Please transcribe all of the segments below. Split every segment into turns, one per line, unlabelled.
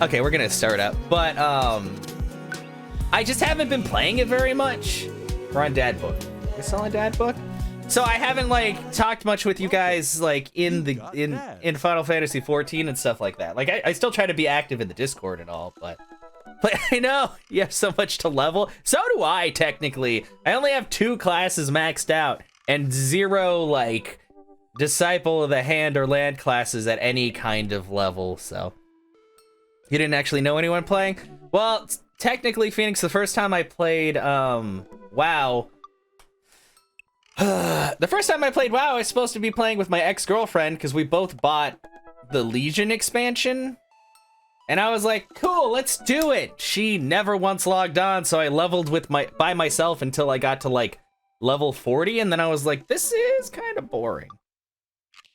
Okay, we're gonna start up, but I just haven't been playing it very much. We're on Dad Book. We're still on Dad Book. So I haven't like talked much with you guys like in Final Fantasy 14 and stuff like that. Like I still try to be active in the Discord and all, but I know you have so much to level. So do I technically. I only have 2 classes maxed out and 0 like Disciple of the Hand or Land classes at any kind of level. So you didn't actually know anyone playing? Well, technically, Phoenix, the first time I played WoW. The first time I played WoW, I was supposed to be playing with my ex-girlfriend because we both bought the Legion expansion. And I was like, cool, let's do it. She never once logged on, so I leveled by myself until I got to like level 40, and then I was like, this is kind of boring.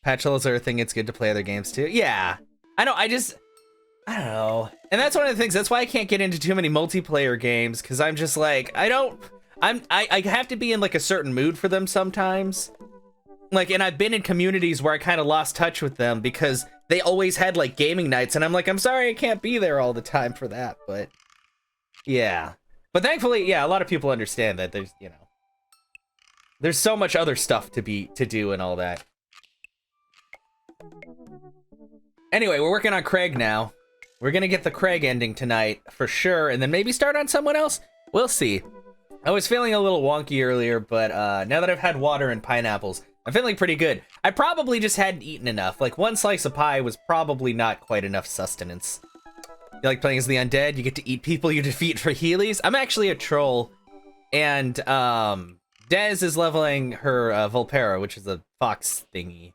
Patchel's other thing, it's good to play other games too. Yeah, I know, I don't know. And that's one of the things, that's why I can't get into too many multiplayer games, because I'm just like, I have to be in like a certain mood for them sometimes. Like, and I've been in communities where I kind of lost touch with them because they always had like gaming nights, and I'm like, I'm sorry I can't be there all the time for that, but yeah. But thankfully, yeah, a lot of people understand that there's, you know, there's so much other stuff to do and all that. Anyway, we're working on Craig now. We're gonna get the Craig ending tonight for sure, and then maybe start on someone else. We'll see. I was feeling a little wonky earlier, but now that I've had water and pineapples, I'm feeling pretty good. I probably just hadn't eaten enough. Like, 1 slice of pie was probably not quite enough sustenance. You like playing as the undead? You get to eat people you defeat for Heelys? I'm actually a troll, and Dez is leveling her Volpera, which is a fox thingy.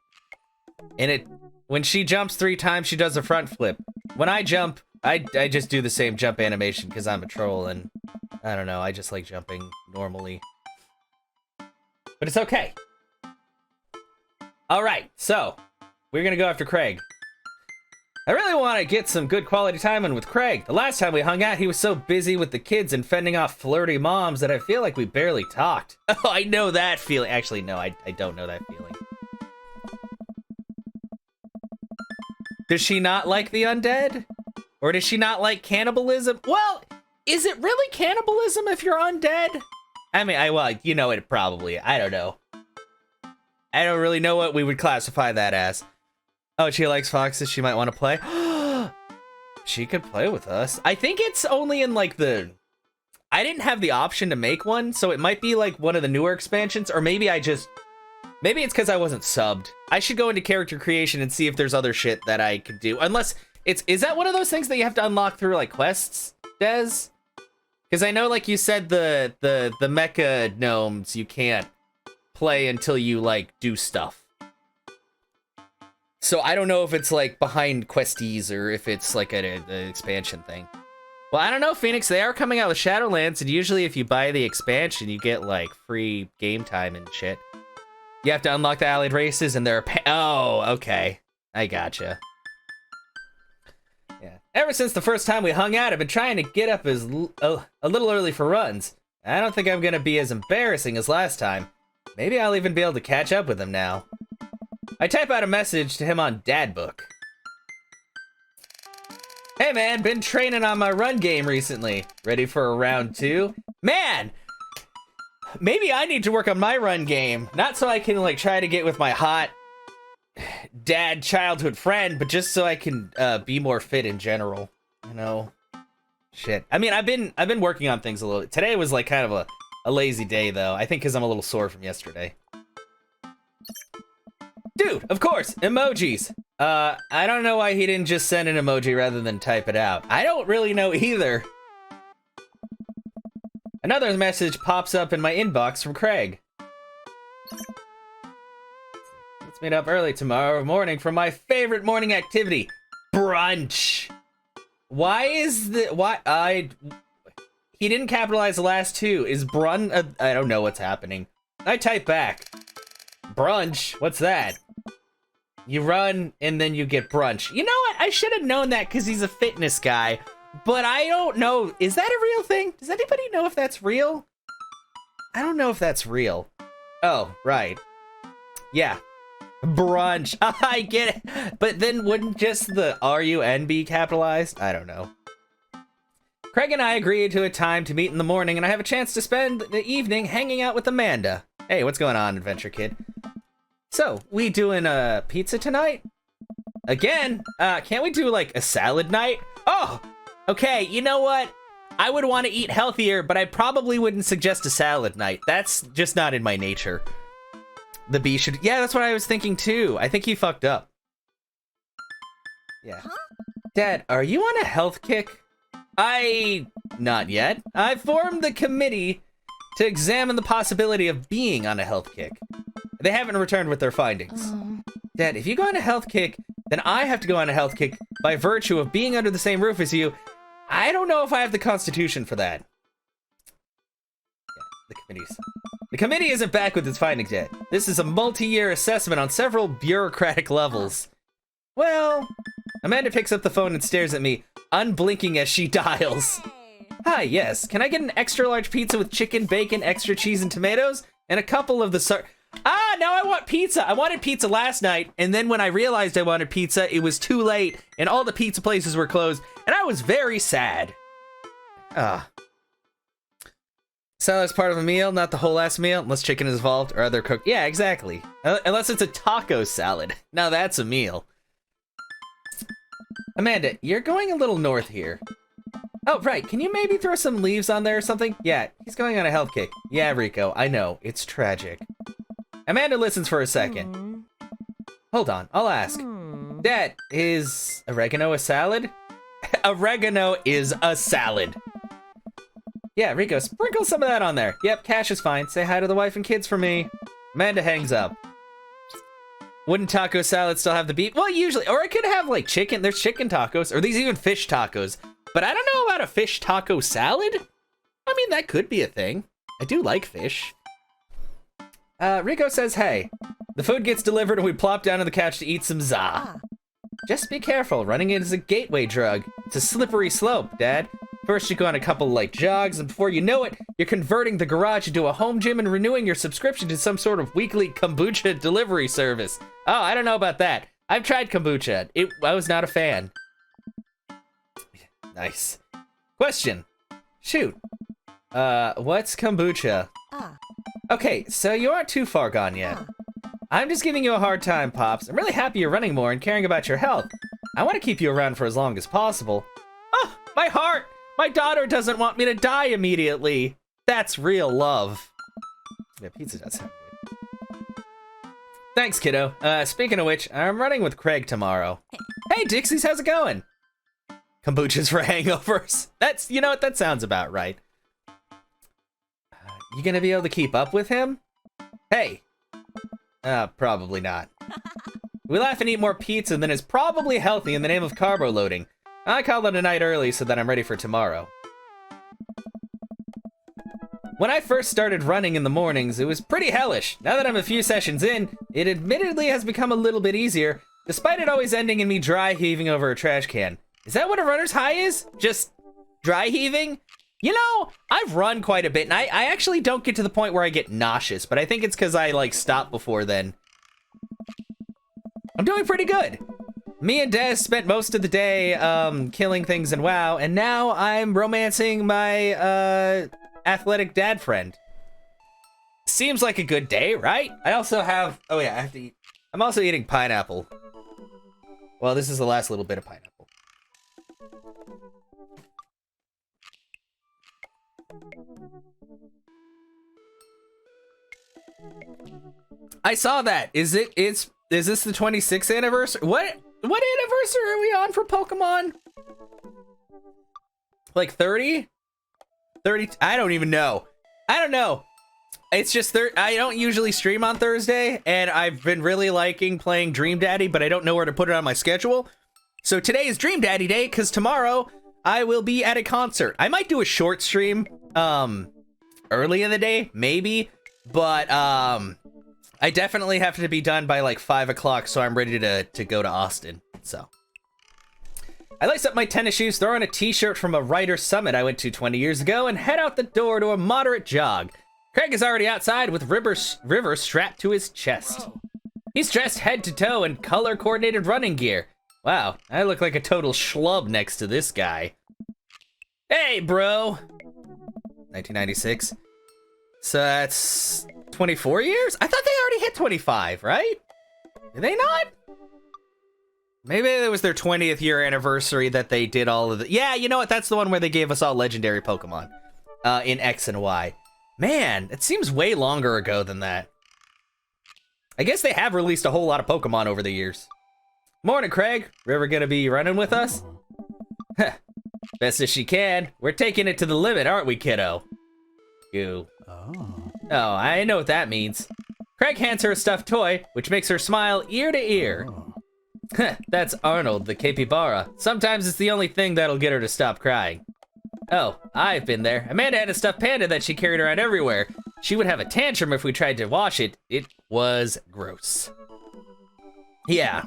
And when she jumps 3 times, she does a front flip. When I jump, I just do the same jump animation because I'm a troll, and I don't know, I just like jumping normally. But it's okay. Alright, so, we're gonna go after Craig. I really want to get some good quality time in with Craig. The last time we hung out, he was so busy with the kids and fending off flirty moms that I feel like we barely talked. Oh, I know that feeling. Actually, no, I don't know that feeling. Does she not like the undead? Or does she not like cannibalism? Well, is it really cannibalism if you're undead? I mean, well, you know it probably. I don't know. I don't really know what we would classify that as. Oh, she likes foxes. She might want to play. She could play with us. I think it's only in like I didn't have the option to make one, so it might be like one of the newer expansions, or maybe maybe it's because I wasn't subbed. I should go into character creation and see if there's other shit that I could do. Unless is that one of those things that you have to unlock through like quests, Des? Because I know, like you said, the mecha gnomes you can't play until you like do stuff. So I don't know if it's like behind questies or if it's like an expansion thing. Well, I don't know, Phoenix. They are coming out with Shadowlands, and usually if you buy the expansion, you get like free game time and shit. You have to unlock the allied races, and there are oh, okay, I gotcha. Yeah. Ever since the first time we hung out, I've been trying to get up as a little early for runs. I don't think I'm gonna be as embarrassing as last time. Maybe I'll even be able to catch up with him now. I type out a message to him on Dad Book. Hey man, been training on my run game recently. Ready for a round 2? Man! Maybe I need to work on my run game. Not so I can like try to get with my hot dad childhood friend, but just so I can be more fit in general. You know? Shit. I mean, I've been working on things a little. Today was like kind of a lazy day though. I think because I'm a little sore from yesterday. Dude, of course, emojis. I don't know why he didn't just send an emoji rather than type it out. I don't really know either. Another message pops up in my inbox from Craig. Let's meet up early tomorrow morning for my favorite morning activity, brunch. He didn't capitalize the last 2. Is brun? I don't know what's happening. I type back. Brunch? What's that? You run and then you get brunch. You know what? I should have known that because he's a fitness guy. But I don't know. Is that a real thing? Does anybody know if that's real? I don't know if that's real. Oh, right. Yeah. Brunch. I get it. But then wouldn't just the R-U-N be capitalized? I don't know. Craig and I agreed to a time to meet in the morning, and I have a chance to spend the evening hanging out with Amanda. Hey, what's going on, Adventure Kid? So, we doing a pizza tonight? Again? Can't we do, like, a salad night? Oh! Okay, you know what? I would want to eat healthier, but I probably wouldn't suggest a salad night. That's just not in my nature. The bee should... Yeah, that's what I was thinking, too. I think he fucked up. Yeah. Dad, are you on a health kick? Not yet. I formed the committee to examine the possibility of being on a health kick. They haven't returned with their findings. Dad, if you go on a health kick, then I have to go on a health kick by virtue of being under the same roof as you. I don't know if I have the constitution for that. Yeah, the committee isn't back with its findings yet. This is a multi-year assessment on several bureaucratic levels. Well, Amanda picks up the phone and stares at me, unblinking as she dials. Hi, yes. Can I get an extra large pizza with chicken, bacon, extra cheese, and tomatoes? And a couple of the now I want pizza. I wanted pizza last night, and then when I realized I wanted pizza, it was too late, and all the pizza places were closed, and I was very sad. Salad's part of a meal, not the whole last meal, unless chicken is involved or other cooked. Yeah, exactly. Unless it's a taco salad. Now that's a meal. Amanda, you're going a little north here. Oh, right. Can you maybe throw some leaves on there or something? Yeah, he's going on a health kick. Yeah, Rico, I know. It's tragic. Amanda listens for a second. Hold on, I'll ask. Dad, is oregano a salad? Oregano is a salad. Yeah, Rico, sprinkle some of that on there. Yep, cash is fine. Say hi to the wife and kids for me. Amanda hangs up. Wouldn't taco salad still have the beef? Well, usually. Or it could have, like, chicken. There's chicken tacos. Or these even fish tacos. But I don't know about a fish taco salad. I mean, that could be a thing. I do like fish. Rico says, hey. The food gets delivered and we plop down on the couch to eat some za. Just be careful. Running it is a gateway drug. It's a slippery slope, Dad. First, you go on a couple, like, jogs, and before you know it, you're converting the garage into a home gym and renewing your subscription to some sort of weekly kombucha delivery service. Oh, I don't know about that. I've tried kombucha. I was not a fan. Nice. Question. Shoot. What's kombucha? Okay, so you aren't too far gone yet. I'm just giving you a hard time, Pops. I'm really happy you're running more and caring about your health. I want to keep you around for as long as possible. Oh, my heart! My daughter doesn't want me to die immediately. That's real love. Yeah, pizza does sound good. Thanks, kiddo. Speaking of which, I'm running with Craig tomorrow. Hey, Dixies, how's it going? Kombucha's for hangovers. That's, you know what, that sounds about right. You gonna be able to keep up with him? Hey. Probably not. We laugh and eat more pizza than is probably healthy in the name of carbo loading. I called it a night early so that I'm ready for tomorrow. When I first started running in the mornings, it was pretty hellish. Now that I'm a few sessions in, it admittedly has become a little bit easier, despite it always ending in me dry heaving over a trash can. Is that what a runner's high is? Just dry heaving? You know, I've run quite a bit, and I actually don't get to the point where I get nauseous, but I think it's because I, like, stopped before then. I'm doing pretty good. Me and Des spent most of the day, killing things in WoW, and now I'm romancing my, athletic dad friend. Seems like a good day, right? I also have, oh yeah, I have to eat. I'm also eating pineapple. Well, this is the last little bit of pineapple. I saw that. Is this the 26th anniversary? What anniversary are we on for Pokemon? Like 30? 30? I don't even know. I don't know. It's just I don't usually stream on Thursday, and I've been really liking playing Dream Daddy, but I don't know where to put it on my schedule. So today is Dream Daddy Day, because tomorrow I will be at a concert. I might do a short stream early in the day, maybe, but I definitely have to be done by like 5 o'clock, so I'm ready to go to Austin. So I lace up my tennis shoes, throw on a t-shirt from a writer's summit I went to 20 years ago, and head out the door to a moderate jog. Craig is already outside with River strapped to his chest. He's dressed head to toe in color-coordinated running gear. Wow, I look like a total schlub next to this guy. Hey, bro! 1996. So that's 24 years? I thought they already hit 25, right? Did they not? Maybe it was their 20th year anniversary that they did all of the... Yeah, you know what? That's the one where they gave us all legendary Pokemon in X and Y. Man, it seems way longer ago than that. I guess they have released a whole lot of Pokemon over the years. Morning, Craig. River gonna be running with us? Best as she can. We're taking it to the limit, aren't we, kiddo? You. Oh, I know what that means. Craig hands her a stuffed toy, which makes her smile ear to ear. That's Arnold, the capybara. Sometimes it's the only thing that'll get her to stop crying. Oh, I've been there. Amanda had a stuffed panda that she carried around everywhere. She would have a tantrum if we tried to wash it. It was gross. Yeah.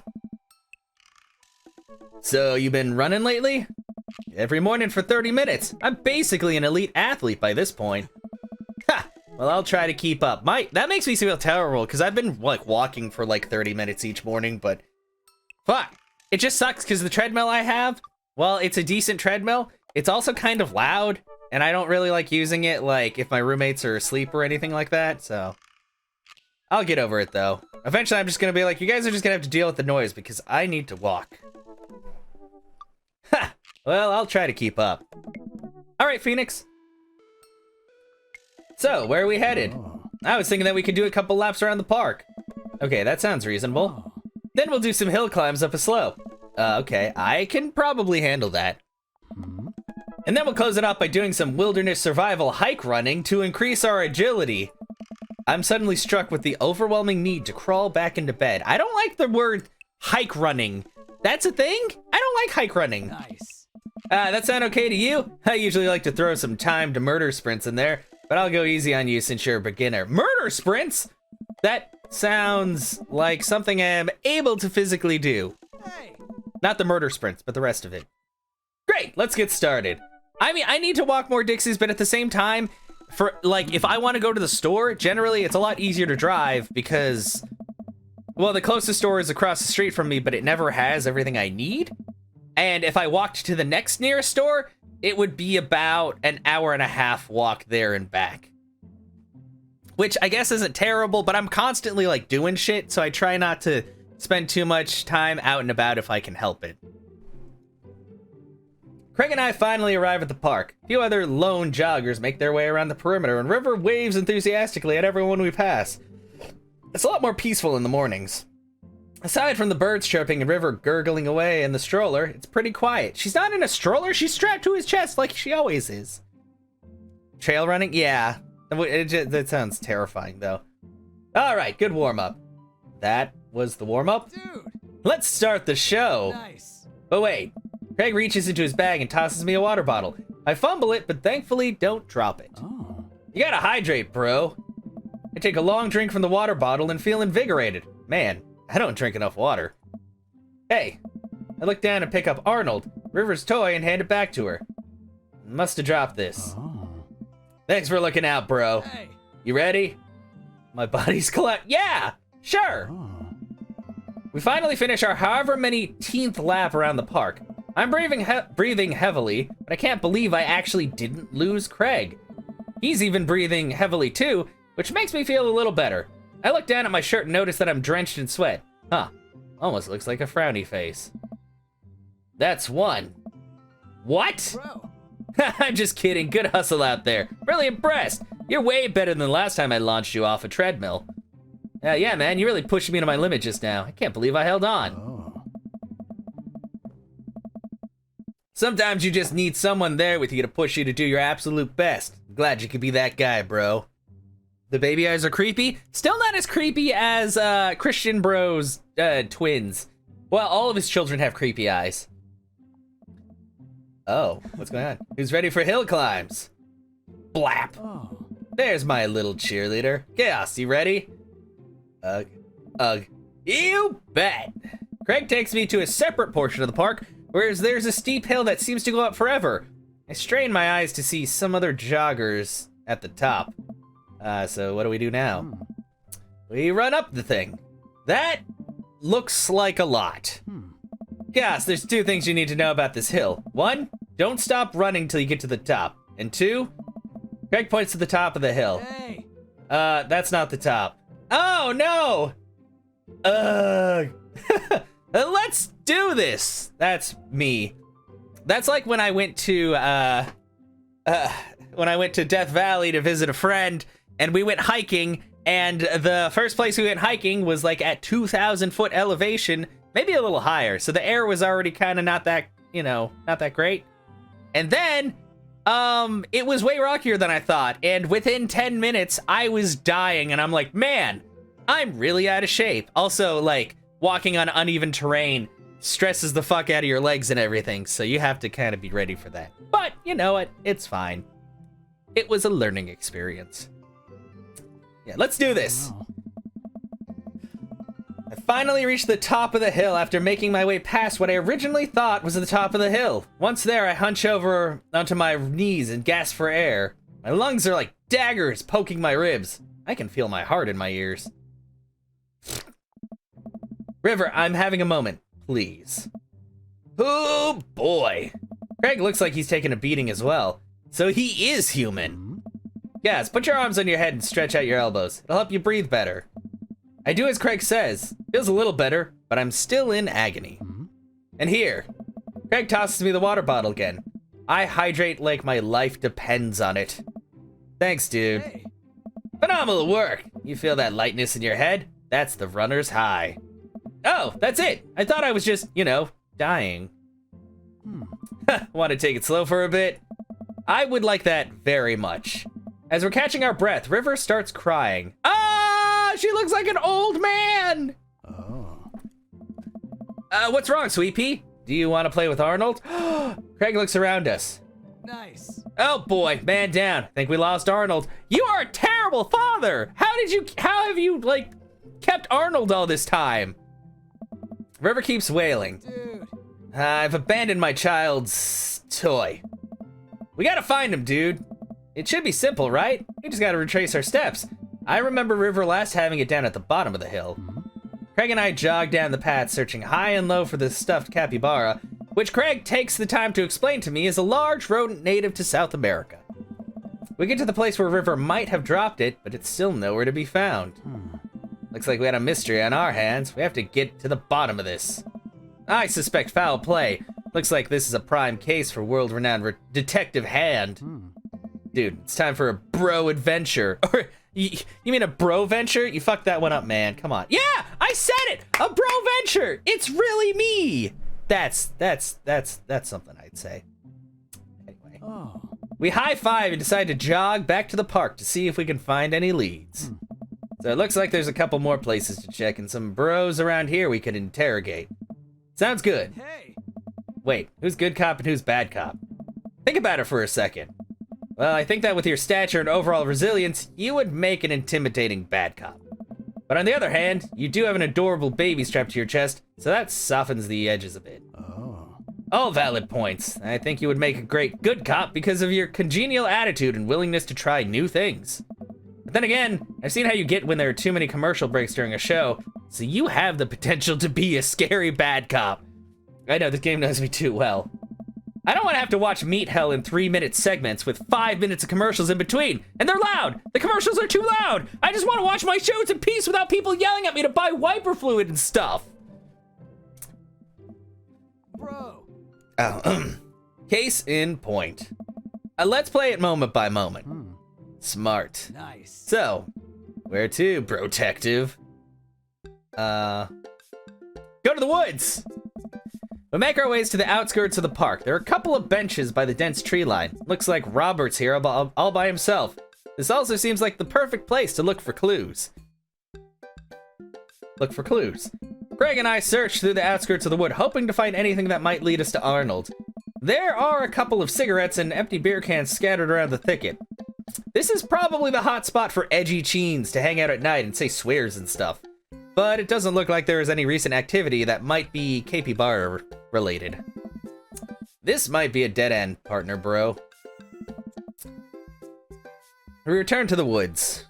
So, you been running lately? Every morning for 30 minutes. I'm basically an elite athlete by this point. Ha! Well, I'll try to keep up. That makes me feel terrible, because I've been, like, walking for, like, 30 minutes each morning, but... Fuck! It just sucks, because the treadmill I have, well, it's a decent treadmill. It's also kind of loud, and I don't really like using it, like, if my roommates are asleep or anything like that, so... I'll get over it, though. Eventually, I'm just gonna be like, you guys are just gonna have to deal with the noise, because I need to walk. Ha! Well, I'll try to keep up. Alright, Phoenix. So, where are we headed? I was thinking that we could do a couple laps around the park. Okay, that sounds reasonable. Then we'll do some hill climbs up a slope. Okay, I can probably handle that. And then we'll close it off by doing some wilderness survival hike running to increase our agility. I'm suddenly struck with the overwhelming need to crawl back into bed. I don't like the word hike running. That's a thing? I don't like hike running. Nice. That sound okay to you? I usually like to throw some time to murder sprints in there, but I'll go easy on you since you're a beginner. Murder sprints? That sounds like something I'm able to physically do. Hey. Not the murder sprints, but the rest of it. Great, let's get started. I mean, I need to walk more Dixies, but at the same time, for like, if I want to go to the store, generally it's a lot easier to drive because, well, the closest store is across the street from me, but it never has everything I need. And if I walked to the next nearest store, it would be about an hour-and-a-half walk there and back. Which I guess isn't terrible, but I'm constantly like doing shit, so I try not to spend too much time out and about if I can help it. Craig and I finally arrive at the park. A few other lone joggers make their way around the perimeter, and River waves enthusiastically at everyone we pass. It's a lot more peaceful in the mornings. Aside from the birds chirping and River gurgling away in the stroller, it's pretty quiet. She's not in a stroller, she's strapped to his chest like she always is. Trail running? Yeah. That sounds terrifying, though. Alright, good warm-up. That was the warm-up? Dude! Let's start the show! Nice. But wait. Craig reaches into his bag and tosses me a water bottle. I fumble it, but thankfully don't drop it. Oh. You gotta hydrate, bro. I take a long drink from the water bottle and feel invigorated. Man, I don't drink enough water. Hey. I look down and pick up Arnold, River's toy, and hand it back to her. Must have dropped this. Oh. Thanks for looking out, bro. Hey. You ready? My body's collapsed. Yeah, sure. Oh. We finally finish our however many 10th lap around the park. I'm breathing heavily, but I can't believe I actually didn't lose Craig. He's even breathing heavily too, which makes me feel a little better. I look down at my shirt and notice that I'm drenched in sweat. Huh, almost looks like a frowny face. That's one. What? Bro. I'm just kidding, good hustle out there. Really impressed. You're way better than the last time I launched you off a treadmill. Yeah, man, you really pushed me to my limit just now. I can't believe I held on. Oh. Sometimes you just need someone there with you to push you to do your absolute best. I'm glad you could be that guy, bro. The baby eyes are creepy. Still not as creepy as Christian Bro's twins. Well, all of his children have creepy eyes. Oh, what's going on? Who's ready for hill climbs? Blap. Oh. There's my little cheerleader. Chaos, you ready? Ugh. You bet. Craig takes me to a separate portion of the park, whereas there's a steep hill that seems to go up forever. I strain my eyes to see some other joggers at the top. So what do we do now? We run up the thing. That looks like a lot. Yes, there's 2 things you need to know about this hill. 1, don't stop running till you get to the top. And 2, Craig points to the top of the hill.
Hey.
That's not the top. Oh, no! Let's do this! That's me. That's like when I went to, Death Valley to visit a friend, and we went hiking, and the first place we went hiking was like at 2,000 foot elevation, maybe a little higher. So the air was already kind of not that great. And then, it was way rockier than I thought. And within 10 minutes, I was dying. And I'm like, man, I'm really out of shape. Also, like, walking on uneven terrain stresses the fuck out of your legs and everything. So you have to kind of be ready for that. But you know what? It's fine. It was a learning experience. Yeah, let's do this. I finally reached the top of the hill after making my way past what I originally thought was the top of the hill. Once there, I hunch over onto my knees and gasp for air. My lungs are like daggers poking my ribs. I can feel my heart in my ears. River, I'm having a moment, please. Oh boy. Craig looks like he's taking a beating as well. So he is human. Yes, put your arms on your head and stretch out your elbows. It'll help you breathe better. I do as Craig says. Feels a little better, but I'm still in agony. And here, Craig tosses me the water bottle again. I hydrate like my life depends on it. Thanks, dude.
Hey.
Phenomenal work. You feel that lightness in your head? That's the runner's high. Oh, that's it. I thought I was just, dying. Want to take it slow for a bit? I would like that very much. As we're catching our breath, River starts crying. Ah, she looks like an old man.
Oh.
What's wrong, Sweet Pea? Do you want to play with Arnold? Craig looks around us.
Nice.
Oh boy, man down. Think we lost Arnold. You are a terrible father. How have you, kept Arnold all this time? River keeps wailing.
Dude.
I've abandoned my child's toy. We gotta find him, dude. It should be simple, right? We just gotta retrace our steps. I remember River last having it down at the bottom of the hill. Craig and I jog down the path, searching high and low for the stuffed capybara, which Craig takes the time to explain to me is a large rodent native to South America. We get to the place where River might have dropped it, but it's still nowhere to be found. Looks like we had a mystery on our hands. We have to get to the bottom of this. I suspect foul play. Looks like this is a prime case for world-renowned Detective Hand. Dude, it's time for a bro adventure. Or, you mean a bro venture? You fucked that one up, man. Come on. Yeah, I said it! A bro venture! It's really me! That's something I'd say. Anyway.
Oh.
We high-five and decide to jog back to the park to see if we can find any leads. So it looks like there's a couple more places to check and some bros around here we could interrogate. Sounds good.
Hey.
Wait, who's good cop and who's bad cop? Think about it for a second. Well, I think that with your stature and overall resilience, you would make an intimidating bad cop. But on the other hand, you do have an adorable baby strapped to your chest, so that softens the edges a bit.
Oh.
All valid points. I think you would make a great good cop because of your congenial attitude and willingness to try new things. But then again, I've seen how you get when there are too many commercial breaks during a show, so you have the potential to be a scary bad cop. I know, this game knows me too well. I don't want to have to watch Meat Hell in 3-minute segments with 5 minutes of commercials in between, and they're loud! The commercials are too loud! I just want to watch my shows in peace without people yelling at me to buy wiper fluid and stuff!
Bro.
Oh, case in point. Let's play it moment by moment. Smart.
Nice.
So, where to, Protective? Go to the woods! We make our ways to the outskirts of the park. There are a couple of benches by the dense tree line. Looks like Robert's here all by himself. This also seems like the perfect place to look for clues. Craig and I search through the outskirts of the wood, hoping to find anything that might lead us to Arnold. There are a couple of cigarettes and empty beer cans scattered around the thicket. This is probably the hot spot for edgy cheens to hang out at night and say swears and stuff. But it doesn't look like there is any recent activity that might be capybara related. This might be a dead end, partner bro. We return to the woods.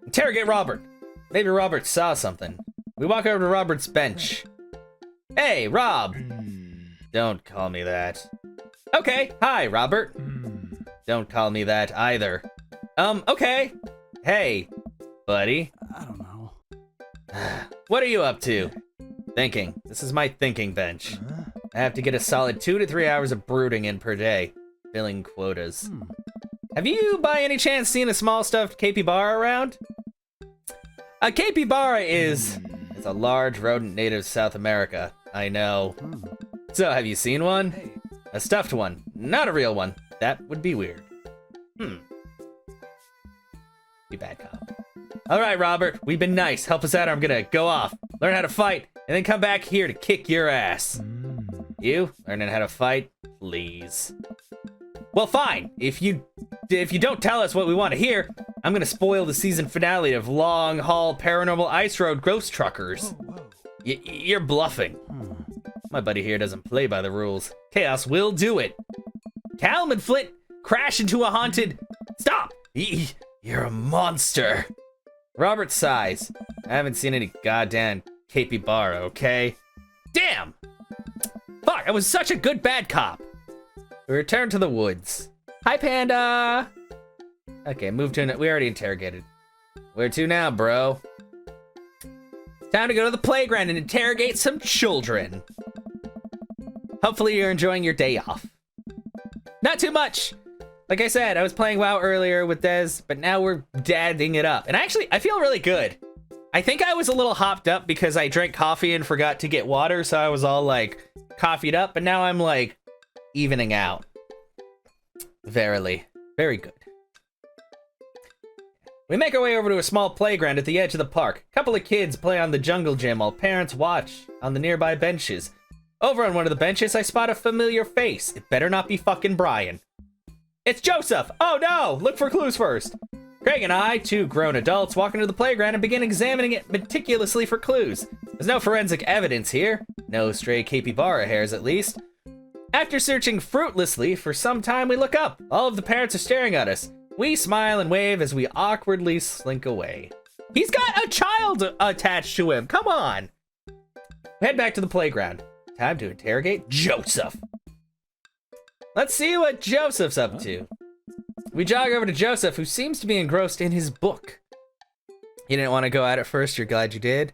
Interrogate Robert. Maybe Robert saw something. We walk over to Robert's bench. Hey, Rob. Don't call me that. Okay, hi, Robert. Don't call me that either. Okay. Hey, buddy.
I don't know.
What are you up to? Thinking. This is my thinking bench. I have to get a solid 2 to 3 hours of brooding in per day, filling quotas. Have you, by any chance, seen a small stuffed capybara around? A capybara is a large rodent native to South America. I know. So, have you seen one?
Hey.
A stuffed one, not a real one. That would be weird. Be bad cop. All right, Robert, we've been nice. Help us out or I'm gonna go off, learn how to fight, and then come back here to kick your ass. You learning how to fight, please. Well, fine. If you don't tell us what we want to hear, I'm gonna spoil the season finale of Long Haul Paranormal Ice Road Ghost Truckers. You're bluffing. My buddy here doesn't play by the rules. Chaos will do it. Calum and Flint crash into a haunted... Stop! You're a monster. Robert sighs. I haven't seen any goddamn capybara, okay? Damn! Fuck, I was such a good bad cop. We return to the woods. Hi, Panda! Okay, move to... We already interrogated. Where to now, bro? Time to go to the playground and interrogate some children. Hopefully you're enjoying your day off. Not too much. Like I said, I was playing WoW earlier with Dez, but now we're dadding it up. And actually, I feel really good. I think I was a little hopped up because I drank coffee and forgot to get water, so I was all like coffeeed up, but now I'm like evening out. Verily. Very good. We make our way over to a small playground at the edge of the park. A couple of kids play on the jungle gym while parents watch on the nearby benches. Over on one of the benches, I spot a familiar face. It better not be fucking Brian. It's Joseph! Oh no! Look for clues first. Craig and I, two grown adults, walk into the playground and begin examining it meticulously for clues. There's no forensic evidence here. No stray capybara hairs, at least. After searching fruitlessly for some time, we look up. All of the parents are staring at us. We smile and wave as we awkwardly slink away. He's got a child attached to him. Come on! We head back to the playground. Time to interrogate Joseph. Let's see what Joseph's up to. We jog over to Joseph, who seems to be engrossed in his book. You didn't want to go out at first, you're glad you did?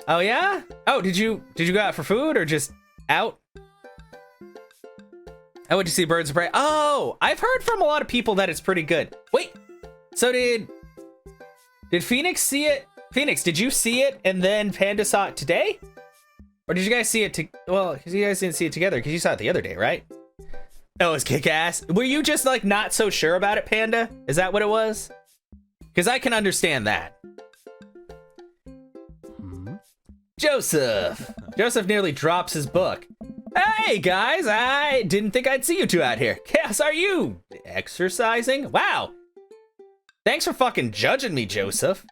Oh yeah? Oh, did you go out for food or just out? I went to see Birds of Prey. Oh, I've heard from a lot of people that it's pretty good. Wait, so did Phoenix see it? Phoenix, did you see it and then Panda saw it today? Or did you guys see it well, because you guys didn't see it together because you saw it the other day, right? Oh, it's kick-ass. Were you just like not so sure about it, Panda? Is that what it was? Because I can understand that. Joseph. Joseph nearly drops his book. Hey guys, I didn't think I'd see you two out here. Chaos, are you exercising? Wow. Thanks for fucking judging me, Joseph.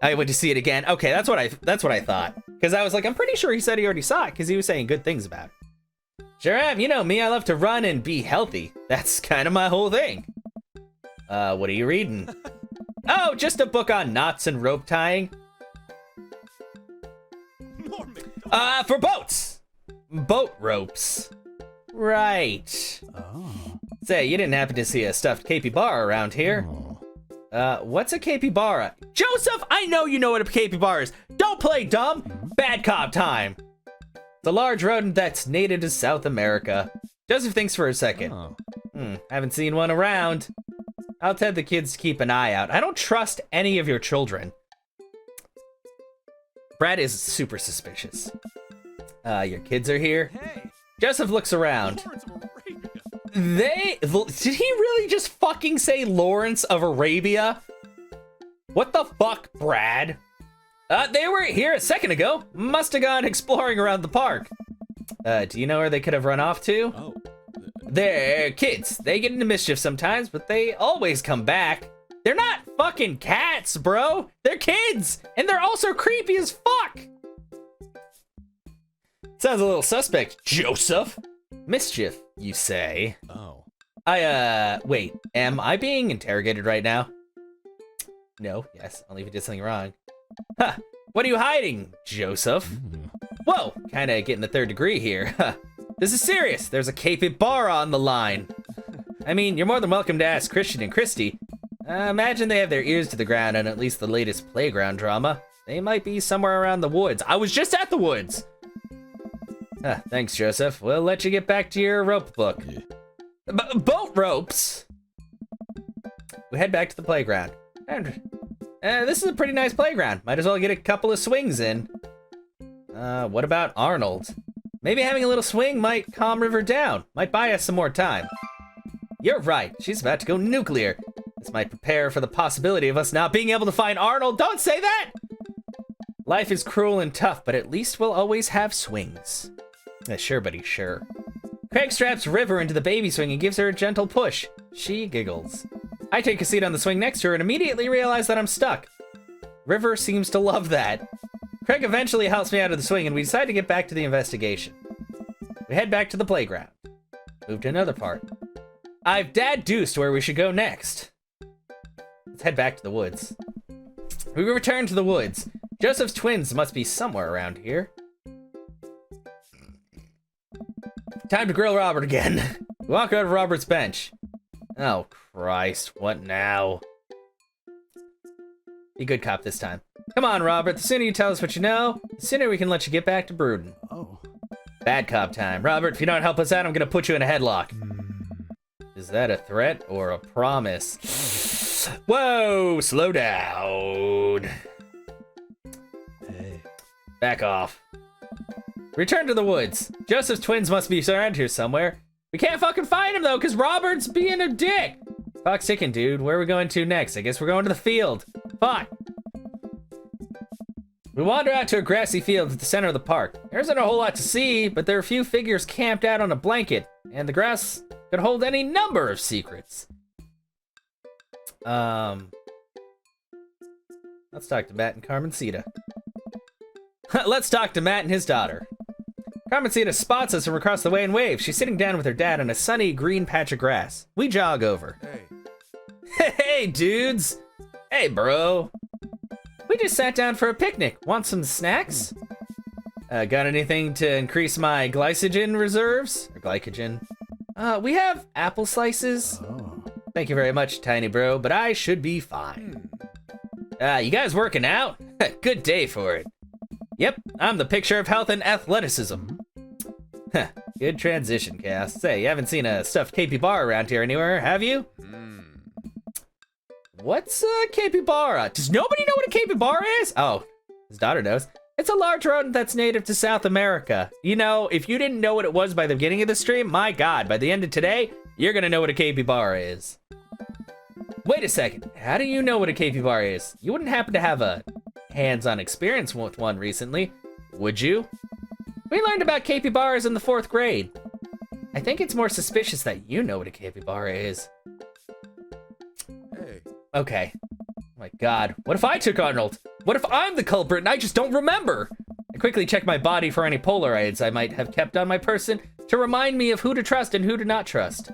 I went to see it again. Okay, that's what I thought. Because I was like, I'm pretty sure he said he already saw it because he was saying good things about it. Sure am. You know me, I love to run and be healthy. That's kind of my whole thing. What are you reading? Oh, just a book on knots and rope tying. For boats. Boat ropes. Right.
Oh.
Say, you didn't happen to see a stuffed capybara around here. What's a capybara? Joseph, I know you know what a capybara is. Don't play dumb. Bad cop time. It's a large rodent that's native to South America. Joseph thinks for a second. Haven't seen one around. I'll tell the kids to keep an eye out. I don't trust any of your children. Brad is super suspicious. Your kids are here.
Hey.
Joseph looks around. Did he really just fucking say Lawrence of Arabia? What the fuck, Brad? They were here a second ago. Must have gone exploring around the park. Do you know where they could have run off to?
Oh.
They're kids. They get into mischief sometimes, but they always come back. They're not fucking cats, bro. They're kids, and they're also creepy as fuck. Sounds a little suspect, Joseph. Mischief, you say?
Oh.
Wait, am I being interrogated right now? No, yes, only if you did something wrong. Huh, What are you hiding, Joseph? Whoa, kinda getting the third degree here. This is serious. There's a capybara on the line. I mean, you're more than welcome to ask Christian and Christy. Imagine they have their ears to the ground on at least the latest playground drama. They might be somewhere around the woods. I was just at the woods. Thanks, Joseph. We'll let you get back to your rope book. Boat ropes? We head back to the playground. And this is a pretty nice playground. Might as well get a couple of swings in. What about Arnold? Maybe having a little swing might calm River down. Might buy us some more time. You're right. She's about to go nuclear. This might prepare for the possibility of us not being able to find Arnold. Don't say that! Life is cruel and tough, but at least we'll always have swings. Sure, buddy, sure. Craig straps River into the baby swing and gives her a gentle push. She giggles. I take a seat on the swing next to her and immediately realize that I'm stuck. River seems to love that. Craig eventually helps me out of the swing and we decide to get back to the investigation. We head back to the playground. Move to another part. I've dad-deuced where we should go next. Let's head back to the woods. We return to the woods. Joseph's twins must be somewhere around here. Time to grill Robert again. We walk out of Robert's bench. Oh, Christ, what now? Be good cop this time. Come on, Robert, the sooner you tell us what you know, the sooner we can let you get back to brooding.
Oh.
Bad cop time. Robert, if you don't help us out, I'm gonna put you in a headlock. Is that a threat or a promise? Whoa, slow down.
Hey.
Back off. Return to the woods. Joseph's twins must be around here somewhere. We can't fucking find him though, because Robert's being a dick. Clock's ticking, dude. Where are we going to next? I guess we're going to the field. Fuck. We wander out to a grassy field at the center of the park. There isn't a whole lot to see, but there are a few figures camped out on a blanket, and the grass could hold any number of secrets. Let's talk to Matt and Carmencita. Let's talk to Matt and his daughter. Carmencita spots us from across the way and waves. She's sitting down with her dad on a sunny green patch of grass. We jog over.
Hey.
Hey, dudes. Hey, bro. We just sat down for a picnic. Want some snacks? Got anything to increase my glycogen reserves? Or glycogen? We have apple slices.
Oh.
Thank you very much, tiny bro, but I should be fine. You guys working out? Good day for it. Yep, I'm the picture of health and athleticism. Good transition, Cass. Say, you haven't seen a stuffed capybara around here anywhere, have you? What's a capybara? Does nobody know what a capybara is? Oh, his daughter knows. It's a large rodent that's native to South America. You know, if you didn't know what it was by the beginning of the stream, my God, by the end of today, you're gonna know what a capybara is. Wait a second, how do you know what a capybara is? You wouldn't happen to have a hands-on experience with one recently, would you? We learned about capybaras in the 4th grade. I think it's more suspicious that you know what a capybara is.
Hey.
Okay. Oh my God, what if I took Arnold? What if I'm the culprit and I just don't remember? I quickly check my body for any Polaroids I might have kept on my person to remind me of who to trust and who to not trust.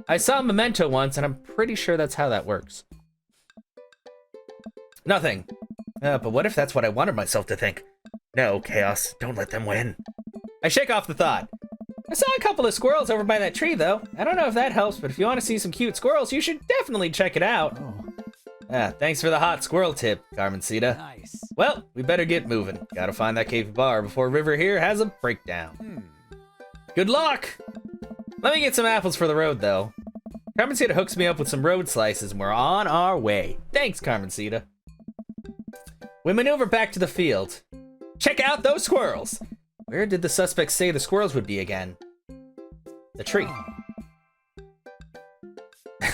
I saw Memento once and I'm pretty sure that's how that works. Nothing. But what if that's what I wanted myself to think? No, Chaos, don't let them win. I shake off the thought. I saw a couple of squirrels over by that tree though. I don't know if that helps, but if you want to see some cute squirrels, you should definitely check it out.
Oh.
Thanks for the hot squirrel tip, Carmencita.
Nice.
Well, we better get moving. Gotta find that capybara before River here has a breakdown. Good luck! Let me get some apples for the road, though. Carmencita hooks me up with some road slices, and we're on our way. Thanks, Carmencita. We maneuver back to the field. Check out those squirrels! Where did the suspects say the squirrels would be again? The tree.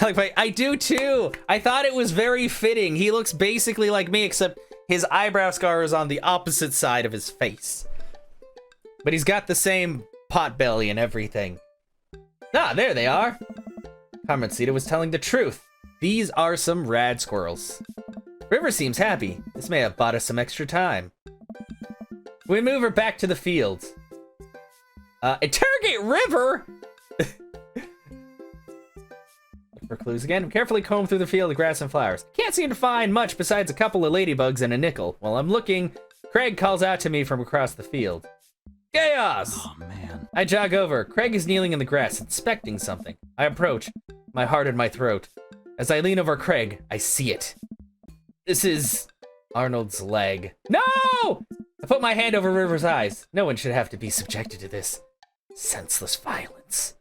Like, I do too! I thought it was very fitting. He looks basically like me, except his eyebrow scar is on the opposite side of his face. But he's got the same pot belly and everything. Ah, there they are! Carmencita was telling the truth. These are some rad squirrels. River seems happy. This may have bought us some extra time. We move her back to the field. Interrogate River? Look for clues again. Carefully comb through the field of grass and flowers. Can't seem to find much besides a couple of ladybugs and a nickel. While I'm looking, Craig calls out to me from across the field. Chaos!
Oh, man.
I jog over. Craig is kneeling in the grass, inspecting something. I approach, my heart in my throat. As I lean over Craig, I see it. This is Arnold's leg. No! I put my hand over River's eyes. No one should have to be subjected to this senseless violence.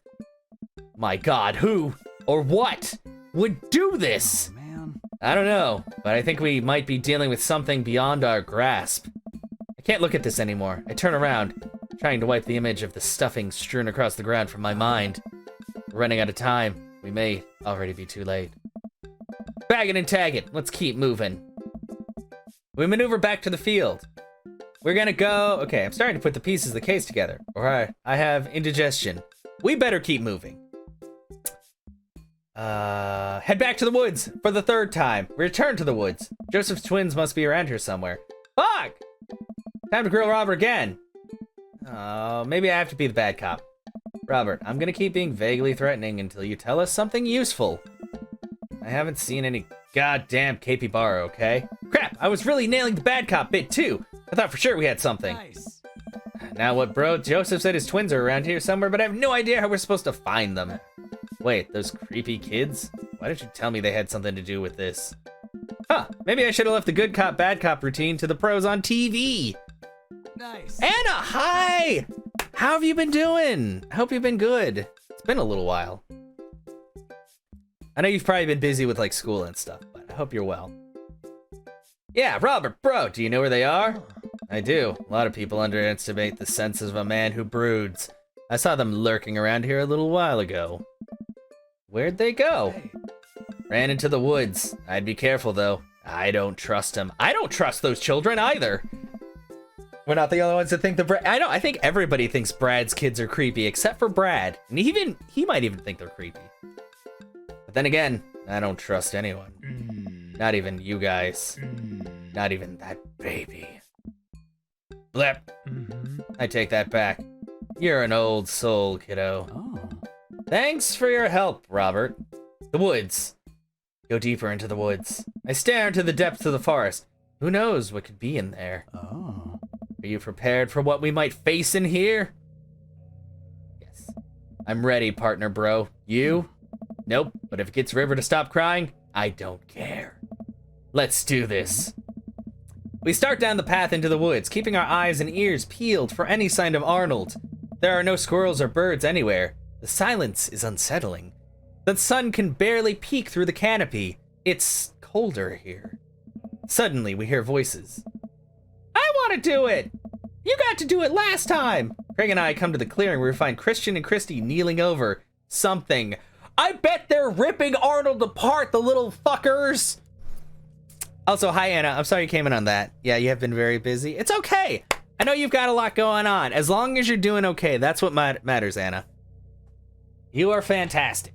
My God, who or what would do this?
Oh, man.
I don't know, but I think we might be dealing with something beyond our grasp. I can't look at this anymore. I turn around, trying to wipe the image of the stuffing strewn across the ground from my mind. We're running out of time. We may already be too late. Bag it and tag it. Let's keep moving. We maneuver back to the field. We're gonna go... Okay, I'm starting to put the pieces of the case together. Or I have indigestion. We better keep moving. Head back to the woods for the third time. Return to the woods. Joseph's twins must be around here somewhere. Fuck! Time to grill Robert again. Oh, maybe I have to be the bad cop. Robert, I'm gonna keep being vaguely threatening until you tell us something useful. I haven't seen any goddamn capybara, okay? Crap, I was really nailing the bad cop bit too. I thought for sure we had something.
Nice.
Now what, bro? Joseph said his twins are around here somewhere, but I have no idea how we're supposed to find them. Wait, those creepy kids? Why didn't you tell me they had something to do with this? Huh, maybe I should have left the good cop, bad cop routine to the pros on TV.
Nice.
Anna, hi! How have you been doing? I hope you've been good. It's been a little while. I know you've probably been busy with like school and stuff, but I hope you're well. Yeah, Robert, bro, do you know where they are? I do. A lot of people underestimate the senses of a man who broods. I saw them lurking around here a little while ago. Where'd they go?
Hey.
Ran into the woods. I'd be careful though. I don't trust them. I don't trust those children either. We're not the only ones that think I think everybody thinks Brad's kids are creepy, except for Brad. And he might even think they're creepy. But then again, I don't trust anyone. Not even you guys. Not even that baby. Blip. I take that back. You're an old soul, kiddo.
Oh.
Thanks for your help, Robert. The woods. Go deeper into the woods. I stare into the depths of the forest. Who knows what could be in there?
Oh.
Are you prepared for what we might face in here? Yes. I'm ready, partner bro. You? Nope, but if it gets River to stop crying, I don't care. Let's do this. We start down the path into the woods, keeping our eyes and ears peeled for any sign of Arnold. There are no squirrels or birds anywhere. The silence is unsettling. The sun can barely peek through the canopy. It's colder here. Suddenly, we hear voices. I want to do it! You got to do it last time! Craig and I come to the clearing where we find Christian and Christy kneeling over something. I bet they're ripping Arnold apart, the little fuckers! Also, hi, Anna. I'm sorry you came in on that. Yeah, you have been very busy. It's okay. I know you've got a lot going on. As long as you're doing okay, that's what matters, Anna. You are fantastic.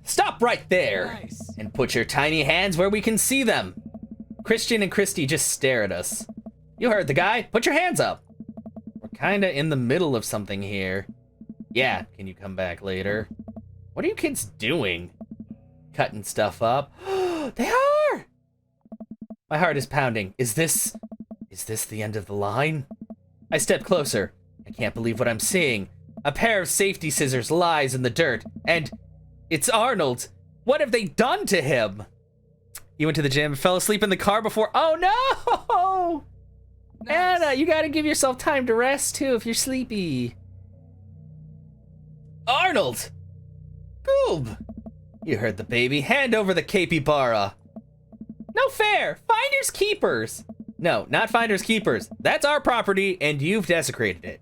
Stop right there.
Nice.
And put your tiny hands where we can see them. Christian and Christy just stare at us. You heard the guy. Put your hands up. We're kinda in the middle of something here. Yeah, can you come back later? What are you kids doing? Cutting stuff up. They are! My heart is pounding. Is this the end of the line? I step closer. I can't believe what I'm seeing. A pair of safety scissors lies in the dirt, and it's Arnold. What have they done to him? You went to the gym and fell asleep in the car before. Oh no!
Nice.
Anna, you gotta give yourself time to rest too if you're sleepy. Arnold! Goob! You heard the baby. Hand over the capybara. No fair. Finders keepers. No, not finders keepers. That's our property and you've desecrated it.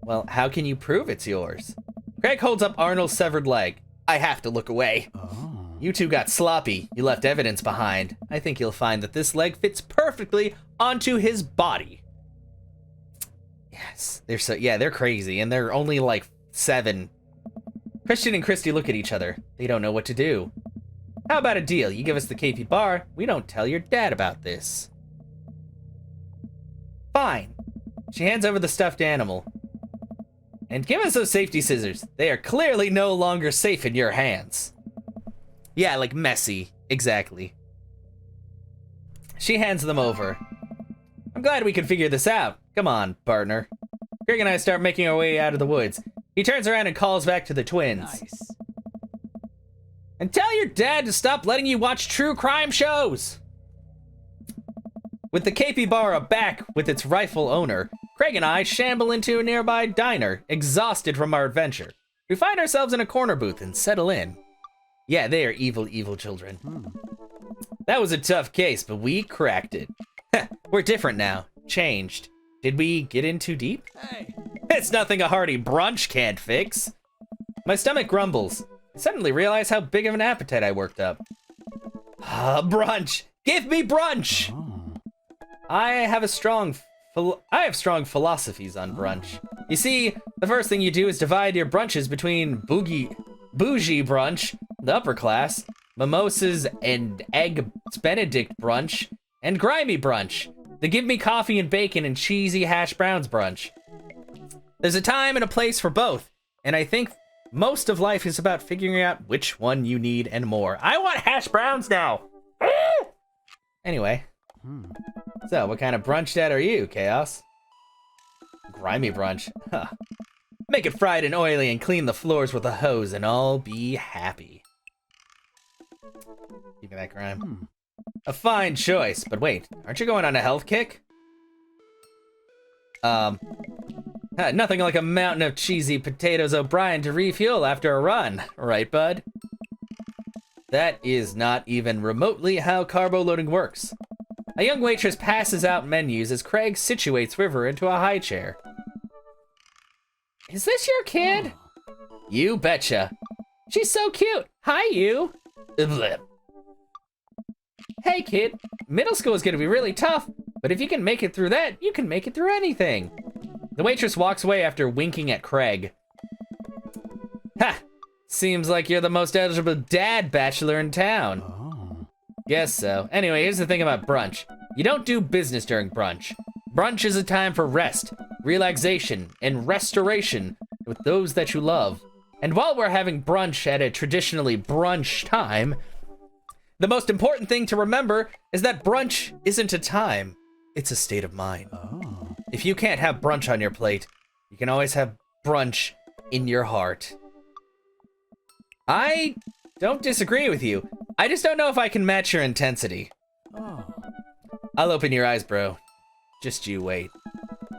Well, how can you prove it's yours? Craig holds up Arnold's severed leg. I have to look away.
Oh.
You two got sloppy. You left evidence behind. I think you'll find that this leg fits perfectly onto his body. Yes, they're crazy and they're only like 7. Christian and Christy look at each other. They don't know what to do. How about a deal? You give us the KP bar, we don't tell your dad about this. Fine. She hands over the stuffed animal. And give us those safety scissors. They are clearly no longer safe in your hands. Yeah, like messy. Exactly. She hands them over. I'm glad we could figure this out. Come on, partner. Craig and I start making our way out of the woods. He turns around and calls back to the twins.
Nice.
And tell your dad to stop letting you watch true crime shows! With the capybara back with its rightful owner, Craig and I shamble into a nearby diner, exhausted from our adventure. We find ourselves in a corner booth and settle in. Yeah, they are evil, evil children. That was a tough case, but we cracked it. We're different now. Changed. Did we get in too deep?
Hey.
It's nothing a hearty brunch can't fix. My stomach grumbles. I suddenly realize how big of an appetite I worked up. Brunch! Give me brunch!
Oh.
I have strong philosophies on brunch. You see, the first thing you do is divide your brunches between bougie brunch, the upper class, mimosas and egg Benedict brunch, and grimy brunch, the give me coffee and bacon and cheesy hash browns brunch. There's a time and a place for both, and I think most of life is about figuring out which one you need and more. I want hash browns now! Anyway. So, what kind of brunch dad are you, Chaos? Grimy brunch. Huh. Make it fried and oily and clean the floors with a hose and I'll be happy. Keeping that grime. A fine choice, but wait, aren't you going on a health kick? Nothing like a mountain of cheesy potatoes O'Brien to refuel after a run, right, bud? That is not even remotely how carbo loading works. A young waitress passes out menus as Craig situates River into a high chair. Is this your kid? You betcha. She's so cute. Hi, you. Blech. Hey, kid. Middle school is gonna be really tough, but if you can make it through that, you can make it through anything. The waitress walks away after winking at Craig. Ha! Seems like you're the most eligible dad bachelor in town.
Oh.
Guess so. Anyway, here's the thing about brunch. You don't do business during brunch. Brunch is a time for rest, relaxation, and restoration with those that you love. And while we're having brunch at a traditionally brunch time, the most important thing to remember is that brunch isn't a time, it's a state of mind.
Oh.
If you can't have brunch on your plate, you can always have brunch in your heart. I don't disagree with you. I just don't know if I can match your intensity.
Oh.
I'll open your eyes, bro. Just you wait.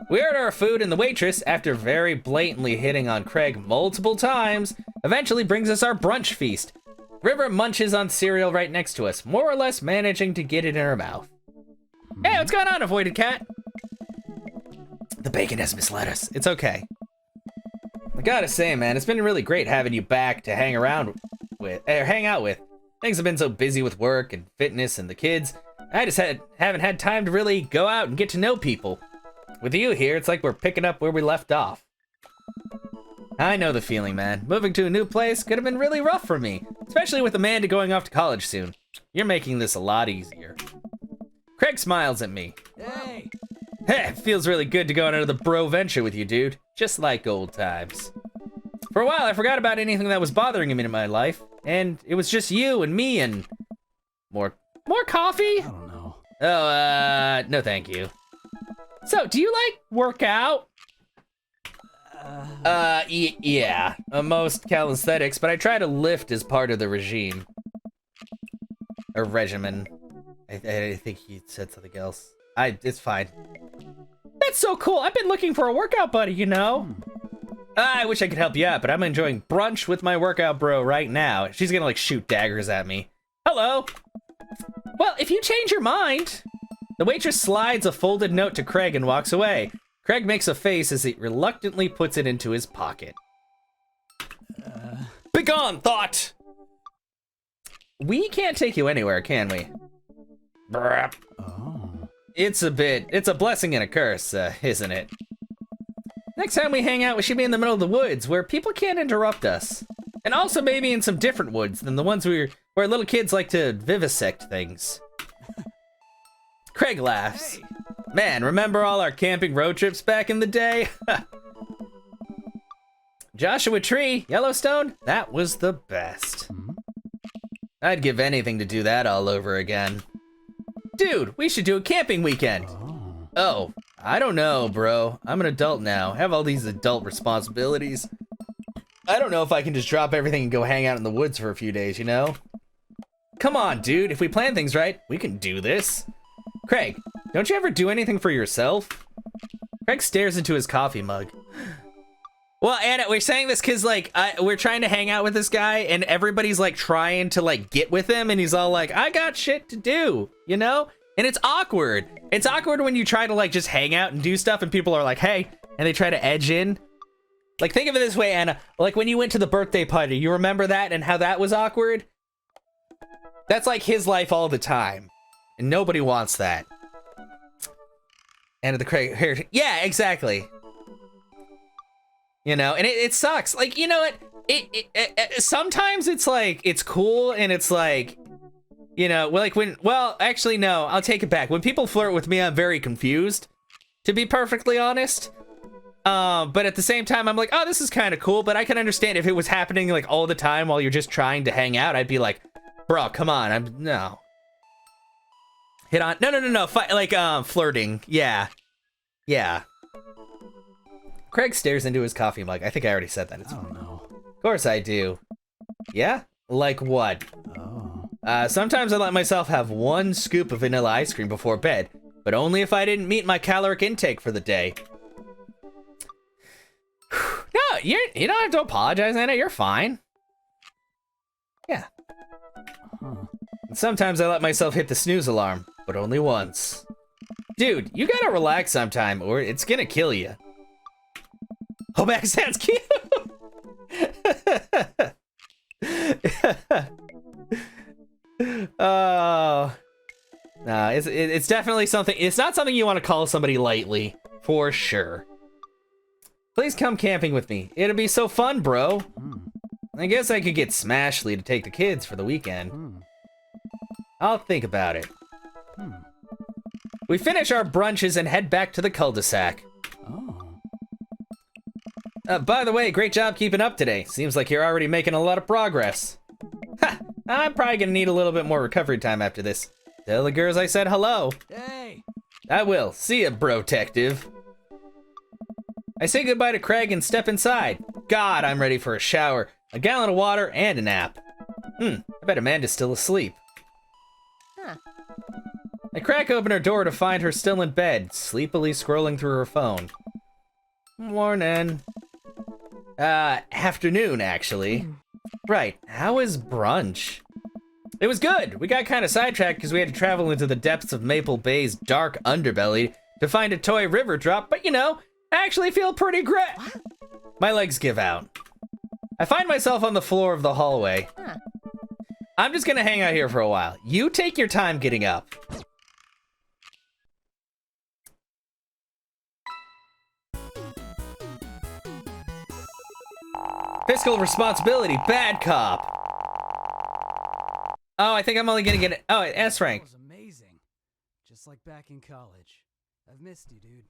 We order our food and the waitress, after very blatantly hitting on Craig multiple times, eventually brings us our brunch feast. River munches on cereal right next to us, more or less managing to get it in her mouth. Hey, what's going on, avoided cat? The bacon has misled us. It's okay. I gotta say, man, it's been really great having you back to hang out with. Things have been so busy with work and fitness and the kids. I just haven't had time to really go out and get to know people. With you here, it's like we're picking up where we left off. I know the feeling, man. Moving to a new place could have been really rough for me, especially with Amanda going off to college soon. You're making this a lot easier. Craig smiles at me.
Hey.
Hey, it feels really good to go on another bro venture with you, dude. Just like old times. For a while, I forgot about anything that was bothering me in my life, and it was just you and me and more coffee?
I don't know.
Oh, no thank you. So, do you like workout? Yeah, most calisthenics, but I try to lift as part of the regime. Or regimen. I think he said something else. It's fine. That's so cool. I've been looking for a workout buddy, you know? I wish I could help you out, but I'm enjoying brunch with my workout bro right now. She's gonna like shoot daggers at me. Hello. Well, if you change your mind. The waitress slides a folded note to Craig and walks away. Craig makes a face as he reluctantly puts it into his pocket. Begone, thought! We can't take you anywhere, can we? Brap.
Oh.
It's a blessing and a curse, isn't it? Next time we hang out, we should be in the middle of the woods where people can't interrupt us. And also maybe in some different woods than the ones where little kids like to vivisect things. Craig laughs.
Hey.
Man, remember all our camping road trips back in the day? Joshua Tree, Yellowstone, that was the best. I'd give anything to do that all over again. Dude, we should do a camping weekend. Oh, I don't know, bro. I'm an adult now. I have all these adult responsibilities. I don't know if I can just drop everything and go hang out in the woods for a few days, you know? Come on, dude. If we plan things right, we can do this. Craig, don't you ever do anything for yourself? Craig stares into his coffee mug. Well, Anna, we're saying this because, like, we're trying to hang out with this guy, and everybody's, like, trying to, like, get with him, and he's all like, I got shit to do, you know? And it's awkward. It's awkward when you try to, like, just hang out and do stuff, and people are like, hey, and they try to edge in. Like, think of it this way, Anna. Like, when you went to the birthday party, you remember that and how that was awkward? That's, like, his life all the time. And nobody wants that. Anna the Craig, here, yeah, exactly. You know, and it sucks. Like, you know what? Sometimes it's like, it's cool and it's like, you know, like when, well, actually, no, I'll take it back. When people flirt with me, I'm very confused, to be perfectly honest. But at the same time, I'm like, oh, this is kind of cool. But I can understand if it was happening like all the time while you're just trying to hang out, I'd be like, bro, come on. No. Hit on, no. Like, flirting. Yeah. Yeah. Craig stares into his coffee mug. I think I already said that. It's
I don't know.
Of course I do. Yeah? Like what?
Oh.
Sometimes I let myself have one scoop of vanilla ice cream before bed, but only if I didn't meet my caloric intake for the day. No, you don't have to apologize, Anna. You're fine. Yeah.
Huh.
And sometimes I let myself hit the snooze alarm, but only once. Dude, you gotta relax sometime, or it's gonna kill you. Oh, Max sounds cute. Oh, no, it's definitely something. It's not something you want to call somebody lightly, for sure. Please come camping with me. It'll be so fun, bro. I guess I could get Smashly to take the kids for the weekend. I'll think about it. We finish our brunches and head back to the cul-de-sac. By the way, great job keeping up today. Seems like you're already making a lot of progress. Ha! I'm probably gonna need a little bit more recovery time after this. Tell the girls I said hello.
Hey!
I will. See ya, bro-tective. I say goodbye to Craig and step inside. God, I'm ready for a shower, a gallon of water, and a nap. I bet Amanda's still asleep.
Huh.
I crack open her door to find her still in bed, sleepily scrolling through her phone. Morning. Afternoon, actually. Right, how is brunch? It was good. We got kind of sidetracked because we had to travel into the depths of Maple Bay's dark underbelly to find a toy river drop, but you know, I actually feel pretty great. My legs give out. I find myself on the floor of the hallway.
Huh.
I'm just gonna hang out here for a while. You take your time getting up. Fiscal responsibility, bad cop. Oh, I think I'm only gonna get it. Oh, S
That
rank.
was amazing. Just like back in college. I've missed you, dude.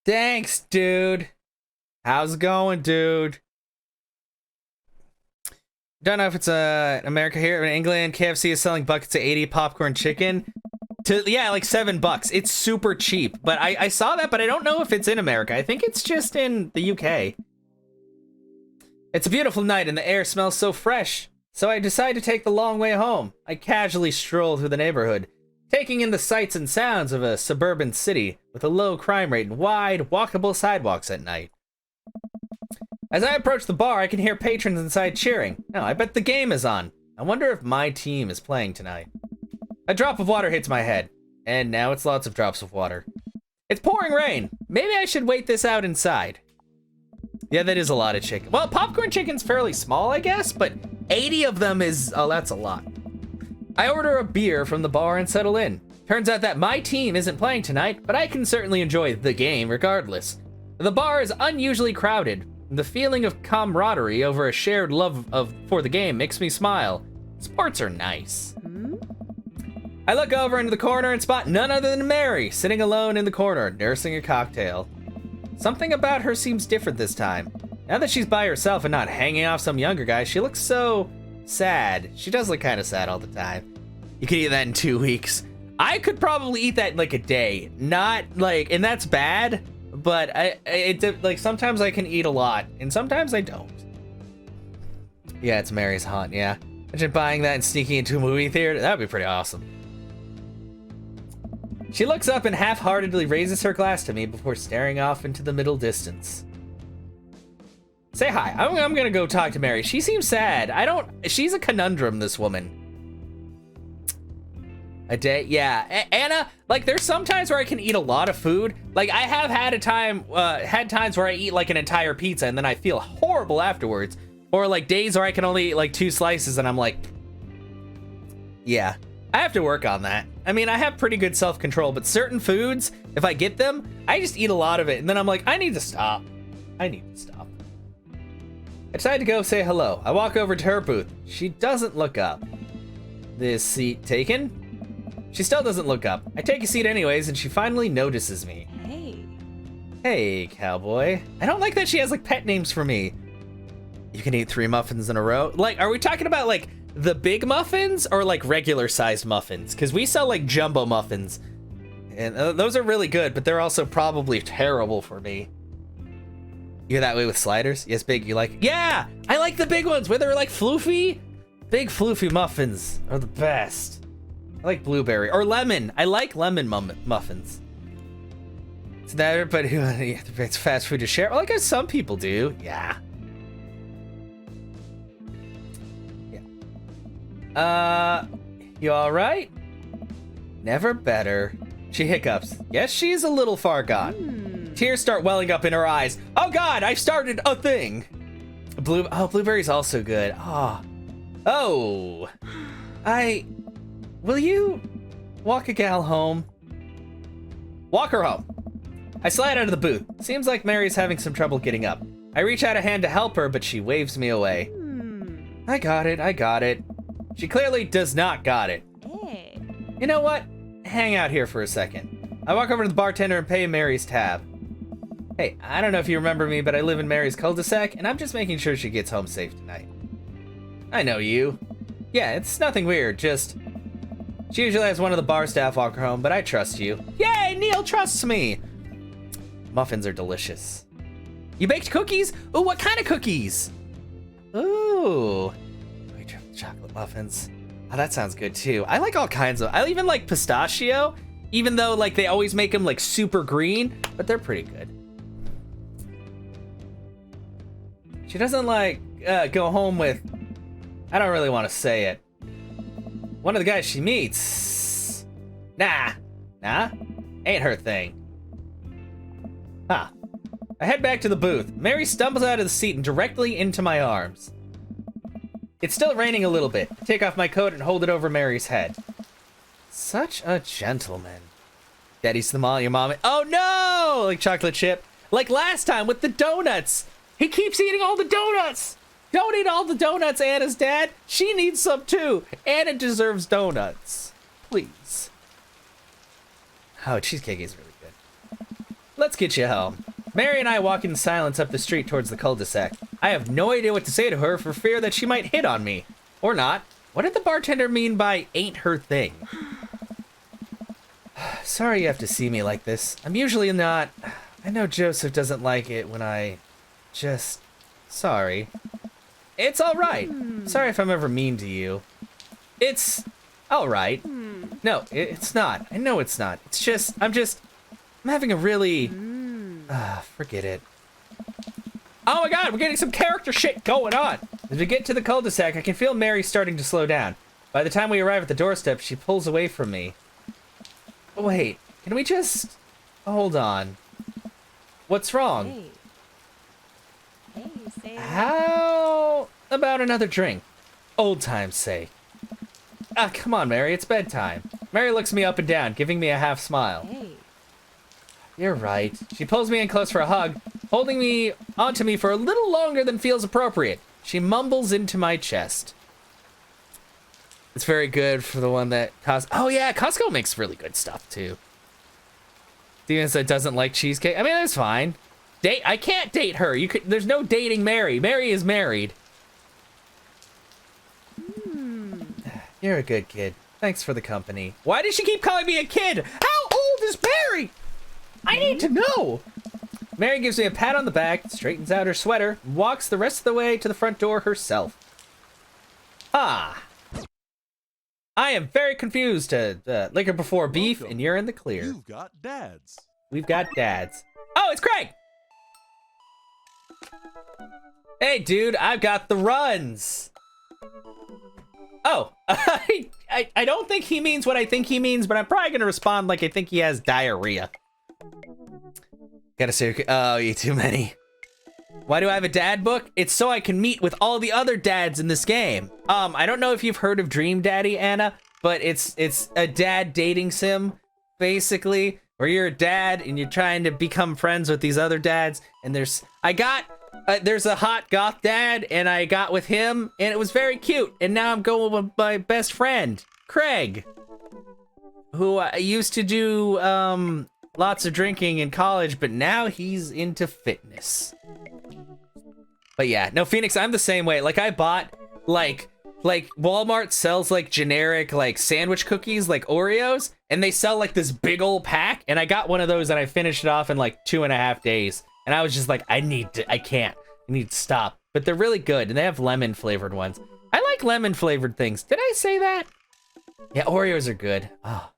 Thanks, dude. How's it going, dude? Don't know if it's America here. In England, KFC is selling buckets of 80 popcorn chicken. Yeah, like $7. It's super cheap. But I saw that, but I don't know if it's in America. I think it's just in the UK. It's a beautiful night and the air smells so fresh. So I decide to take the long way home. I casually stroll through the neighborhood, taking in the sights and sounds of a suburban city with a low crime rate and wide, walkable sidewalks at night. As I approach the bar, I can hear patrons inside cheering. No, I bet the game is on. I wonder if my team is playing tonight. A drop of water hits my head, and now it's lots of drops of water. It's pouring rain. Maybe I should wait this out inside. Yeah, that is a lot of chicken. Well, popcorn chicken's fairly small, I guess, but 80 of them is, oh, that's a lot. I order a beer from the bar and settle in. Turns out that my team isn't playing tonight, but I can certainly enjoy the game regardless. The bar is unusually crowded. The feeling of camaraderie over a shared love for the game makes me smile. Sports are nice. I look over into the corner and spot none other than Mary, sitting alone in the corner, nursing a cocktail. Something about her seems different this time. Now that she's by herself and not hanging off some younger guy, she looks so sad. She does look kind of sad all the time. You can eat that in 2 weeks. I could probably eat that in like a day. Not like, and that's bad, but like sometimes I can eat a lot and sometimes I don't. Yeah, it's Mary's haunt, yeah. Imagine buying that and sneaking into a movie theater. That'd be pretty awesome. She looks up and half-heartedly raises her glass to me before staring off into the middle distance. Say hi. I'm gonna go talk to Mary. She seems sad. She's a conundrum, this woman. A day? Yeah. Anna, like there's some times where I can eat a lot of food. Like I have had times where I eat like an entire pizza and then I feel horrible afterwards. Or like days where I can only eat like 2 slices and I'm like, yeah, I have to work on that. I mean, I have pretty good self-control, but certain foods, if I get them, I just eat a lot of it. And then I'm like, I need to stop. I decide to go say hello. I walk over to her booth. She doesn't look up. This seat taken? She still doesn't look up. I take a seat anyways, and she finally notices me.
Hey.
Hey, cowboy. I don't like that she has like pet names for me. You can eat 3 muffins in a row. Like, are we talking about like the big muffins or like regular sized muffins? Because we sell like jumbo muffins. And those are really good, but they're also probably terrible for me. You're that way with sliders? Yes, big, you like? Yeah! I like the big ones where they're like floofy. Big floofy muffins are the best. I like blueberry or lemon. I like lemon muffins. It's not everybody who it's fast food to share. Well, I guess some people do. Yeah. You all right? Never better. She hiccups. Yes, she's a little far gone. Tears start welling up in her eyes. Oh God, I've started a thing. Blueberry's also good. Oh. Will you walk a gal home? Walk her home. I slide out of the booth. Seems like Mary's having some trouble getting up. I reach out a hand to help her, but she waves me away. I got it. She clearly does not got it.
Hey.
You know what? Hang out here for a second. I walk over to the bartender and pay Mary's tab. Hey, I don't know if you remember me, but I live in Mary's cul-de-sac, and I'm just making sure she gets home safe tonight. I know you. Yeah, it's nothing weird, just... She usually has one of the bar staff walk her home, but I trust you. Yay, Neil trusts me! Muffins are delicious. You baked cookies? Ooh, what kind of cookies? Ooh. Chocolate muffins. Oh, that sounds good too. I like all kinds of, I even like pistachio, even though like they always make them like super green, but they're pretty good. She doesn't like go home with, I don't really want to say it. One of the guys she meets. Nah, ain't her thing. Huh. I head back to the booth. Mary stumbles out of the seat and directly into my arms. It's still raining a little bit. I take off my coat and hold it over Mary's head. Such a gentleman. Daddy's the mall, your mom. Oh no! Like chocolate chip. Like last time with the donuts. He keeps eating all the donuts. Don't eat all the donuts, Anna's dad. She needs some too. Anna deserves donuts. Please. Oh, cheesecake is really good. Let's get you home. Mary and I walk in silence up the street towards the cul-de-sac. I have no idea what to say to her for fear that she might hit on me. Or not. What did the bartender mean by ain't her thing? Sorry you have to see me like this. I'm usually not. I know Joseph doesn't like it when I just... Sorry. It's alright. Sorry if I'm ever mean to you. It's alright. No, it's not. I know it's not. It's just, I'm having a really... forget it. Oh my God, we're getting some character shit going on. As we get to the cul-de-sac, I can feel Mary starting to slow down. By the time we arrive at the doorstep, she pulls away from me. Wait, can we just... Hold on. What's wrong?
Hey, say...
How about another drink? Old time's sake. Ah, come on, Mary, it's bedtime. Mary looks me up and down, giving me a half smile.
Hey.
You're right. She pulls me in close for a hug, holding me onto me for a little longer than feels appropriate. She mumbles into my chest. It's very good for the one that oh yeah, Costco makes really good stuff too. Steven said doesn't like cheesecake. I mean, that's fine. I can't date her. There's no dating Mary. Mary is married. You're a good kid. Thanks for the company. Why does she keep calling me a kid? How old is Mary? I need to know. Mary gives me a pat on the back, straightens out her sweater, and walks the rest of the way to the front door herself. Ah. I am very confused. Liquor before beef, and you're in the clear.
You've got dads.
We've got dads. Oh, it's Craig! Hey, dude, I've got the runs. Oh, I don't think he means what I think he means, but I'm probably gonna respond like I think he has diarrhea. Gotta say, oh, you too many. Why do I have a dad book? It's so I can meet with all the other dads in this game. I don't know if you've heard of Dream Daddy, Anna, but it's a dad dating sim, basically, where you're a dad and you're trying to become friends with these other dads. And there's a hot goth dad, and I got with him, and it was very cute. And now I'm going with my best friend, Craig, who I used to do lots of drinking in college, but now he's into fitness. But yeah, no, Phoenix, I'm the same way. Like, I bought, like Walmart sells, like, generic, like, sandwich cookies, like Oreos, and they sell, like, this big old pack, and I got one of those, and I finished it off in, like, 2.5 days. And I was just like, I need to stop. But they're really good, and they have lemon-flavored ones. I like lemon-flavored things. Did I say that? Yeah, Oreos are good. Oh,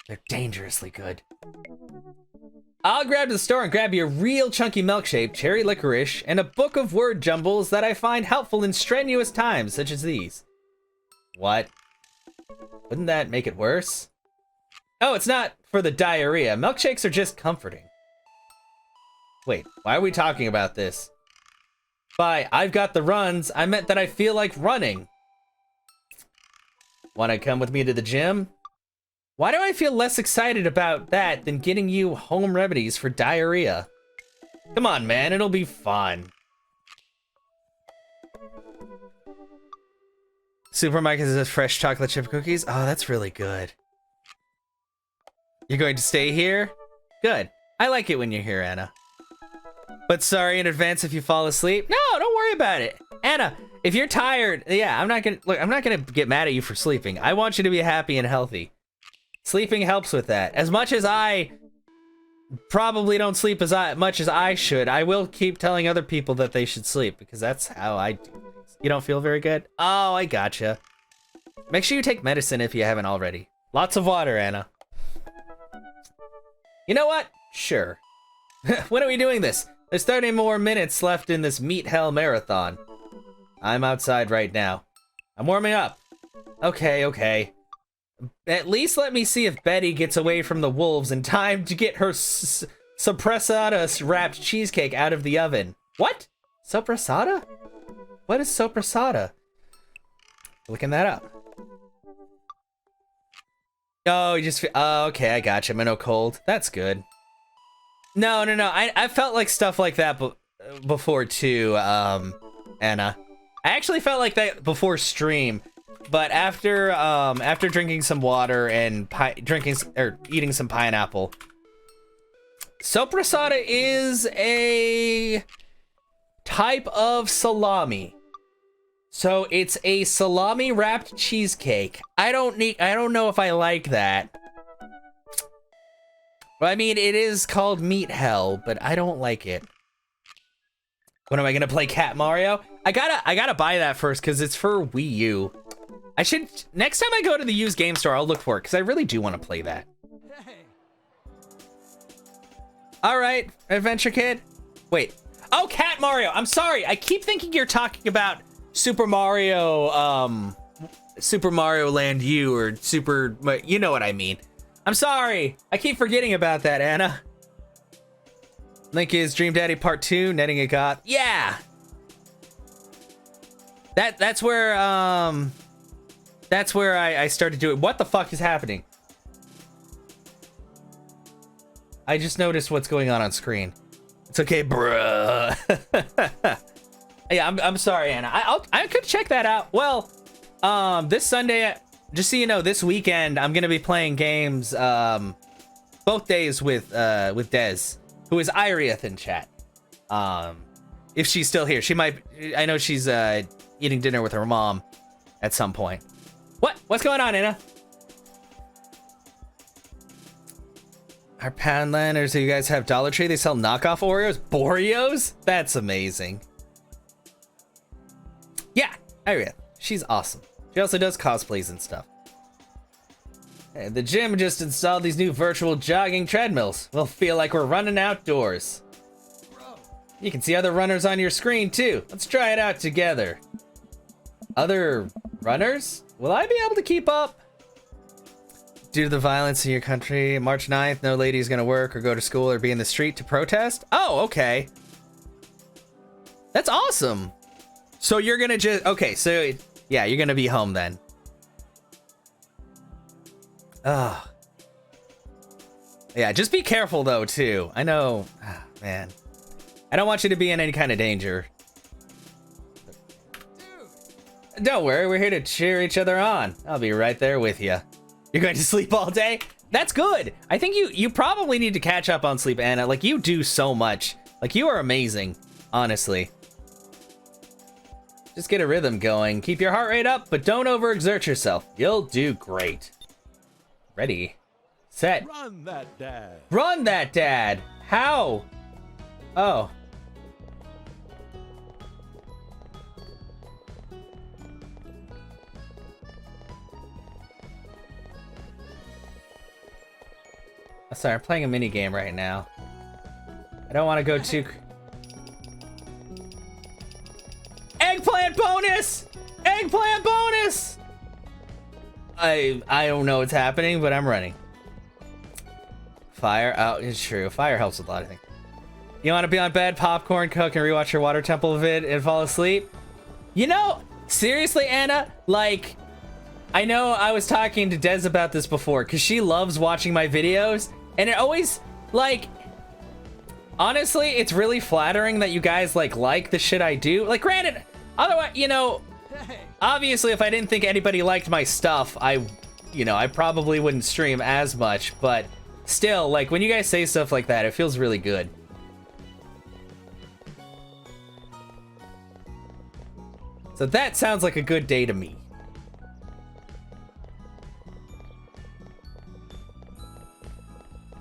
they're dangerously good. I'll grab to the store and grab you a real chunky milkshake, cherry licorice, and a book of word jumbles that I find helpful in strenuous times, such as these. What? Wouldn't that make it worse? Oh, it's not for the diarrhea. Milkshakes are just comforting. Wait, why are we talking about this? By I've got the runs, I meant that I feel like running. Wanna come with me to the gym? Why do I feel less excited about that than getting you home remedies for diarrhea? Come on, man, it'll be fun. Supermarket says fresh chocolate chip cookies. Oh, that's really good. You're going to stay here? Good. I like it when you're here, Anna. But sorry in advance if you fall asleep. No, don't worry about it. Anna, if you're tired, yeah, I'm not gonna get mad at you for sleeping. I want you to be happy and healthy. Sleeping helps with that. As much as I probably don't sleep as much as I should, I will keep telling other people that they should sleep because that's how I do things. You don't feel very good? Oh, I gotcha. Make sure you take medicine if you haven't already. Lots of water, Anna. You know what? Sure. When are we doing this? There's 30 more minutes left in this Meat Hell marathon. I'm outside right now. I'm warming up. Okay. At least let me see if Betty gets away from the wolves in time to get her sopressata wrapped cheesecake out of the oven. What? Sopressata? What is sopressata? Looking that up. Oh, you just... Oh, okay, I gotcha. Minnow cold. That's good. No. I felt like stuff like that before, too, Anna. I actually felt like that before stream. But after drinking some water and eating some pineapple, sopressata is a type of salami. So it's a salami wrapped cheesecake. I don't know if I like that. Well, I mean, it is called Meat Hell, but I don't like it. When am I gonna play Cat Mario? I gotta buy that first because it's for Wii U. I should, next time I go to the used game store, I'll look for it because I really do want to play that.
Hey.
All right, Adventure Kid. Wait. Oh, Cat Mario. I'm sorry. I keep thinking you're talking about Super Mario Land U or you know what I mean. I'm sorry. I keep forgetting about that, Anna. Link is Dream Daddy Part 2, Netting a God. Yeah. That's where I started doing. What the fuck is happening? I just noticed what's going on screen. It's okay, bruh. Yeah, I'm sorry, Anna. I could check that out. Well, this Sunday, just so you know, this weekend I'm gonna be playing games both days with Dez, who is Iriath in chat. If she's still here, she might. I know she's eating dinner with her mom at some point. What's going on, Anna? Our Poundlanders, you guys have Dollar Tree? They sell knockoff Oreos? Boreos? That's amazing. Yeah, Aria. She's awesome. She also does cosplays and stuff. Hey, the gym just installed these new virtual jogging treadmills. We'll feel like we're running outdoors. You can see other runners on your screen too. Let's try it out together. Other runners? Will I be able to keep up? Due to the violence in your country, March 9th, no lady is gonna work or go to school or be in the street to protest? Oh, okay. That's awesome. So you're gonna just, okay, so yeah, you're gonna be home then. Ugh. Yeah, just be careful though too. I know, man. I don't want you to be in any kind of danger. Dude. Don't worry, we're here to cheer each other on. I'll be right there with you. You're going to sleep all day? That's good. I think you probably need to catch up on sleep, Anna. Like, you do so much. Like, you are amazing, honestly. Just get a rhythm going. Keep your heart rate up, but don't overexert yourself. You'll do great. Ready, set.
Run that dad.
Run that dad. How? Oh. Sorry, I'm playing a mini game right now. I don't want to go too. Eggplant bonus! Eggplant bonus! I don't know what's happening, but I'm running. Fire. Oh, it's true. Fire helps a lot, I think. You want to be on bed, popcorn, cook, and rewatch your Water Temple vid and fall asleep? You know, seriously, Anna, like, I know I was talking to Des about this before, because she loves watching my videos, and it always, like, honestly, it's really flattering that you guys, like the shit I do. Like, granted, otherwise, you know, obviously, if I didn't think anybody liked my stuff, I probably wouldn't stream as much, but still, like, when you guys say stuff like that, it feels really good. So that sounds like a good day to me.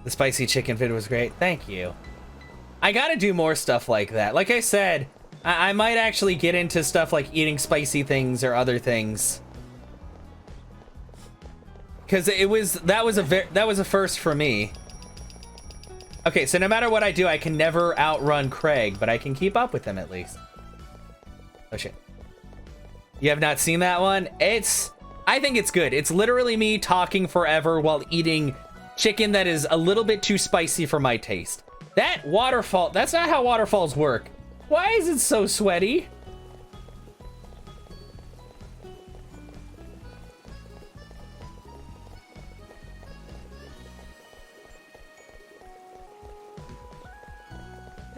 The spicy chicken vid was great. Thank you. I gotta do more stuff like that. Like I said, I might actually get into stuff like eating spicy things or other things. Cause that was a first for me. Okay, so no matter what I do, I can never outrun Craig, but I can keep up with him at least. Oh shit. You have not seen that one? I think it's good. It's literally me talking forever while eating chicken that is a little bit too spicy for my taste. That waterfall, that's not how waterfalls work. Why is it so sweaty?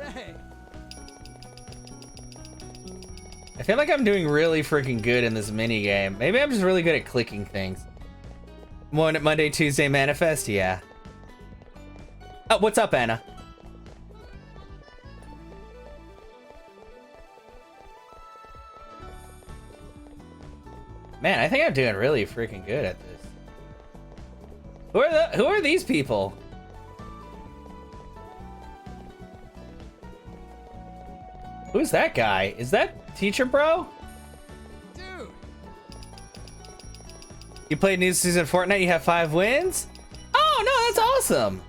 Hey.
I feel like I'm doing really freaking good in this mini game. Maybe I'm just really good at clicking things. Monday, Tuesday manifest, yeah. Oh, what's up, Anna? Man, I think I'm doing really freaking good at this. Who are these people? Who's that guy? Is that Teacher Bro?
Dude.
You played new season Fortnite, you have 5 wins? Oh, no, that's awesome.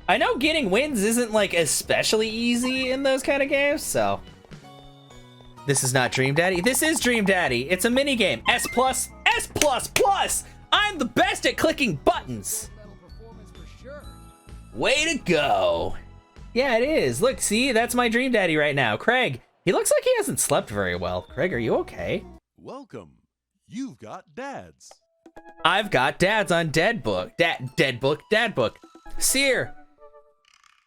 I know getting wins isn't like especially easy in those kind of games, so. This is not Dream Daddy. This is Dream Daddy. It's a mini game. S+, S++. I'm the best at clicking buttons.
Metal performance for sure.
Way to go. Yeah, it is. Look, see, that's my Dream Daddy right now. Craig, he looks like he hasn't slept very well. Craig, are you okay?
Welcome. You've got dads.
I've got dads on Dead Book. Dead Book. Seer.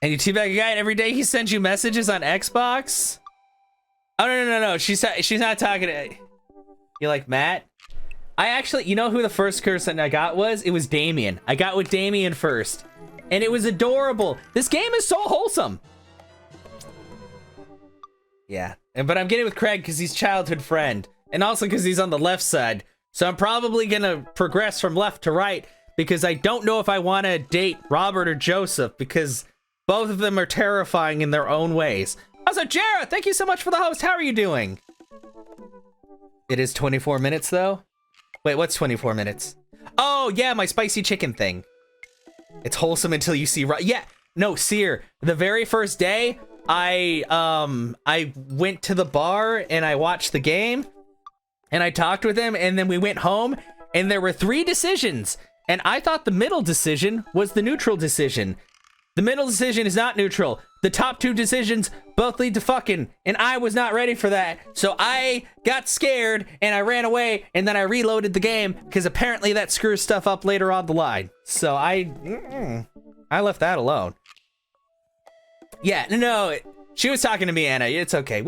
And you teabag a guy and every day he sends you messages on Xbox? Oh, no. She's not talking to... You like Matt? I actually... You know who the first person I got was? It was Damien. I got with Damien first. And it was adorable. This game is so wholesome. Yeah. But I'm getting with Craig because he's childhood friend. And also because he's on the left side. So I'm probably going to progress from left to right. because I don't know if I want to date Robert or Joseph because both of them are terrifying in their own ways. Also, Jarrah, thank you so much for the host. How are you doing? It is 24 minutes, though? Wait, what's 24 minutes? Oh, yeah, my spicy chicken thing. It's wholesome until you see... Yeah, no, Seer, the very first day, I went to the bar and I watched the game and I talked with him and then we went home and there were 3 decisions and I thought the middle decision was the neutral decision. The middle decision is not neutral. The top 2 decisions both lead to fucking, and I was not ready for that. So I got scared and I ran away and then I reloaded the game because apparently that screws stuff up later on the line. So I left that alone. Yeah, no, she was talking to me, Anna. It's okay.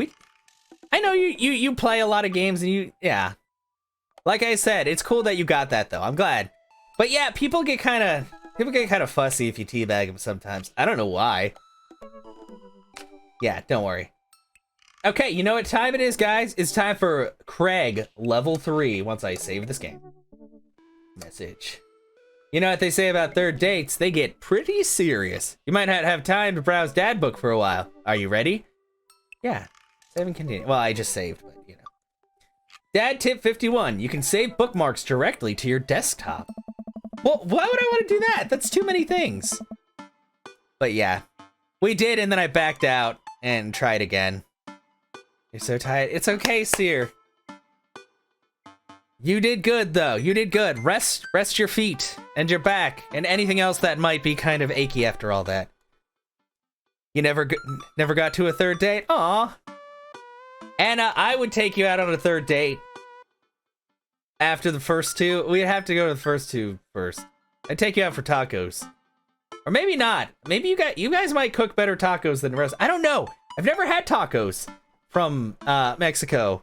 I know you play a lot of games and yeah. Like I said, it's cool that you got that though. I'm glad. But yeah, people get kind of fussy if you teabag them sometimes. I don't know why. Yeah, don't worry. Okay, you know what time it is, guys? It's time for Craig level 3 once I save this game. Message. You know what they say about third dates? They get pretty serious. You might not have time to browse dad book for a while. Are you ready? Yeah. Save and continue. Well, I just saved, but you know. Dad tip 51. You can save bookmarks directly to your desktop. Well, why would I want to do that? That's too many things. But yeah, we did, and then I backed out and tried again. You're so tired. It's okay, Seer. You did good, though. You did good. Rest your feet and your back and anything else that might be kind of achy after all that. You never got to a third date? Aw. Anna, I would take you out on a third date. After the first 2, we'd have to go to the first 2 first. I'd take you out for tacos. Or maybe not. Maybe you guys might cook better tacos than the rest. I don't know. I've never had tacos from Mexico.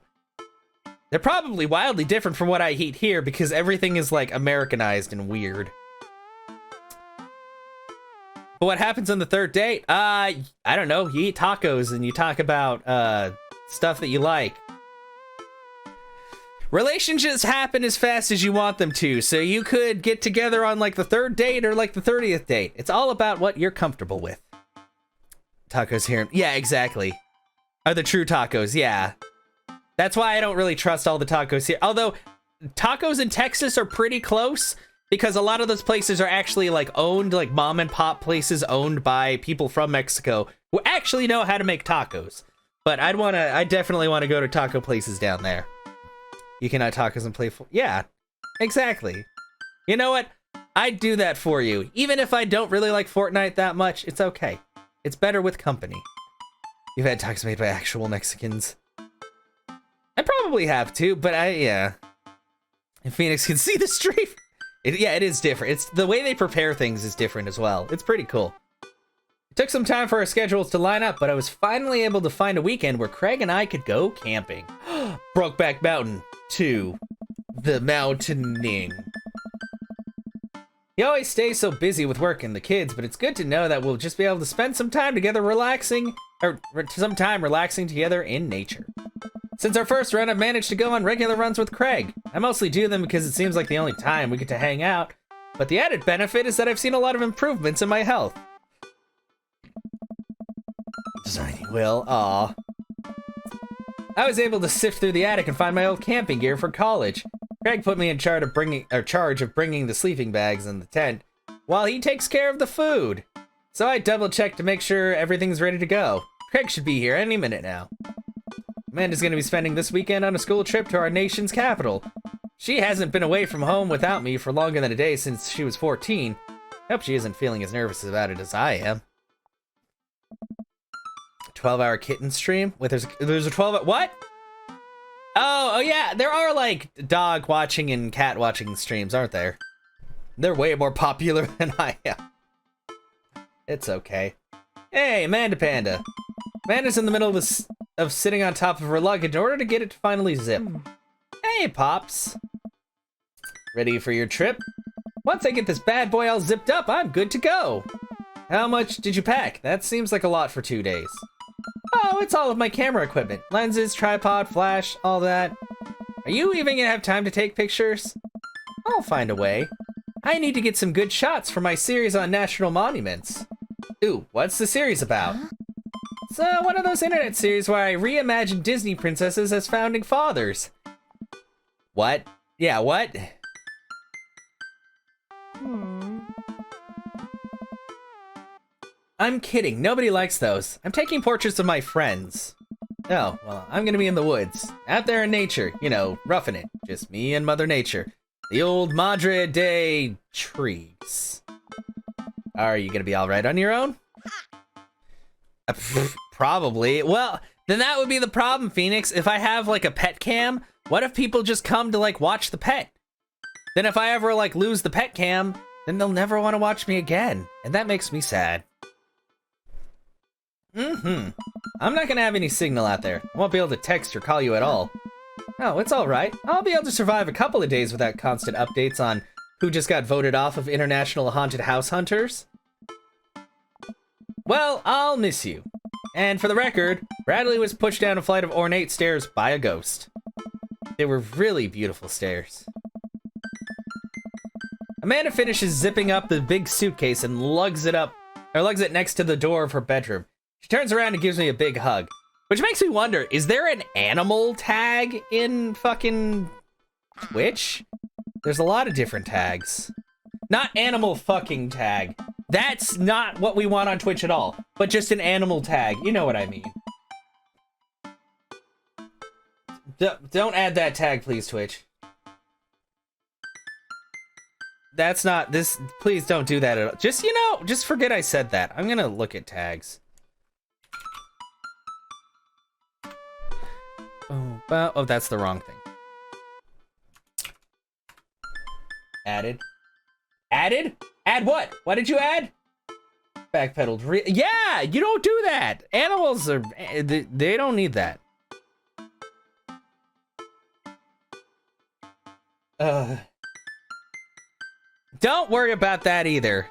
They're probably wildly different from what I eat here because everything is like Americanized and weird. But what happens on the third date? I don't know. You eat tacos and you talk about stuff that you like. Relationships happen as fast as you want them to, so you could get together on like the 3rd date or like the 30th date. It's all about what you're comfortable with. Tacos here. Yeah, exactly. Are the true tacos, yeah. That's why I don't really trust all the tacos here. Although, tacos in Texas are pretty close, because a lot of those places are actually like owned, like mom and pop places owned by people from Mexico who actually know how to make tacos. But I definitely want to go to taco places down there. You cannot tacos and play yeah, exactly. You know what? I'd do that for you. Even if I don't really like Fortnite that much, it's okay. It's better with company. You've had tacos made by actual Mexicans. I probably have too, but yeah. And Phoenix can see the stream. Yeah, it is different. It's the way they prepare things is different as well. It's pretty cool. It took some time for our schedules to line up, but I was finally able to find a weekend where Craig and I could go camping. Brokeback Mountain 2. The Mountaining. He always stays so busy with work and the kids, but it's good to know that we'll just be able to spend some time together relaxing together in nature. Since our first run, I've managed to go on regular runs with Craig. I mostly do them because it seems like the only time we get to hang out, but the added benefit is that I've seen a lot of improvements in my health. Designing Will, aw. I was able to sift through the attic and find my old camping gear for college. Craig put me in charge of bringing the sleeping bags in the tent, while he takes care of the food. So I double-checked to make sure everything's ready to go. Craig should be here any minute now. Amanda's gonna be spending this weekend on a school trip to our nation's capital. She hasn't been away from home without me for longer than a day since she was 14. Hope she isn't feeling as nervous about it as I am. 12-hour kitten stream? Wait, there's a 12-hour... What? Oh yeah, there are like dog watching and cat watching streams, aren't there? They're way more popular than I am. It's okay. Hey, Amanda Panda. Amanda's in the middle of sitting on top of her luggage in order to get it to finally zip. Hey, Pops. Ready for your trip? Once I get this bad boy all zipped up, I'm good to go. How much did you pack? That seems like a lot for 2 days. Oh, it's all of my camera equipment. Lenses, tripod, flash, all that. Are you even gonna have time to take pictures? I'll find a way. I need to get some good shots for my series on national monuments. Ooh, what's the series about? It's one of those internet series where I reimagine Disney princesses as founding fathers. What? Yeah, what? I'm kidding, nobody likes those. I'm taking portraits of my friends. Oh, well, I'm gonna be in the woods. Out there in nature, you know, roughing it. Just me and Mother Nature. The old Madre de trees. Are you gonna be alright on your own? Probably. Well, then that would be the problem, Phoenix. If I have, like, a pet cam, what if people just come to, like, watch the pet? Then if I ever, like, lose the pet cam, then they'll never want to watch me again. And that makes me sad. I'm not gonna have any signal out there. I won't be able to text or call you at all. Oh, it's alright. I'll be able to survive a couple of days without constant updates on who just got voted off of International Haunted House Hunters. Well, I'll miss you. And for the record, Bradley was pushed down a flight of ornate stairs by a ghost. They were really beautiful stairs. Amanda finishes zipping up the big suitcase and lugs it next to the door of her bedroom. She turns around and gives me a big hug. Which makes me wonder, is there an animal tag in fucking Twitch? There's a lot of different tags. Not animal fucking tag. That's not what we want on Twitch at all. But just an animal tag. You know what I mean. Don't add that tag, please, Twitch. That's not this. Please don't do that at all. Just, you know, just forget I said that. I'm gonna look at tags. Oh, that's the wrong thing. Added. Added? Add what? What did you add? Backpedaled. Yeah, you don't do that. Animals are, they don't need that. Don't worry about that either.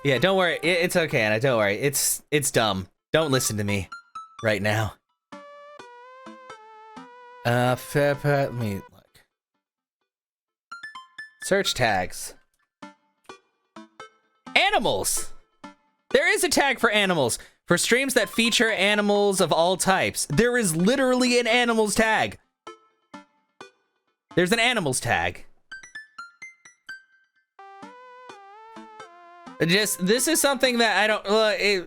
Yeah, don't worry. It's okay, Anna. Don't worry. It's dumb. Don't listen to me right now. Let me look. Search tags. Animals! There is a tag for animals. For streams that feature animals of all types. There is literally an animals tag. There's an animals tag. This is something that I don't,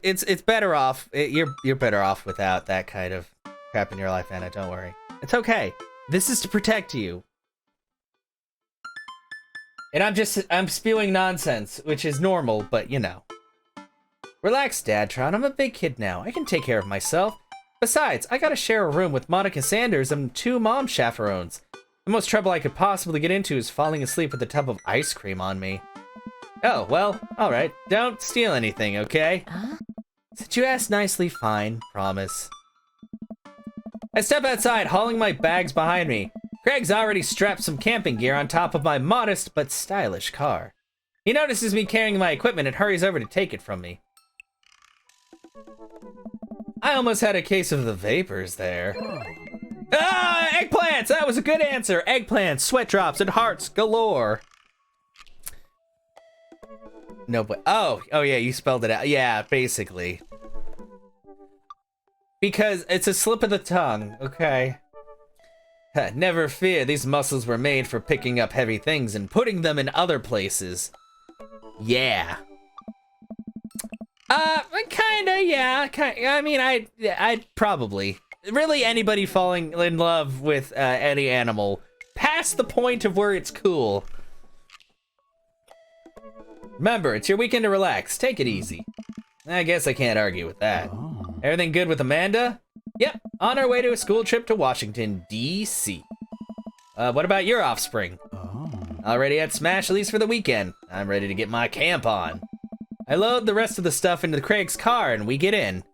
it's better off. You're better off without that kind of crap in your life, Anna, don't worry. It's okay. This is to protect you. And I'm spewing nonsense, which is normal, but you know. Relax, Dadtron, I'm a big kid now. I can take care of myself. Besides, I gotta share a room with Monica Sanders and 2 mom chaperones. The most trouble I could possibly get into is falling asleep with a tub of ice cream on me. Oh, well, alright. Don't steal anything, okay? Since you asked nicely, fine, promise. I step outside, hauling my bags behind me. Craig's already strapped some camping gear on top of my modest but stylish car. He notices me carrying my equipment and hurries over to take it from me. I almost had a case of the vapors there. Ah, eggplants! That was a good answer! Eggplants, sweat drops, and hearts galore. No, but oh yeah, you spelled it out. Yeah, basically. Because it's a slip of the tongue, okay? Never fear, these muscles were made for picking up heavy things and putting them in other places. Yeah. Kinda, yeah. I mean, I'd probably. Really, anybody falling in love with any animal, past the point of where it's cool. Remember, it's your weekend to relax. Take it easy. I guess I can't argue with that. Everything good with Amanda? Yep, on our way to a school trip to Washington, D.C. What about your offspring? Already at Smash, at least for the weekend. I'm ready to get my camp on. I load the rest of the stuff into Craig's car and we get in.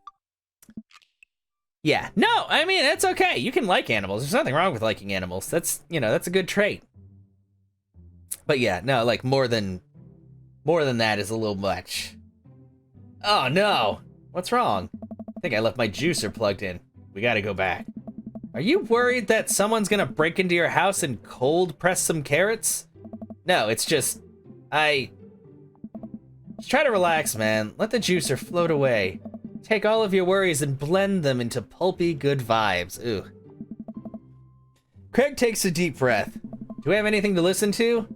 Yeah, no, I mean, it's okay. You can like animals. There's nothing wrong with liking animals. That's, you know, that's a good trait. But yeah, no, like more than that is a little much. Oh no, what's wrong? I think I left my juicer plugged in. We gotta go back. Are you worried that someone's gonna break into your house and cold press some carrots? No, it's just, Just try to relax, man. Let the juicer float away. Take all of your worries and blend them into pulpy good vibes. Ooh. Craig takes a deep breath. Do we have anything to listen to?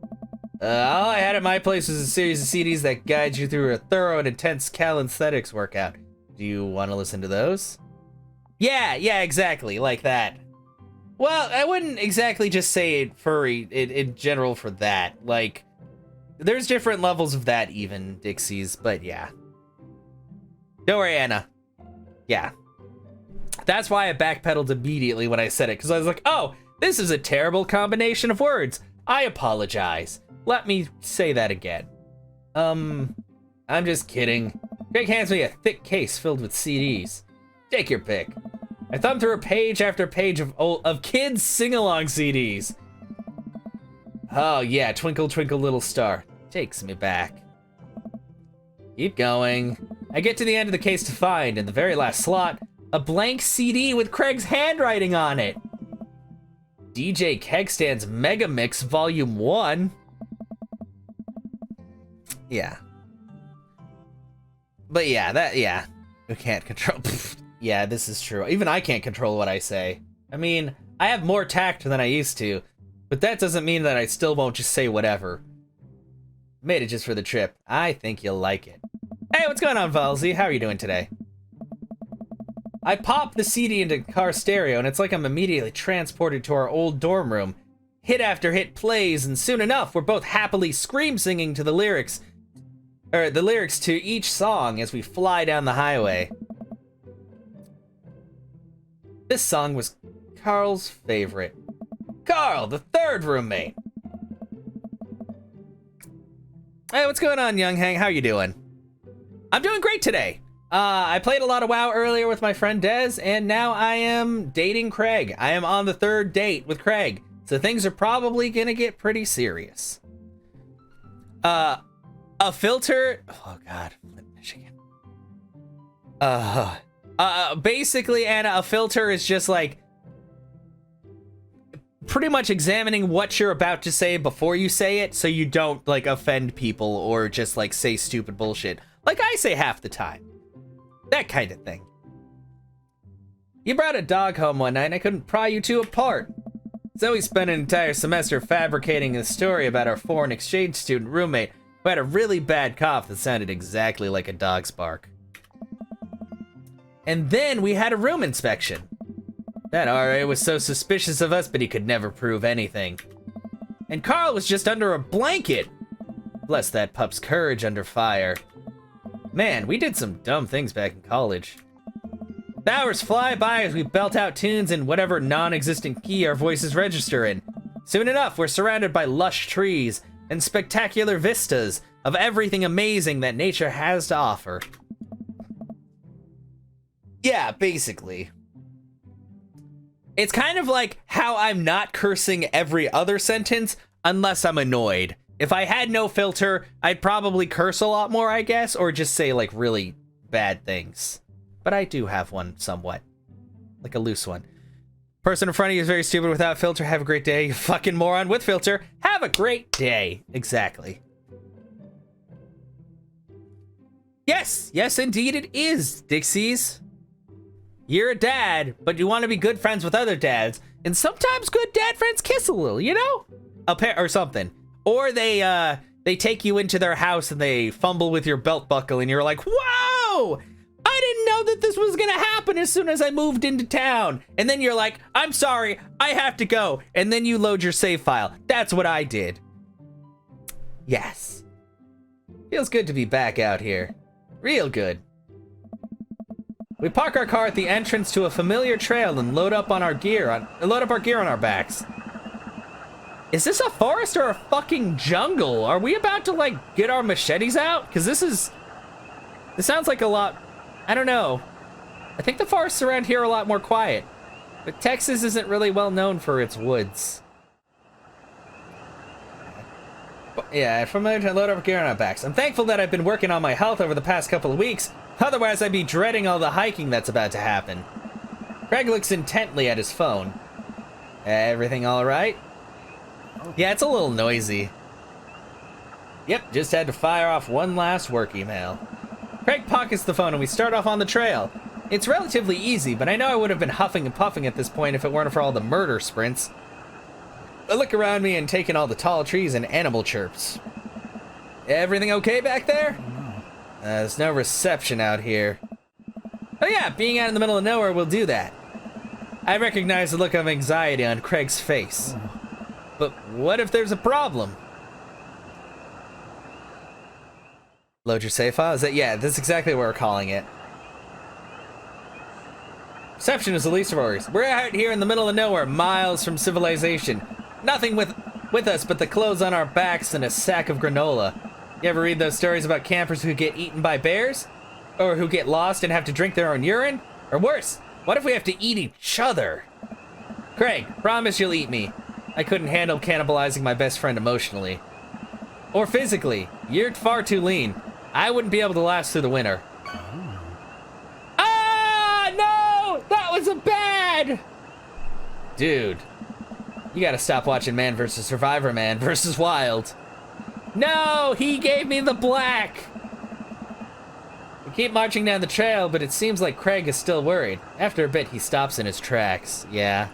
All I had at my place was a series of CDs that guide you through a thorough and intense calisthenics workout. Do you want to listen to those? Yeah, exactly, like that. Well, I wouldn't exactly just say furry in general for that. Like, there's different levels of that even, Dixies, but yeah. Don't worry, Anna. Yeah. That's why I backpedaled immediately when I said it, because I was like, oh, this is a terrible combination of words. I apologize. Let me say that again. I'm just kidding. Greg hands me a thick case filled with CDs. Take your pick. I thumb through page after page of kids sing-along CDs. Oh yeah, Twinkle Twinkle Little Star. Takes me back. Keep going. I get to the end of the case to find, in the very last slot, a blank CD with Craig's handwriting on it. DJ Kegstand's Mega Mix Volume 1. Yeah. But yeah, we can't control. Yeah, this is true. Even I can't control what I say. I mean, I have more tact than I used to, but that doesn't mean that I still won't just say whatever. Made it just for the trip. I think you'll like it. Hey, what's going on, Valzy? How are you doing today? I pop the CD into car stereo, and it's like I'm immediately transported to our old dorm room. Hit after hit plays, and soon enough, we're both happily scream singing to the lyrics to each song as we fly down the highway. This song was Carl's favorite. Carl, the third roommate. Hey, what's going on, Young Hang? How you doing? I'm doing great today. I played a lot of WoW earlier with my friend Dez, and now I am dating Craig. I am on the third date with Craig, so things are probably gonna get pretty serious. A filter. Oh God, Michigan. Basically, Anna, a filter is just like pretty much examining what you're about to say before you say it, so you don't like offend people or just like say stupid bullshit, like I say half the time. That kind of thing. You brought a dog home one night and I couldn't pry you two apart. Zoe spent an entire semester fabricating a story about our foreign exchange student roommate who had a really bad cough that sounded exactly like a dog's bark. And then we had a room inspection. That RA was so suspicious of us, but he could never prove anything. And Carl was just under a blanket. Bless that pup's courage under fire. Man, we did some dumb things back in college. The hours fly by as we belt out tunes in whatever non-existent key our voices register in. Soon enough, we're surrounded by lush trees and spectacular vistas of everything amazing that nature has to offer. Yeah, basically. It's kind of like how I'm not cursing every other sentence unless I'm annoyed. If I had no filter, I'd probably curse a lot more, I guess, or just say like really bad things. But I do have one somewhat. Like a loose one. Person in front of you is very stupid without filter. Have a great day. You fucking moron. With filter, have a great day. Exactly. Yes, indeed it is, Dixies. You're a dad, but you want to be good friends with other dads. And sometimes good dad friends kiss a little, you know? Or something. Or they take you into their house and they fumble with your belt buckle and you're like, whoa! I didn't know that this was gonna happen as soon as I moved into town. And then you're like, I'm sorry, I have to go. And then you load your save file. That's what I did. Yes. Feels good to be back out here. Real good. We park our car at the entrance to a familiar trail and load up our gear on our backs. Is this a forest or a fucking jungle? Are we about to like get our machetes out? Because this sounds like a lot. I don't know. I think the forests around here are a lot more quiet, but Texas isn't really well known for its woods. Yeah, from there to load up gear on our backs. I'm thankful that I've been working on my health over the past couple of weeks. Otherwise, I'd be dreading all the hiking that's about to happen. Craig looks intently at his phone. Everything all right? Yeah, it's a little noisy. Yep, just had to fire off one last work email. Craig pockets the phone and we start off on the trail. It's relatively easy, but I know I would have been huffing and puffing at this point if it weren't for all the murder sprints. I look around me and take in all the tall trees and animal chirps. Everything okay back there? There's no reception out here. Oh yeah, being out in the middle of nowhere will do that. I recognize the look of anxiety on Craig's face. But what if there's a problem? Load your save file? Is that? Yeah, that's exactly what we're calling it. Reception is the least of our worries. We're out here in the middle of nowhere, miles from civilization. Nothing with us but the clothes on our backs and a sack of granola. You ever read those stories about campers who get eaten by bears? Or who get lost and have to drink their own urine? Or worse, what if we have to eat each other? Craig, promise you'll eat me. I couldn't handle cannibalizing my best friend emotionally. Or physically. You're far too lean. I wouldn't be able to last through the winter. Ah, no! That was a bad! Dude, you gotta stop watching Man vs. Survivor Man vs. Wild. No, he gave me the black! We keep marching down the trail, but it seems like Craig is still worried. After a bit, he stops in his tracks. Yeah.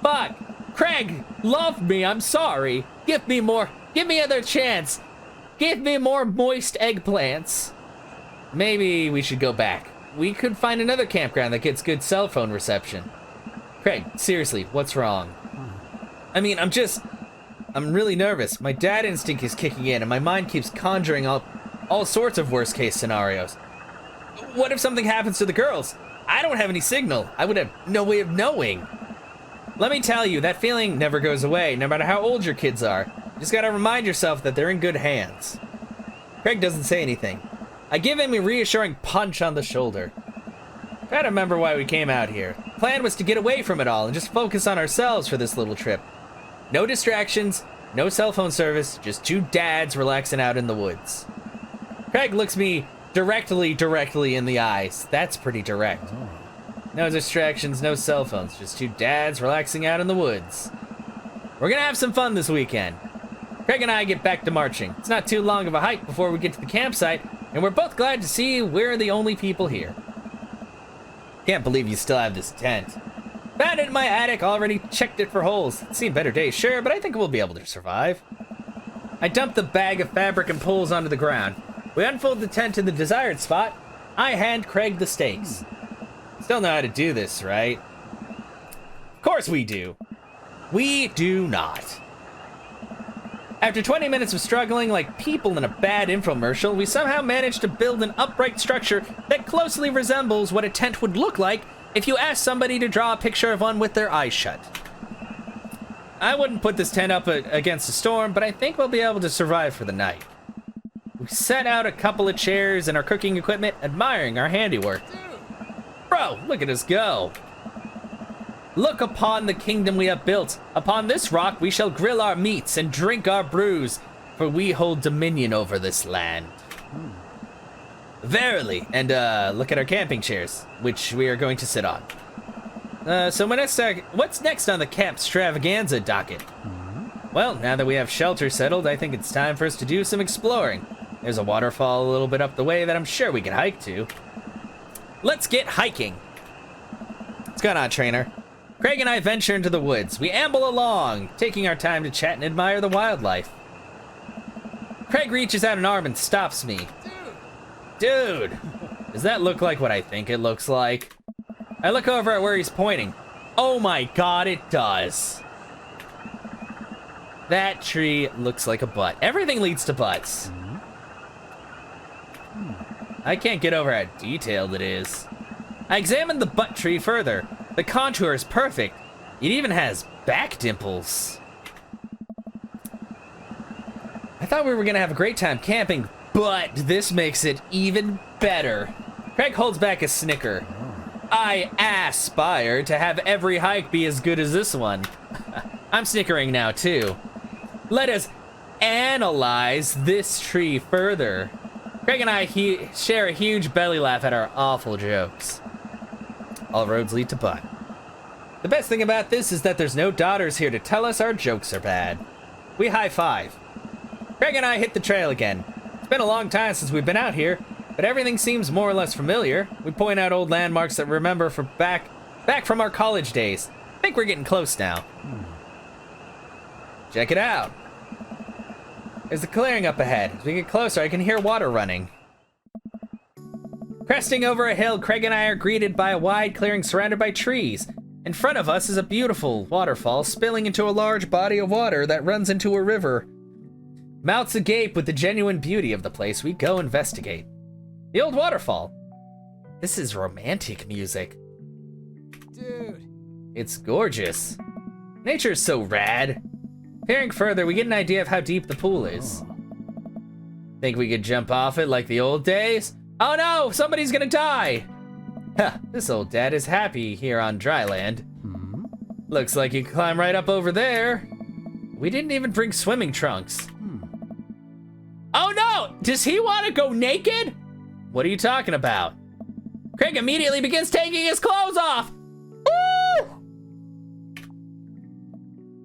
Fuck! Craig, love me, I'm sorry. Give me another chance. Give me more moist eggplants. Maybe we should go back. We could find another campground that gets good cell phone reception. Craig, seriously, what's wrong? I mean, I'm really nervous. My dad instinct is kicking in, and my mind keeps conjuring up all sorts of worst case scenarios. What if something happens to the girls? I don't have any signal. I would have no way of knowing. Let me tell you, that feeling never goes away, no matter how old your kids are. You just gotta remind yourself that they're in good hands. Craig doesn't say anything. I give him a reassuring punch on the shoulder. Try to remember why we came out here. The plan was to get away from it all and just focus on ourselves for this little trip. No distractions, no cell phone service, just two dads relaxing out in the woods. Craig looks me directly in the eyes. That's pretty direct. No distractions, no cell phones, just two dads relaxing out in the woods. We're gonna have some fun this weekend. Craig and I get back to marching. It's not too long of a hike before we get to the campsite, and we're both glad to see we're the only people here. Can't believe you still have this tent. Found it in my attic, already checked it for holes. It's seen better days, sure, but I think we'll be able to survive. I dump the bag of fabric and poles onto the ground. We unfold the tent in the desired spot. I hand Craig the stakes. Still know how to do this, right? Of course we do. We do not. After 20 minutes of struggling like people in a bad infomercial, we somehow managed to build an upright structure that closely resembles what a tent would look like if you asked somebody to draw a picture of one with their eyes shut. I wouldn't put this tent up against a storm, but I think we'll be able to survive for the night. We set out a couple of chairs and our cooking equipment, admiring our handiwork. Bro, look at us go. Look upon the kingdom we have built. Upon this rock we shall grill our meats and drink our brews, for we hold dominion over this land. Verily, and look at our camping chairs, which we are going to sit on. So what's next on the camp extravaganza docket? Well, now that we have shelter settled, I think it's time for us to do some exploring. There's a waterfall a little bit up the way that I'm sure we can hike to. Let's get hiking. What's going on, trainer? Craig and I venture into the woods. We amble along, taking our time to chat and admire the wildlife. Craig reaches out an arm and stops me. Dude, does that look like what I think it looks like? I look over at where he's pointing. Oh my god, it does. That tree looks like a butt. Everything leads to butts. I can't get over how detailed it is. I examined the butt tree further. The contour is perfect. It even has back dimples. I thought we were gonna have a great time camping, but this makes it even better. Craig holds back a snicker. I aspire to have every hike be as good as this one. I'm snickering now too. Let us analyze this tree further. Craig and I share a huge belly laugh at our awful jokes. All roads lead to butt. The best thing about this is that there's no daughters here to tell us our jokes are bad. We high five. Craig and I hit the trail again. It's been a long time since we've been out here, but everything seems more or less familiar. We point out old landmarks that remember from back from our college days. I think we're getting close now. Check it out. There's a clearing up ahead. As we get closer, I can hear water running. Cresting over a hill, Craig and I are greeted by a wide clearing surrounded by trees. In front of us is a beautiful waterfall spilling into a large body of water that runs into a river. Mouths agape with the genuine beauty of the place, we go investigate. The old waterfall. This is romantic music.
Dude.
It's gorgeous. Nature is so rad. Peering further, we get an idea of how deep the pool is. Think we could jump off it like the old days? Oh no, somebody's gonna die! Huh, this old dad is happy here on dry land. Looks like you can climb right up over there. We didn't even bring swimming trunks. Oh no! Does he want to go naked? What are you talking about? Craig immediately begins taking his clothes off. Woo!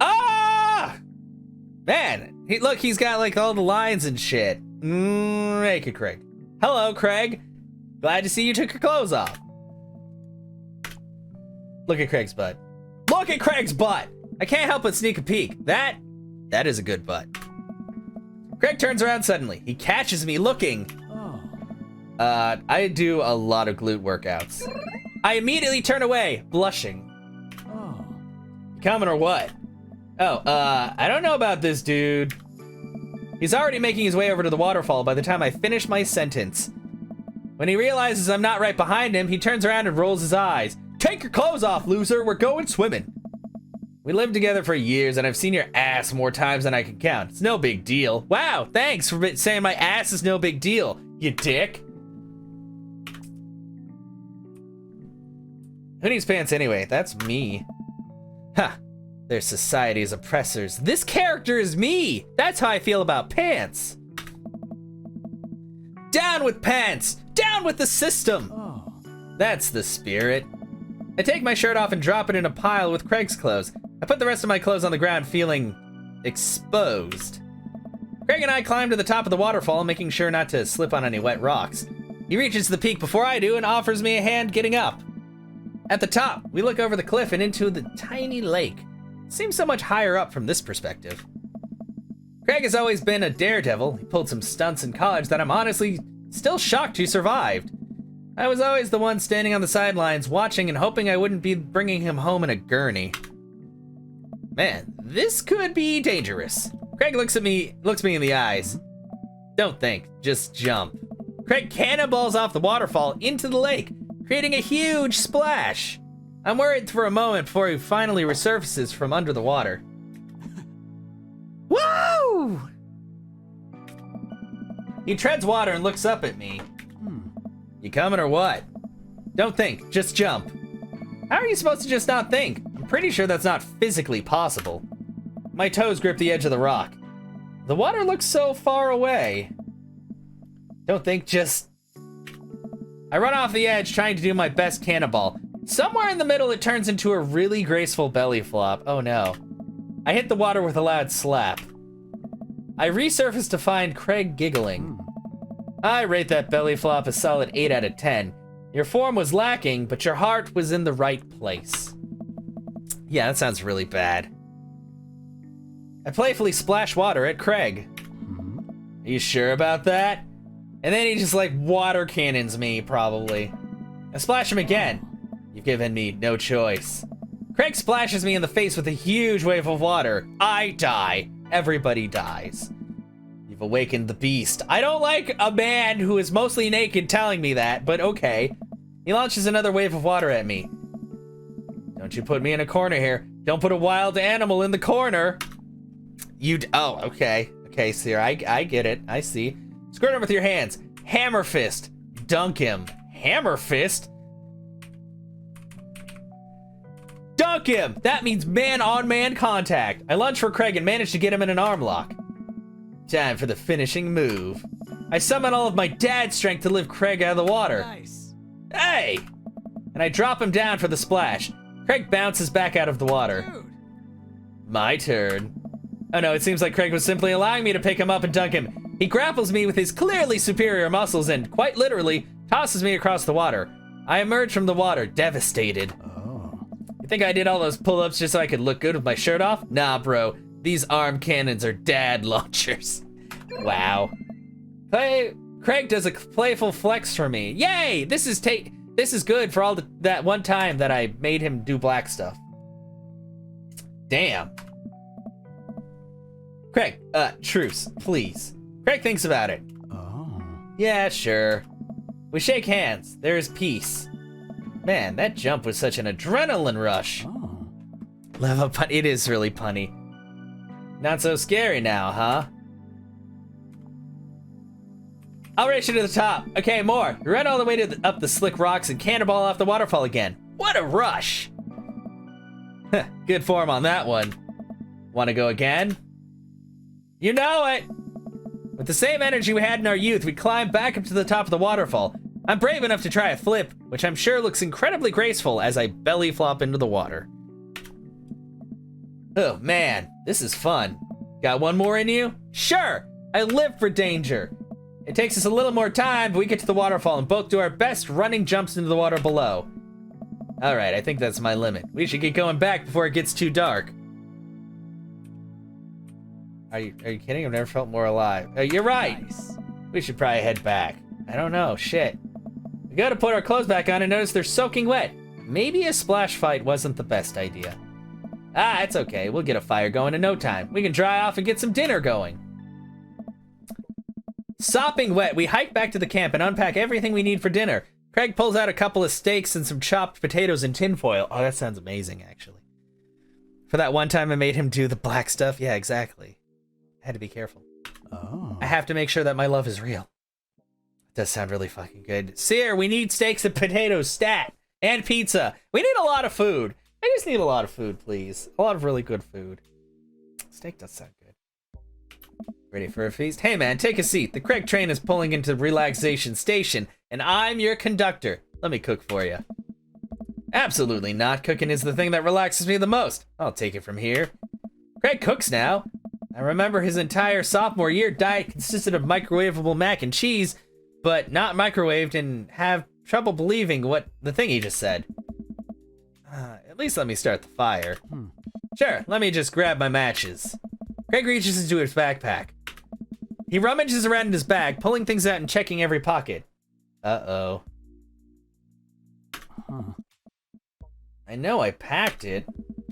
Ah! Man, look, he's got like all the lines and shit. Naked Craig. Hello, Craig. Glad to see you took your clothes off. Look at Craig's butt. Look at Craig's butt! I can't help but sneak a peek. That is a good butt. Craig turns around suddenly. He catches me looking. I do a lot of glute workouts. I immediately turn away, blushing. Coming or what? I don't know about this dude. He's already making his way over to the waterfall by the time I finish my sentence. When he realizes I'm not right behind him, he turns around and rolls his eyes. Take your clothes off, loser. We're going swimming. We lived together for years, and I've seen your ass more times than I can count. It's no big deal. Wow, thanks for saying my ass is no big deal, you dick. Who needs pants anyway? That's me. Ha! They're society's oppressors. This character is me! That's how I feel about pants. Down with pants! Down with the system! That's the spirit. I take my shirt off and drop it in a pile with Craig's clothes. I put the rest of my clothes on the ground, feeling exposed. Craig and I climb to the top of the waterfall, making sure not to slip on any wet rocks. He reaches the peak before I do and offers me a hand getting up. At the top, we look over the cliff and into the tiny lake. Seems so much higher up from this perspective. Craig has always been a daredevil. He pulled some stunts in college that I'm honestly still shocked he survived. I was always the one standing on the sidelines watching and hoping I wouldn't be bringing him home in a gurney. Man, this could be dangerous. Craig looks me in the eyes. Don't think, just jump. Craig cannonballs off the waterfall into the lake, creating a huge splash. I'm worried for a moment before he finally resurfaces from under the water. Woo! He treads water and looks up at me. You coming or what? Don't think, just jump. How are you supposed to just not think? I'm pretty sure that's not physically possible. My toes grip the edge of the rock. The water looks so far away. Don't think, just... I run off the edge trying to do my best cannonball. Somewhere in the middle it turns into a really graceful belly flop. Oh no. I hit the water with a loud slap. I resurface to find Craig giggling. I rate that belly flop a solid 8 out of 10. Your form was lacking, but your heart was in the right place. Yeah, that sounds really bad. I playfully splash water at Craig. Are you sure about that? And then he just like water cannons me, probably. I splash him again. You've given me no choice. Craig splashes me in the face with a huge wave of water. I die. Everybody dies. You've awakened the beast. I don't like a man who is mostly naked telling me that, but okay. He launches another wave of water at me. Don't you put me in a corner here. Don't put a wild animal in the corner. Oh, okay. Okay, sir, I get it. I see. Squirt him with your hands. Hammer fist. Dunk him. Hammer fist? Dunk him! That means man-on-man contact. I lunge for Craig and manage to get him in an arm lock. Time for the finishing move. I summon all of my dad's strength to lift Craig out of the water.
Nice.
Hey! And I drop him down for the splash. Craig bounces back out of the water.
Dude.
My turn. Oh no, it seems like Craig was simply allowing me to pick him up and dunk him. He grapples me with his clearly superior muscles and, quite literally, tosses me across the water. I emerge from the water, devastated.
Oh.
You think I did all those pull-ups just so I could look good with my shirt off? Nah, bro. These arm cannons are dad launchers. Wow. Craig does a playful flex for me. Yay! This is good for all that one time that I made him do black stuff. Damn. Craig, truce, please. Craig thinks about it.
Oh.
Yeah, sure. We shake hands. There is peace. Man, that jump was such an adrenaline rush.
Oh.
Lava pun. It is really punny. Not so scary now, huh? I'll race you to the top. Okay, more. We run all the way up the slick rocks and cannonball off the waterfall again. What a rush! Good form on that one. Want to go again? You know it! With the same energy we had in our youth, we climbed back up to the top of the waterfall. I'm brave enough to try a flip, which I'm sure looks incredibly graceful as I belly flop into the water. Oh man, this is fun. Got one more in you? Sure! I live for danger. It takes us a little more time, but we get to the waterfall and both do our best running jumps into the water below. Alright, I think that's my limit. We should get going back before it gets too dark. Are you kidding? I've never felt more alive. You're right!
Nice.
We should probably head back. I don't know, shit. We gotta put our clothes back on and notice they're soaking wet. Maybe a splash fight wasn't the best idea. Ah, it's okay. We'll get a fire going in no time. We can dry off and get some dinner going. Sopping wet, we hike back to the camp and unpack everything we need for dinner. Craig pulls out a couple of steaks and some chopped potatoes in tinfoil. Oh, that sounds amazing, actually. For that one time I made him do the black stuff. Yeah, exactly. I had to be careful.
Oh.
I have to make sure that my love is real. It does sound really fucking good. Seer, we need steaks and potatoes, stat, and pizza. We need a lot of food. I just need a lot of food, please. A lot of really good food. Steak does sound good. Ready for a feast? Hey man, take a seat. The Craig train is pulling into relaxation station, and I'm your conductor. Let me cook for you. Absolutely not. Cooking is the thing that relaxes me the most. I'll take it from here. Craig cooks now. I remember his entire sophomore year diet consisted of microwavable mac and cheese, but not microwaved, and have trouble believing what the thing he just said. At least let me start the fire. Sure, let me just grab my matches. Craig reaches into his backpack. He rummages around in his bag, pulling things out and checking every pocket. Uh-oh.
Huh.
I know I packed it.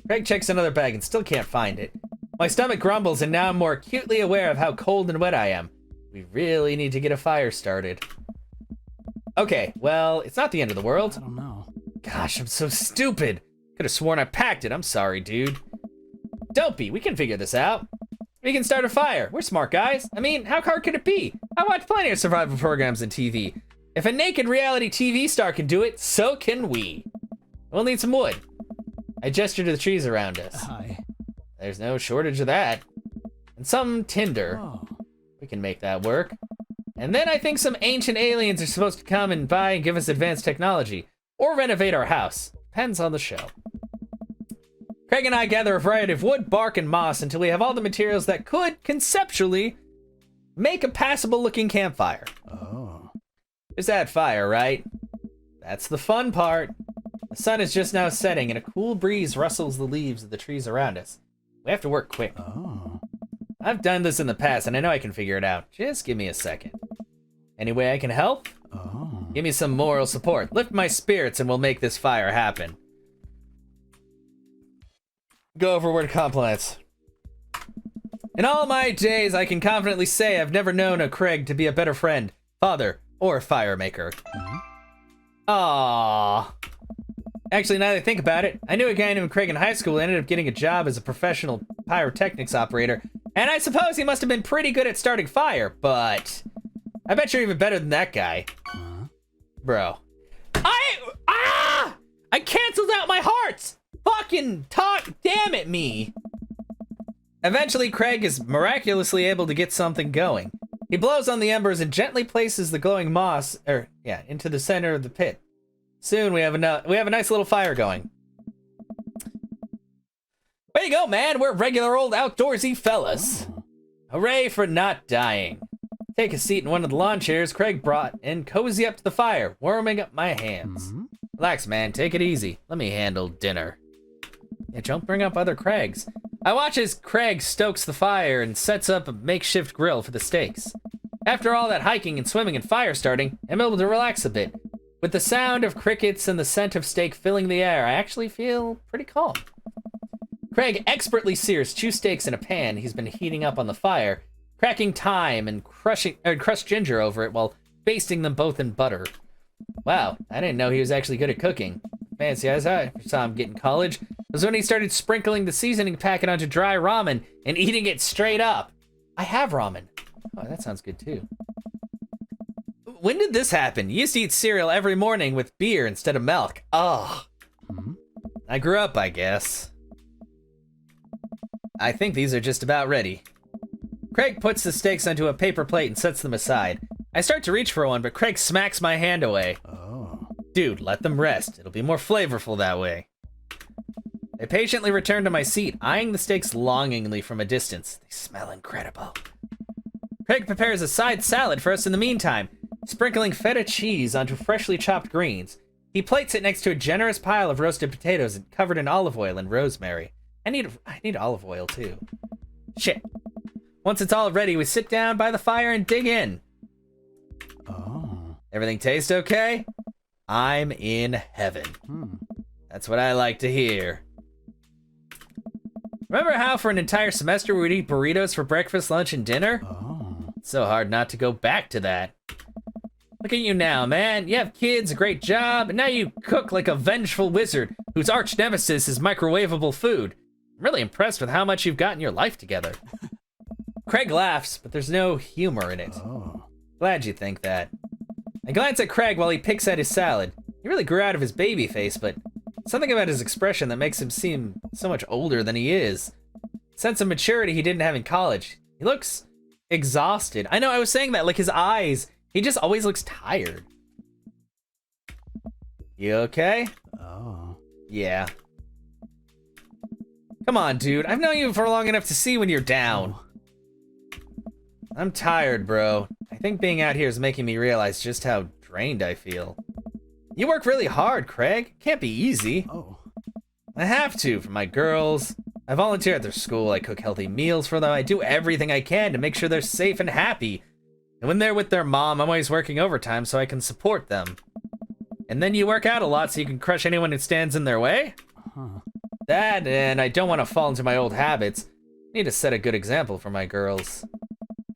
Craig checks another bag and still can't find it. My stomach grumbles, and now I'm more acutely aware of how cold and wet I am. We really need to get a fire started. Okay, well, it's not the end of the world.
I don't know.
Gosh, I'm so stupid. Could have sworn I packed it. I'm sorry, dude. Don't be. We can figure this out. We can start a fire. We're smart guys. I mean, how hard could it be? I watch plenty of survival programs and TV. If a naked reality TV star can do it, so can we. We'll need some wood. I gesture to the trees around us.
Hi.
There's no shortage of that. And some tinder.
Oh.
We can make that work. And then I think some ancient aliens are supposed to come and buy and give us advanced technology. Or renovate our house. Depends on the show. Craig and I gather a variety of wood, bark, and moss until we have all the materials that could, conceptually, make a passable-looking campfire.
Oh.
Just add fire, right? That's the fun part. The sun is just now setting, and a cool breeze rustles the leaves of the trees around us. We have to work quick.
Oh.
I've done this in the past, and I know I can figure it out. Just give me a second. Any way I can help?
Oh.
Give me some moral support. Lift my spirits, and we'll make this fire happen. Go over word compliments. In all my days, I can confidently say I've never known a Craig to be a better friend, father, or fire maker. Aww. Actually, now that I think about it, I knew a guy named Craig in high school who ended up getting a job as a professional pyrotechnics operator, and I suppose he must have been pretty good at starting fire, but I bet you're even better than that guy. Bro. I canceled out my hearts! Fucking talk, damn it me! Eventually, Craig is miraculously able to get something going. He blows on the embers and gently places the glowing moss, into the center of the pit. Soon we have a nice little fire going. Way to go, man. We're regular old outdoorsy fellas. Hooray for not dying. Take a seat in one of the lawn chairs Craig brought and cozy up to the fire, warming up my hands. Relax, man. Take it easy. Let me handle dinner. Yeah, don't bring up other Craigs. I watch as Craig stokes the fire and sets up a makeshift grill for the steaks. After all that hiking and swimming and fire starting, I'm able to relax a bit. With the sound of crickets and the scent of steak filling the air, I actually feel pretty calm. Craig expertly sears 2 steaks in a pan he's been heating up on the fire, cracking thyme and crushed ginger over it while basting them both in butter. Wow, I didn't know he was actually good at cooking. Fancy as I saw him get in college was when he started sprinkling the seasoning packet onto dry ramen and eating it straight up. I have ramen. Oh, that sounds good too. When did this happen? You used to eat cereal every morning with beer instead of milk. Oh. I grew up, I guess. I think these are just about ready. Craig puts the steaks onto a paper plate and sets them aside. I start to reach for one, but Craig smacks my hand away.
Oh.
Dude, let them rest. It'll be more flavorful that way. I patiently return to my seat, eyeing the steaks longingly from a distance. They smell incredible. Craig prepares a side salad for us in the meantime, sprinkling feta cheese onto freshly chopped greens. He plates it next to a generous pile of roasted potatoes covered in olive oil and rosemary. I need olive oil too. Shit. Once it's all ready, we sit down by the fire and dig in.
Oh.
Everything taste okay? I'm in heaven. That's what I like to hear. Remember how for an entire semester we'd eat burritos for breakfast, lunch, and dinner?
Oh.
It's so hard not to go back to that. Look at you now, man. You have kids, a great job, and now you cook like a vengeful wizard whose arch nemesis is microwavable food. I'm really impressed with how much you've gotten your life together. Craig laughs, but there's no humor in it.
Oh.
Glad you think that. I glance at Craig while he picks at his salad. He really grew out of his baby face, but something about his expression that makes him seem so much older than he is. Sense of maturity he didn't have in college. He looks exhausted. I know, I was saying that, like his eyes, he just always looks tired. You okay?
Oh.
Yeah. Come on, dude. I've known you for long enough to see when you're down. I'm tired, bro. I think being out here is making me realize just how drained I feel. You work really hard, Craig. Can't be easy.
Oh.
I have to, for my girls. I volunteer at their school. I cook healthy meals for them. I do everything I can to make sure they're safe and happy. And when they're with their mom, I'm always working overtime so I can support them. And then you work out a lot so you can crush anyone who stands in their way?
Huh.
That, and I don't want to fall into my old habits. I need to set a good example for my girls.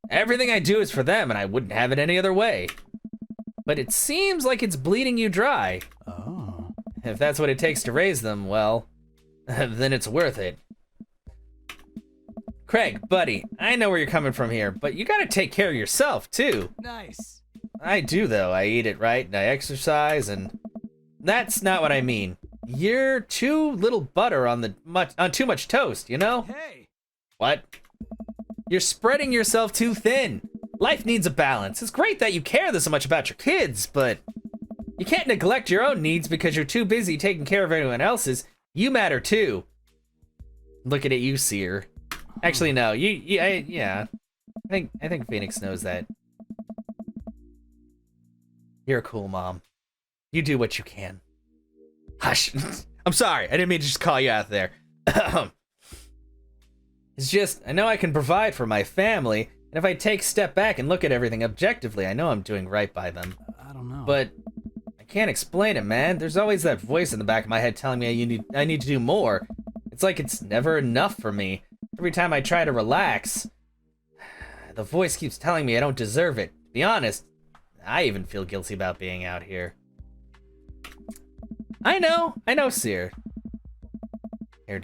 Everything I do is for them, and I wouldn't have it any other way. But it seems like it's bleeding you dry.
Oh.
If that's what it takes to raise them, well, then it's worth it. Craig, buddy, I know where you're coming from here, but you gotta take care of yourself, too.
Nice.
I do, though. I eat it right, and I exercise, and that's not what I mean. You're too little butter on too much toast, you know?
Hey.
What? You're spreading yourself too thin. Life needs a balance. It's great that you care this much about your kids, but you can't neglect your own needs because you're too busy taking care of everyone else's. You matter too. Looking at you, Seer. Actually, no. Yeah. I think Phoenix knows that. You're a cool mom. You do what you can. Hush. I'm sorry. I didn't mean to just call you out there. It's just, I know I can provide for my family, and if I take a step back and look at everything objectively, I know I'm doing right by them.
I don't know.
But I can't explain it, man. There's always that voice in the back of my head telling me I need to do more. It's like it's never enough for me. Every time I try to relax, the voice keeps telling me I don't deserve it. To be honest, I even feel guilty about being out here. I know, Seer.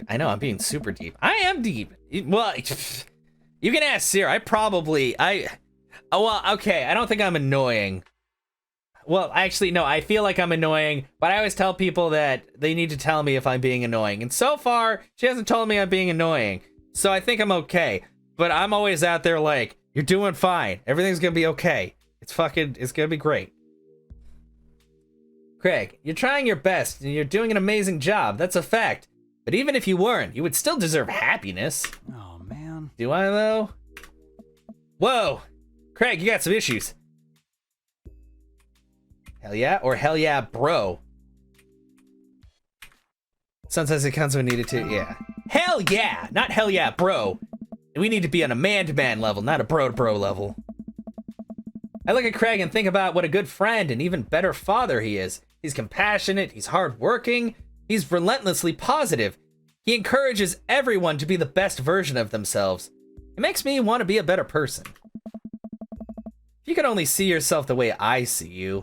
I know I'm being super deep. I am deep. Well, you can ask Seer. Well, okay, I don't think I'm annoying. Well, actually, no, I feel like I'm annoying, but I always tell people that they need to tell me if I'm being annoying. And so far, she hasn't told me I'm being annoying. So I think I'm okay. But I'm always out there like, you're doing fine. Everything's gonna be okay. It's gonna be great. Craig, you're trying your best, and you're doing an amazing job. That's a fact. But even if you weren't, you would still deserve happiness.
Oh, man.
Do I, though? Whoa! Craig, you got some issues. Hell yeah, or hell yeah, bro. Sometimes it comes when needed to, yeah. Hell yeah! Not hell yeah, bro. We need to be on a man-to-man level, not a bro-to-bro level. I look at Craig and think about what a good friend and even better father he is. He's compassionate, he's hardworking, he's relentlessly positive. He encourages everyone to be the best version of themselves. It makes me want to be a better person. If you could only see yourself the way I see you.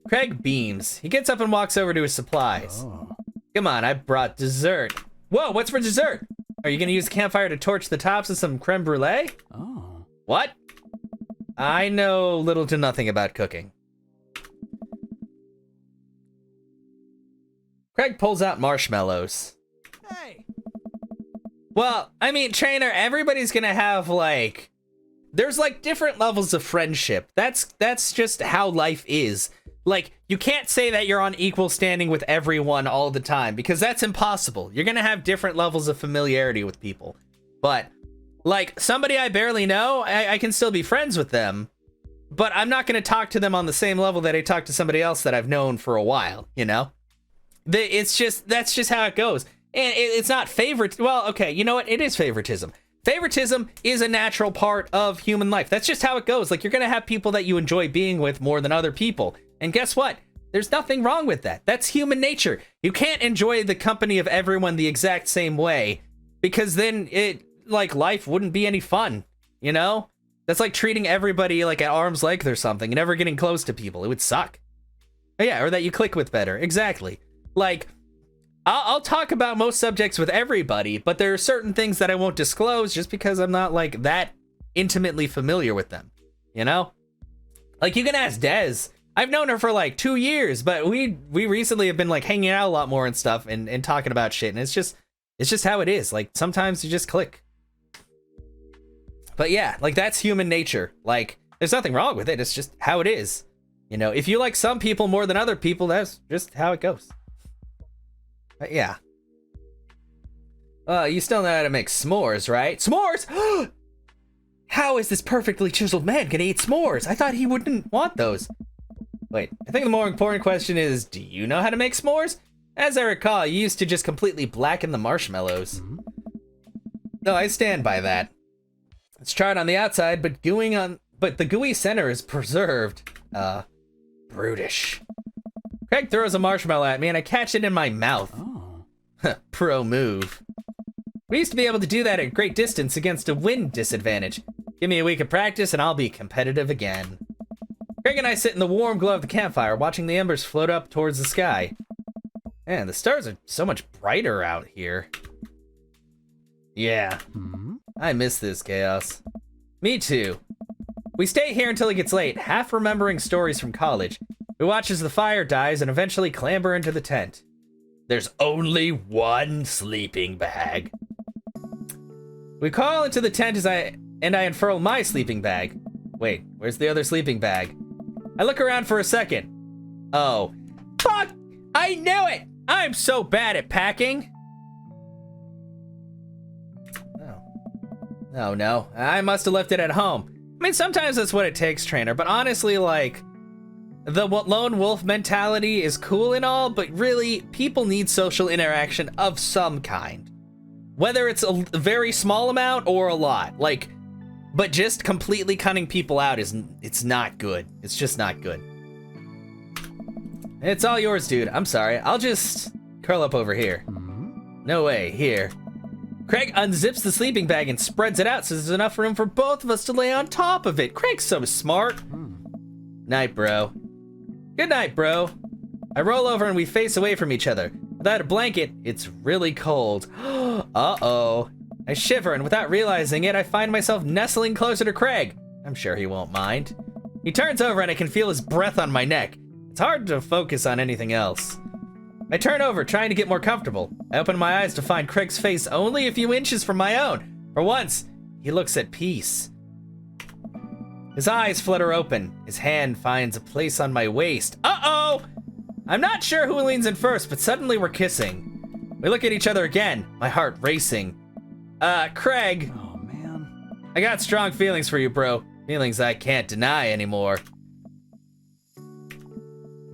Craig beams. He gets up and walks over to his supplies. Come on, I brought dessert. Whoa, what's for dessert? Are you gonna use the campfire to torch the tops of some creme brulee?
Oh.
What? I know little to nothing about cooking. Craig pulls out marshmallows.
Hey!
Well, I mean, trainer, everybody's gonna have, like... There's, like, different levels of friendship. That's just how life is. Like, you can't say that you're on equal standing with everyone all the time, because that's impossible. You're gonna have different levels of familiarity with people. But, like, somebody I barely know, I can still be friends with them, but I'm not gonna talk to them on the same level that I talk to somebody else that I've known for a while, you know? That's just how it goes. And it's not well, okay, you know what? It is favoritism. Favoritism is a natural part of human life. That's just how it goes. Like, you're gonna have people that you enjoy being with more than other people. And guess what? There's nothing wrong with that. That's human nature. You can't enjoy the company of everyone the exact same way, because then life wouldn't be any fun, you know? That's like treating everybody like at arm's length or something and never getting close to people. It would suck. Yeah, or that you click with better. Exactly. Like, I'll talk about most subjects with everybody, but there are certain things that I won't disclose just because I'm not, like, that intimately familiar with them, you know? Like, you can ask Dez. I've known her for, like, 2 years, but we recently have been, like, hanging out a lot more and stuff and talking about shit, and it's just how it is. Like, sometimes you just click. But yeah, like, that's human nature. Like, there's nothing wrong with it. It's just how it is. You know, if you like some people more than other people, that's just how it goes. But yeah. You still know how to make s'mores, right? S'mores? How is this perfectly chiseled man gonna eat s'mores? I thought he wouldn't want those. Wait, I think the more important question is, do you know how to make s'mores? As I recall, you used to just completely blacken the marshmallows. No, I stand by that. It's charred on the outside, but the gooey center is preserved. Brutish. Craig throws a marshmallow at me and I catch it in my mouth.
Oh.
Pro move. We used to be able to do that at great distance against a wind disadvantage. Give me a week of practice and I'll be competitive again. Craig and I sit in the warm glow of the campfire, watching the embers float up towards the sky. Man, the stars are so much brighter out here. Yeah, I miss this chaos. Me too. We stay here until it gets late, half remembering stories from college. We watch as the fire dies and eventually clamber into the tent. There's only one sleeping bag. We crawl into the tent as I unfurl my sleeping bag. Wait, where's the other sleeping bag? I look around for a second. Oh, fuck! I knew it! I'm so bad at packing. Oh no, I must have left it at home. I mean, sometimes that's what it takes, trainer, but honestly, like, the lone wolf mentality is cool and all, but really, people need social interaction of some kind. Whether it's a very small amount or a lot, like, but just completely cutting people out it's not good. It's just not good. It's all yours, dude. I'm sorry. I'll just curl up over here. No way, here. Craig unzips the sleeping bag and spreads it out so there's enough room for both of us to lay on top of it. Craig's so smart. Night, bro. Good night, bro. I roll over and we face away from each other. Without a blanket, it's really cold. Uh-oh. I shiver, and without realizing it, I find myself nestling closer to Craig. I'm sure he won't mind. He turns over and I can feel his breath on my neck. It's hard to focus on anything else. I turn over, trying to get more comfortable. I open my eyes to find Craig's face only a few inches from my own. For once, he looks at peace. His eyes flutter open. His hand finds a place on my waist. Uh-oh! I'm not sure who leans in first, but suddenly we're kissing. We look at each other again, my heart racing. Craig,
Oh, man.
I got strong feelings for you, bro. Feelings I can't deny anymore.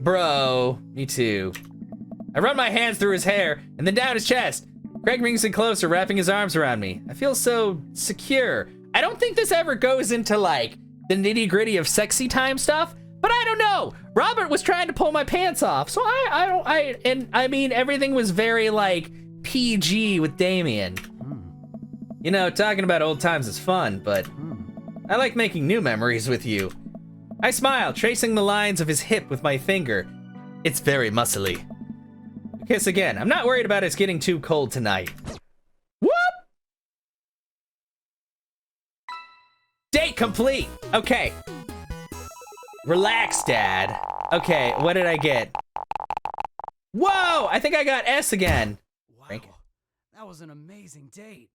Bro, me too. I run my hands through his hair and then down his chest. Craig brings in closer, wrapping his arms around me. I feel so secure. I don't think this ever goes into like the nitty gritty of sexy time stuff, but I don't know. Robert was trying to pull my pants off, so I mean, everything was very like PG with Damien. You know, talking about old times is fun, but I like making new memories with you. I smile, tracing the lines of his hip with my finger. It's very muscly. We kiss again. I'm not worried about us getting too cold tonight. Whoop! Date complete. Okay. Relax, Dad. Okay, what did I get? Whoa! I think I got S again.
Wow.
Frank?
That was an amazing date.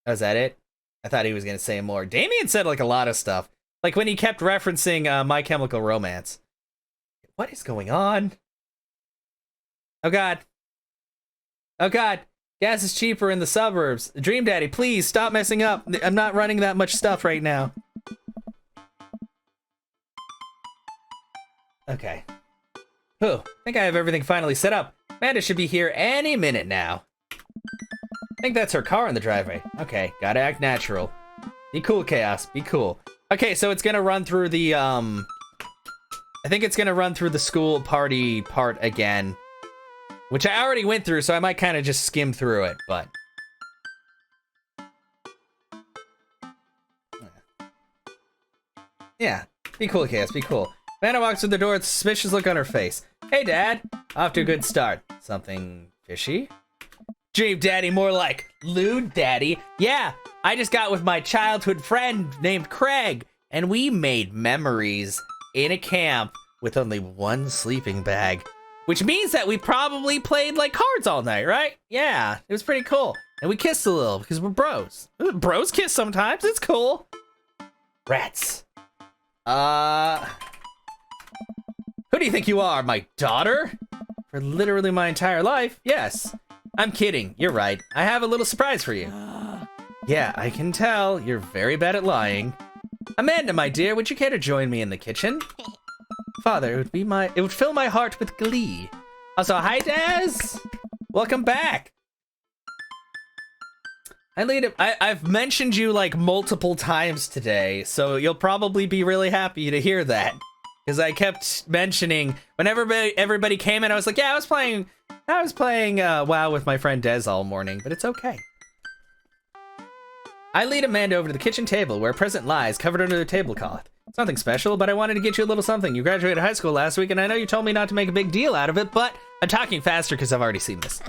Oh, is that it? I thought he was gonna say more. Damien said like a lot of stuff. Like when he kept referencing My Chemical Romance. What is going on? Oh God. Oh God. Gas is cheaper in the suburbs. Dream Daddy, please stop messing up. I'm not running that much stuff right now. Okay. Whew. I think I have everything finally set up. Amanda should be here any minute now. I think that's her car in the driveway. Okay, gotta act natural. Be cool, Chaos. Be cool. Okay, so it's gonna run through the, I think it's gonna run through the school party part again. Which I already went through, so I might kind of just skim through it, but... Yeah, be cool, Chaos, be cool. Amanda walks through the door with a suspicious look on her face. Hey, Dad. Off to a good start. Something fishy? Dream Daddy, more like lewd Daddy. Yeah, I just got with my childhood friend named Craig, and we made memories in a camp with only one sleeping bag. Which means that we probably played like cards all night, right? Yeah, it was pretty cool. And we kissed a little because we're bros. Bros kiss sometimes, it's cool. Rats. Who do you think you are, my daughter? For literally my entire life, yes. I'm kidding, you're right. I have a little surprise for you. Yeah, I can tell. You're very bad at lying. Amanda, my dear, would you care to join me in the kitchen? Father, it would fill my heart with glee. Also, hi, Daz. Welcome back. I've mentioned you like multiple times today, so you'll probably be really happy to hear that. Because I kept mentioning, whenever everybody came in, I was like, yeah, I was playing WoW with my friend Dez all morning, but it's okay. I lead Amanda over to the kitchen table where a present lies covered under the tablecloth. It's nothing special, but I wanted to get you a little something. You graduated high school last week, and I know you told me not to make a big deal out of it, but I'm talking faster because I've already seen this.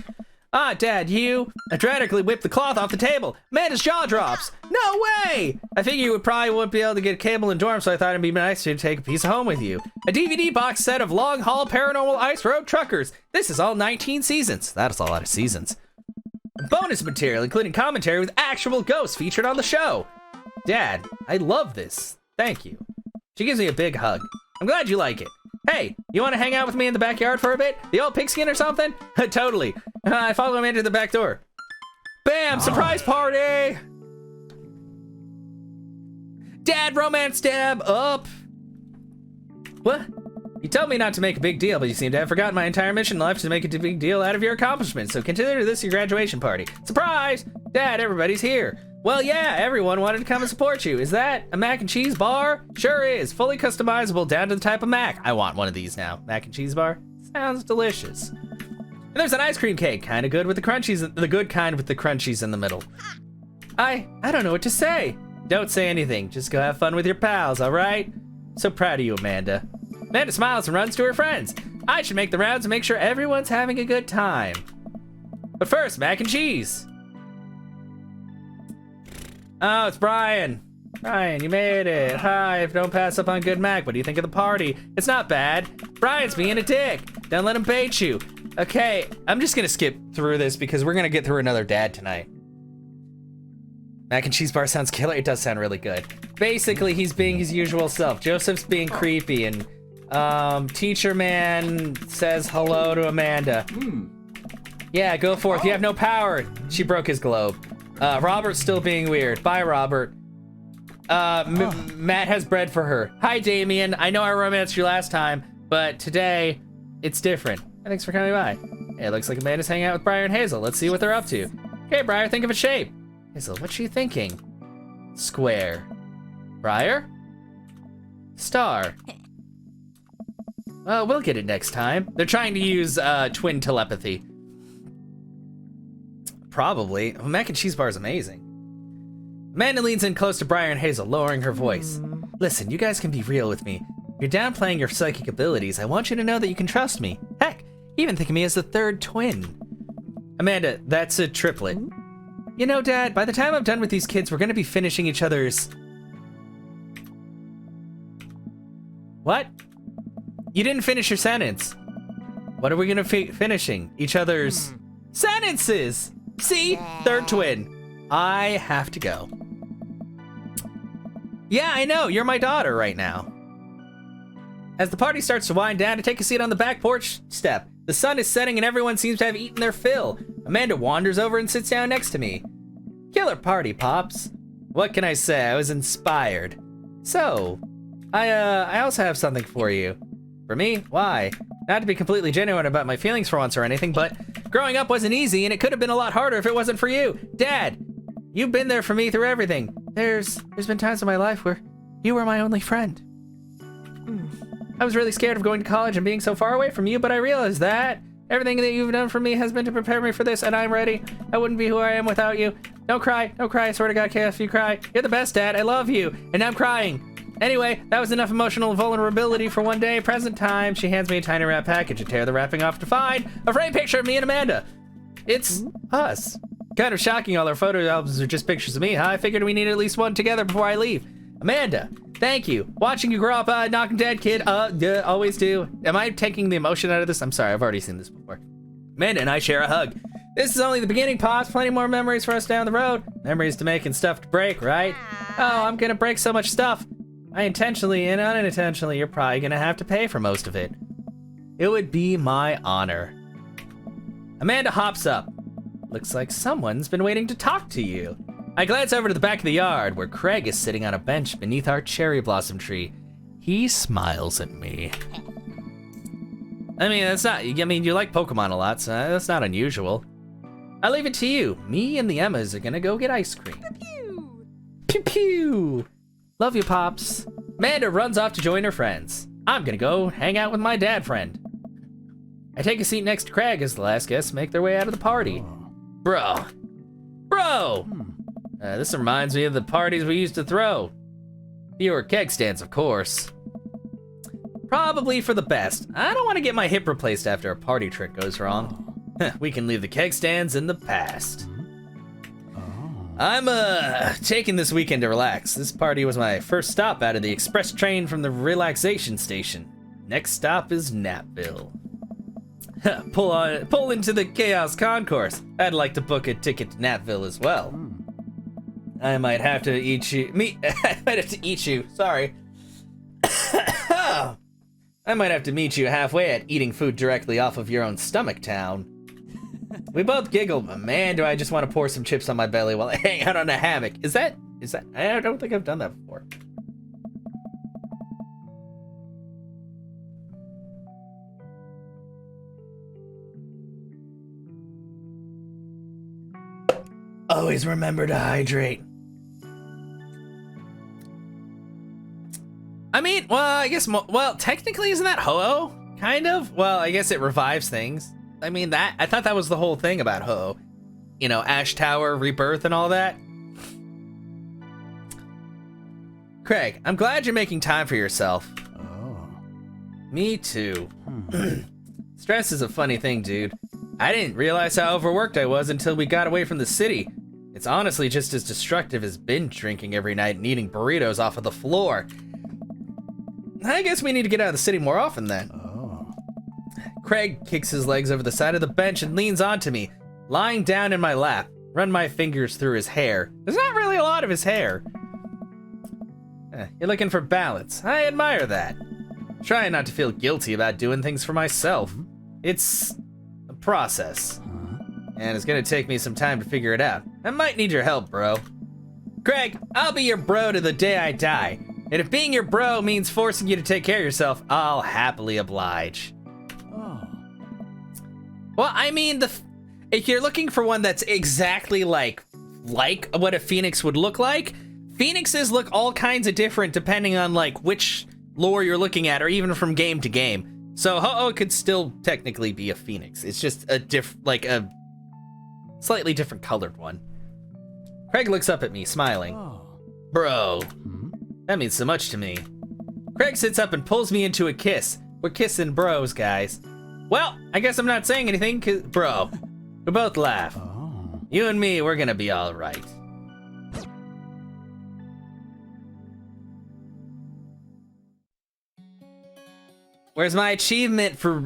Ah, Dad, you dramatically whipped the cloth off the table. Amanda's jaw drops. No way! I figured you wouldn't be able to get cable in dorm, so I thought it'd be nice to take a piece home with you. A DVD box set of Long Haul Paranormal Ice Road Truckers. This is all 19 seasons. That is a lot of seasons. Bonus material, including commentary with actual ghosts featured on the show. Dad, I love this. Thank you. She gives me a big hug. I'm glad you like it. Hey, you want to hang out with me in the backyard for a bit? The old pigskin or something? Totally. I follow him into the back door. Bam! Surprise party! Dad, romance dab up. What? You told me not to make a big deal, but you seem to have forgotten my entire mission in life to make a big deal out of your accomplishments, so consider this your graduation party. Surprise! Dad, everybody's here. Well, yeah, everyone wanted to come and support you. Is that a mac and cheese bar? Sure is. Fully customizable down to the type of mac. I want one of these now. Mac and cheese bar? Sounds delicious. And there's an ice cream cake, kind of good with the crunchies, the good kind with the crunchies in the middle. I don't know what to say. Don't say anything. Just go have fun with your pals, all right? So proud of you, Amanda. Amanda smiles and runs to her friends. I should make the rounds and make sure everyone's having a good time. But first, mac and cheese. Oh, it's Brian. Brian, you made it. Hi, don't pass up on good mac. What do you think of the party? It's not bad. Brian's being a dick. Don't let him bait you. Okay, I'm just gonna skip through this because we're gonna get through another dad tonight. Mac and cheese bar sounds killer. It does sound really good. Basically, he's being his usual self. Joseph's being creepy, and teacher man says hello to Amanda. Yeah, go forth. You have no power. She broke his globe. Robert's still being weird. Bye, Robert. Matt has bread for her. Hi, Damien. I know I romanced you last time, but today it's different. Thanks for coming by. Hey, it looks like Amanda's hanging out with Briar and Hazel. Let's see what they're up to. Okay, Briar, think of a shape. Hazel, what's she thinking? Square. Briar? Star. Well, we'll get it next time. They're trying to use twin telepathy. Probably. Oh, mac and cheese bar is amazing. Amanda leans in close to Briar and Hazel, lowering her voice. Listen, you guys can be real with me. You're downplaying your psychic abilities. I want you to know that you can trust me. Heck, even think of me as the third twin. Amanda, that's a triplet. You know, Dad, by the time I'm done with these kids, we're gonna be finishing each other's... What? You didn't finish your sentence. What are we gonna finishing? Each other's... sentences! See? Third twin. I have to go. Yeah, I know, you're my daughter right now. As the party starts to wind down, I take a seat on the back porch step. The sun is setting and everyone seems to have eaten their fill. Amanda wanders over and sits down next to me. Killer party, Pops. What can I say? I was inspired. So, I also have something for you. For me? Why? Not to be completely genuine about my feelings for once or anything, but growing up wasn't easy and it could have been a lot harder if it wasn't for you. Dad, you've been there for me through everything. There's been times in my life where you were my only friend. I was really scared of going to college and being so far away from you, but I realized that everything that you've done for me has been to prepare me for this, and I'm ready. I wouldn't be who I am without you. Don't cry, I swear to God, Chaos, if you cry. You're the best, Dad, I love you, and I'm crying. Anyway, that was enough emotional vulnerability for one day. Present time, she hands me a tiny wrap package. I tear the wrapping off to find a framed picture of me and Amanda. It's us. Kind of shocking all our photo albums are just pictures of me, huh? I figured we need at least one together before I leave. Amanda, thank you. Watching you grow up, knocking dead kid, always do. Am I taking the emotion out of this? I'm sorry, I've already seen this before. Amanda and I share a hug. This is only the beginning, Pops. Plenty more memories for us down the road. Memories to make and stuff to break, right? Oh, I'm gonna break so much stuff. I intentionally and unintentionally, you're probably gonna have to pay for most of it. It would be my honor. Amanda hops up. Looks like someone's been waiting to talk to you. I glance over to the back of the yard where Craig is sitting on a bench beneath our cherry blossom tree. He smiles at me. I mean, you like Pokemon a lot, so that's not unusual. I leave it to you. Me and the Emmas are gonna go get ice cream.
Pew!
Pew pew! Love you, Pops. Amanda runs off to join her friends. I'm gonna go hang out with my dad friend. I take a seat next to Craig as the last guests make their way out of the party. Bro! This reminds me of the parties we used to throw. Fewer keg stands, of course. Probably for the best. I don't want to get my hip replaced after a party trick goes wrong. We can leave the keg stands in the past. I'm taking this weekend to relax. This party was my first stop out of the express train from the relaxation station. Next stop is Napville. Pull into the Chaos Concourse. I'd like to book a ticket to Napville as well. I might have to eat you. I might have to eat you. Sorry. I might have to meet you halfway at eating food directly off of your own stomach town. We both giggle, but man, do I just want to pour some chips on my belly while I hang out on a hammock. Is that? I don't think I've done that before. Always remember to hydrate. I mean, well, I guess, well, technically, isn't that Ho-Oh? Kind of? Well, I guess it revives things. I mean, I thought that was the whole thing about Ho-Oh. You know, Ash Tower, Rebirth, and all that. Craig, I'm glad you're making time for yourself.
Oh.
Me too. Stress is a funny thing, dude. I didn't realize how overworked I was until we got away from the city. It's honestly just as destructive as binge drinking every night and eating burritos off of the floor. I guess we need to get out of the city more often then.
Oh.
Craig kicks his legs over the side of the bench and leans onto me, lying down in my lap. Run my fingers through his hair. There's not really a lot of his hair. You're looking for balance. I admire that. Trying not to feel guilty about doing things for myself. It's a process. and it's gonna take me some time to figure it out. I might need your help, bro. Craig, I'll be your bro to the day I die. And if being your bro means forcing you to take care of yourself, I'll happily oblige.
Oh.
Well, I mean, if you're looking for one that's exactly like what a phoenix would look like, phoenixes look all kinds of different depending on like which lore you're looking at, or even from game to game. So Ho-Oh could still technically be a phoenix. It's just a a slightly different colored one. Craig looks up at me, smiling.
Oh.
Bro, that means so much to me. Craig sits up and pulls me into a kiss. We're kissing bros, guys. Well, I guess I'm not saying anything, 'cause, bro, we both laugh.
Oh.
You and me, we're gonna be all right. Where's my achievement for,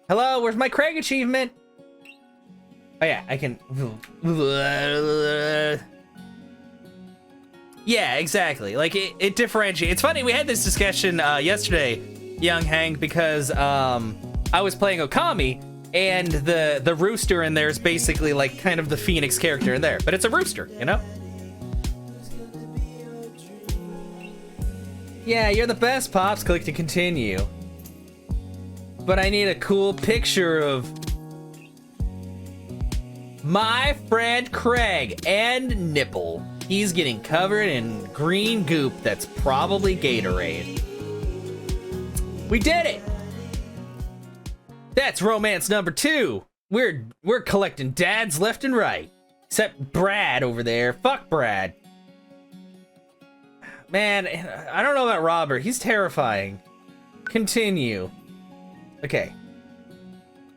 hello, where's my Craig achievement? Oh yeah, I can... Yeah, exactly. Like, it differentiates. It's funny, we had this discussion yesterday, Young Hang, because I was playing Okami, and the rooster in there is basically like kind of the Phoenix character in there. But it's a rooster, you know? Yeah, you're the best, Pops. Click to continue. But I need a cool picture of my friend Craig and nipple. He's getting covered in green goop that's probably Gatorade. We did it! That's romance number 2. We're collecting dads left and right. Except Brad over there. Fuck Brad. Man, I don't know about Robert. He's terrifying. Continue. Okay.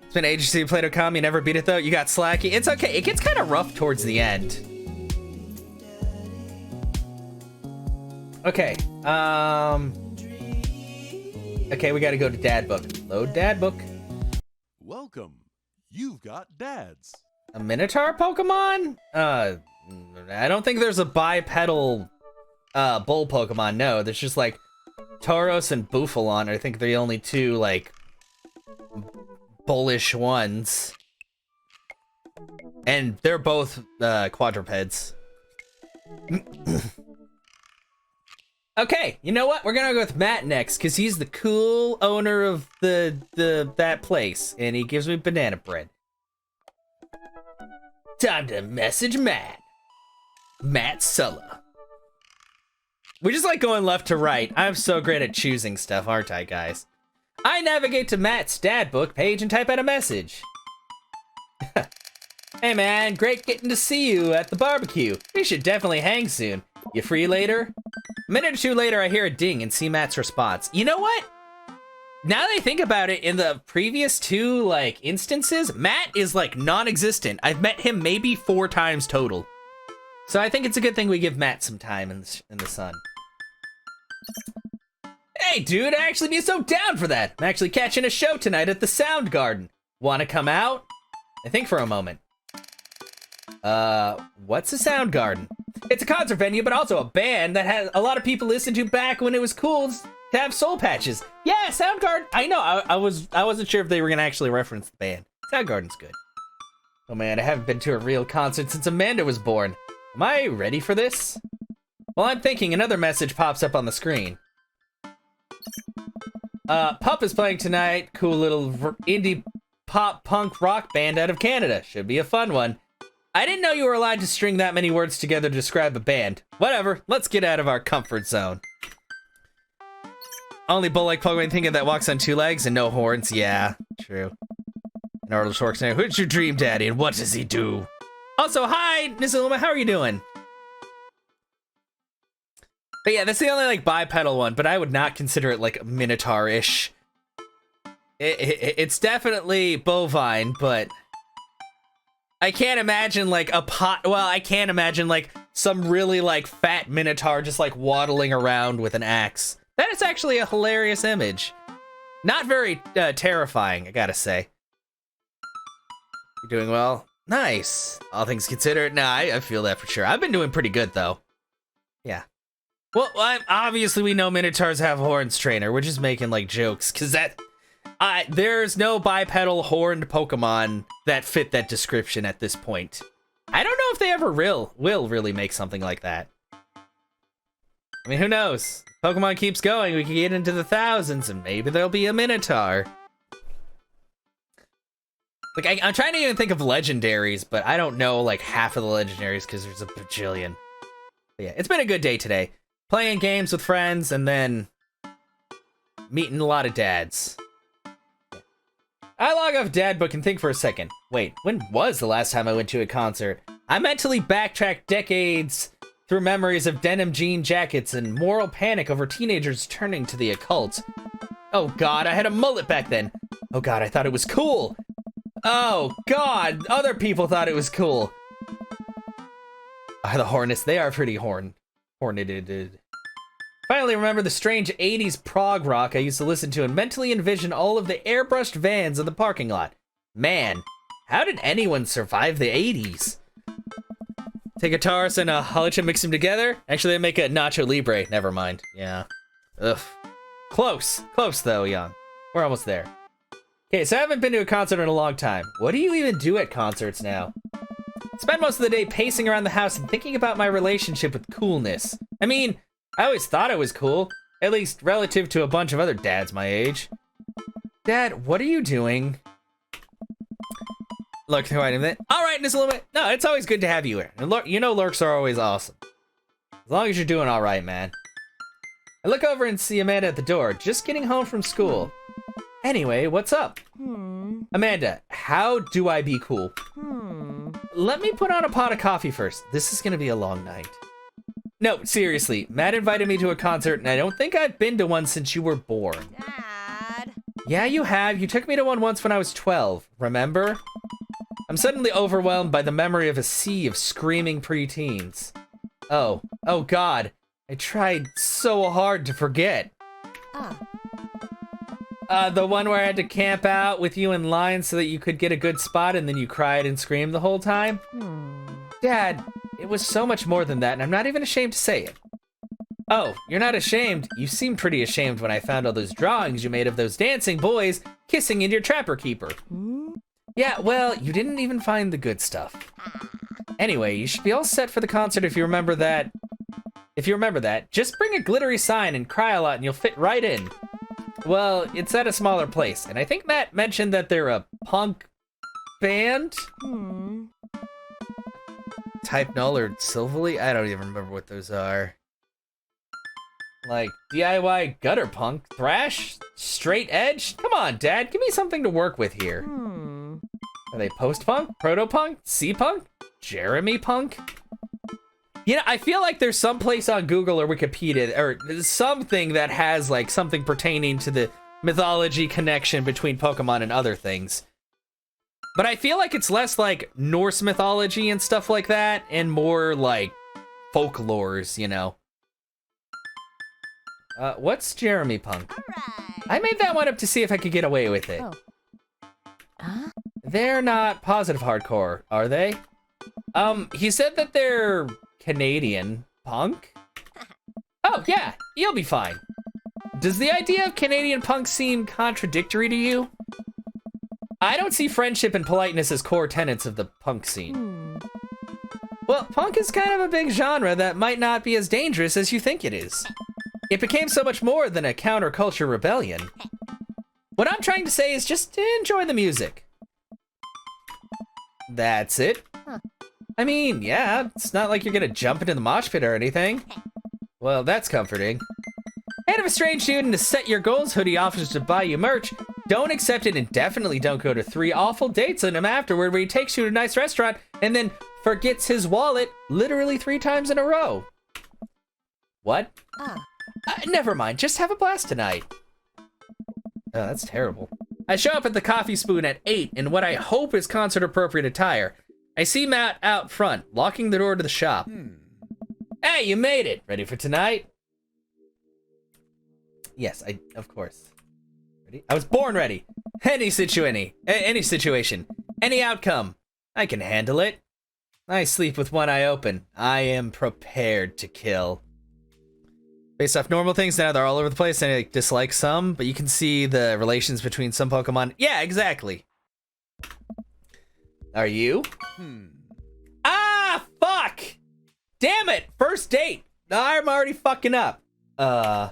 It's been ages since you played Okami. Never beat it though. You got slacky. It's okay. It gets kind of rough towards the end. Okay. Okay, we gotta go to Dad Book. Load Dad Book.
Welcome. You've got dads.
A Minotaur Pokemon? I don't think there's a bipedal bull Pokemon. No, there's just like Tauros and Bufalon. I think they're the only two like bullish ones. And they're both quadrupeds. Okay, you know what? We're gonna go with Matt next, because he's the cool owner of that place, and he gives me banana bread. Time to message Matt. Matt Sulla. We just like going left to right. I'm so great at choosing stuff, aren't I, guys? I navigate to Matt's Dad Book page and type out a message. Hey man, great getting to see you at the barbecue. We should definitely hang soon. You free later? A minute or two later, I hear a ding and see Matt's response. You know what? Now that I think about it, in the previous 2, like, instances, Matt is, like, non-existent. I've met him maybe 4 times total. So I think it's a good thing we give Matt some time in the sun. Hey, dude, I'd actually be so down for that. I'm actually catching a show tonight at the Sound Garden. Wanna come out? I think for a moment. What's a Sound Garden? It's a concert venue, but also a band that had a lot of people listen to back when it was cool to have soul patches. Yeah, Soundgarden. I know. I wasn't sure if they were gonna actually reference the band. Soundgarden's good. Oh man, I haven't been to a real concert since Amanda was born. Am I ready for this? Well, I'm thinking another message pops up on the screen. Pup is playing tonight. Cool little indie pop punk rock band out of Canada. Should be a fun one. I didn't know you were allowed to string that many words together to describe a band. Whatever, let's get out of our comfort zone. Only bull-like Pokemon thinking that walks on 2 legs and no horns. Yeah, true. And Arnold Schwarzenegger, who's your dream daddy and what does he do? Also, hi, Nizuluma, how are you doing? But yeah, that's the only like bipedal one, but I would not consider it like Minotaur-ish. It's definitely bovine, but I can't imagine like I can't imagine like some really like fat Minotaur just like waddling around with an axe. That is actually a hilarious image. Not very terrifying, I gotta say. You're doing well? Nice. All things considered, nah, I feel that for sure. I've been doing pretty good though. Yeah. Well, obviously we know Minotaurs have horns, trainer. We're just making like jokes, cause There's no bipedal horned Pokemon that fit that description at this point. I don't know if they ever will really make something like that. I mean, who knows? Pokemon keeps going, we can get into the thousands, and maybe there'll be a Minotaur. Like, I'm trying to even think of legendaries, but I don't know, like, half of the legendaries because there's a bajillion. But yeah, it's been a good day today. Playing games with friends, and then meeting a lot of dads. I log off dad book and think for a second. Wait, when was the last time I went to a concert? I mentally backtrack decades through memories of denim jean jackets and moral panic over teenagers turning to the occult. Oh god, I had a mullet back then. Oh god, I thought it was cool. Oh god, other people thought it was cool. The Hornets, they are pretty horneted. Finally remember the strange 80s prog rock I used to listen to and mentally envision all of the airbrushed vans in the parking lot. Man, how did anyone survive the 80s? Take a guitarist and a Halicha, mix them together? Actually, they make a Nacho Libre. Never mind. Yeah. Ugh. Close though, Young. We're almost there. Okay, so I haven't been to a concert in a long time. What do you even do at concerts now? Spend most of the day pacing around the house and thinking about my relationship with coolness. I mean, I always thought I was cool, at least relative to a bunch of other dads my age. Dad, what are you doing? Look, all right, in this little bit. No, it's always good to have you here. And look, you know lurks are always awesome. As long as you're doing all right, man. I look over and see Amanda at the door, just getting home from school. Anyway, what's up? Amanda, how do I be cool? Let me put on a pot of coffee first. This is gonna be a long night. No, seriously, Matt invited me to a concert, and I don't think I've been to one since you were born.
Dad.
Yeah, you have. You took me to one once when I was 12, remember? I'm suddenly overwhelmed by the memory of a sea of screaming preteens. Oh god. I tried so hard to forget. The one where I had to camp out with you in line so that you could get a good spot and then you cried and screamed the whole time? Dad, it was so much more than that, and I'm not even ashamed to say it. Oh, you're not ashamed? You seemed pretty ashamed when I found all those drawings you made of those dancing boys kissing in your Trapper Keeper. Yeah, well, you didn't even find the good stuff. Anyway, you should be all set for the concert if you remember that. Just bring a glittery sign and cry a lot and you'll fit right in. Well, it's at a smaller place, and I think Matt mentioned that they're a punk band? Type Null or Silverly? I don't even remember what those are. Like, DIY gutter punk? Thrash? Straight edge? Come on, Dad, give me something to work with here. Are they post-punk? Proto-punk? C-punk? Jeremy punk? You know, I feel like there's some place on Google or Wikipedia, or something that has, like, something pertaining to the mythology connection between Pokemon and other things. But I feel like it's less, like, Norse mythology and stuff like that, and more, like, folklores, you know. What's Jeremy Punk?
Alright.
I made that one up to see if I could get away with it.
Huh?
They're not positive hardcore, are they? He said that they're Canadian punk? Oh, yeah, you'll be fine. Does the idea of Canadian punk seem contradictory to you? I don't see friendship and politeness as core tenets of the punk scene. Well, punk is kind of a big genre that might not be as dangerous as you think it is. It became so much more than a counterculture rebellion. What I'm trying to say is just enjoy the music. That's it. I mean, yeah, it's not like you're gonna jump into the mosh pit or anything. Well, that's comforting. And if a strange dude in a Set Your Goals hoodie offers to buy you merch, don't accept it and definitely don't go to 3 awful dates on him afterward where he takes you to a nice restaurant and then forgets his wallet literally 3 times in a row. What? Never mind, just have a blast tonight. Oh, that's terrible. I show up at the Coffee Spoon at 8 in what I hope is concert-appropriate attire. I see Matt out front, locking the door to the shop. Hey, you made it! Ready for tonight? Yes, of course. Ready? I was born ready. Any situation, any outcome. I can handle it. I sleep with one eye open. I am prepared to kill. Based off normal things, now they're all over the place, and I dislike some, but you can see the relations between some Pokemon. Yeah, exactly. Are you? Ah, fuck! Damn it! First date! I'm already fucking up. Oh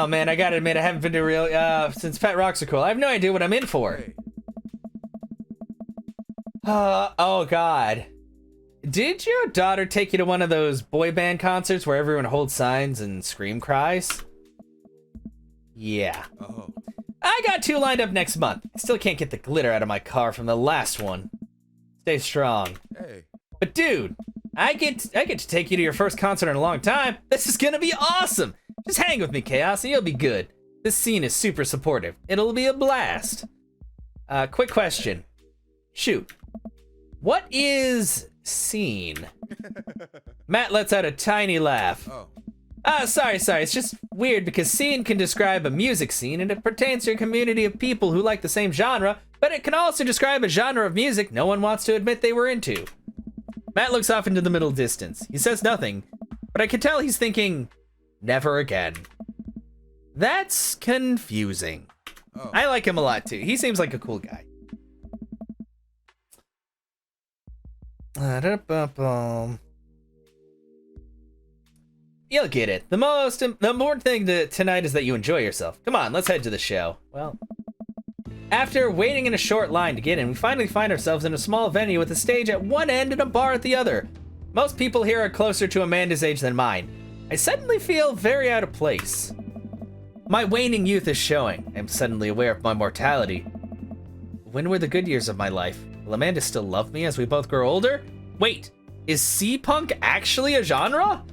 man, I gotta admit, I haven't been to real, since Pet Rocks are cool. I have no idea what I'm in for.
Hey.
Oh god. Did your daughter take you to one of those boy band concerts where everyone holds signs and scream cries? Yeah.
Oh.
I got 2 lined up next month. I still can't get the glitter out of my car from the last one. Stay strong.
Hey.
But dude, I get to take you to your first concert in a long time. This is gonna be awesome. Just hang with me, Chaos, and you'll be good. This scene is super supportive. It'll be a blast. Quick question. Shoot. What is scene? Matt lets out a tiny laugh.
Oh.
Sorry. It's just weird because scene can describe a music scene and it pertains to a community of people who like the same genre, but it can also describe a genre of music no one wants to admit they were into. Matt looks off into the middle distance. He says nothing, but I can tell he's thinking, never again. That's confusing.
Oh.
I like him a lot too. He seems like a cool guy. You'll get it. The important thing tonight is that you enjoy yourself. Come on, let's head to the show. Well, after waiting in a short line to get in, we finally find ourselves in a small venue with a stage at one end and a bar at the other. Most people here are closer to Amanda's age than mine. I suddenly feel very out of place. My waning youth is showing. I'm suddenly aware of my mortality. When were the good years of my life? Will Amanda still love me as we both grow older? Wait, is C-Punk actually a genre?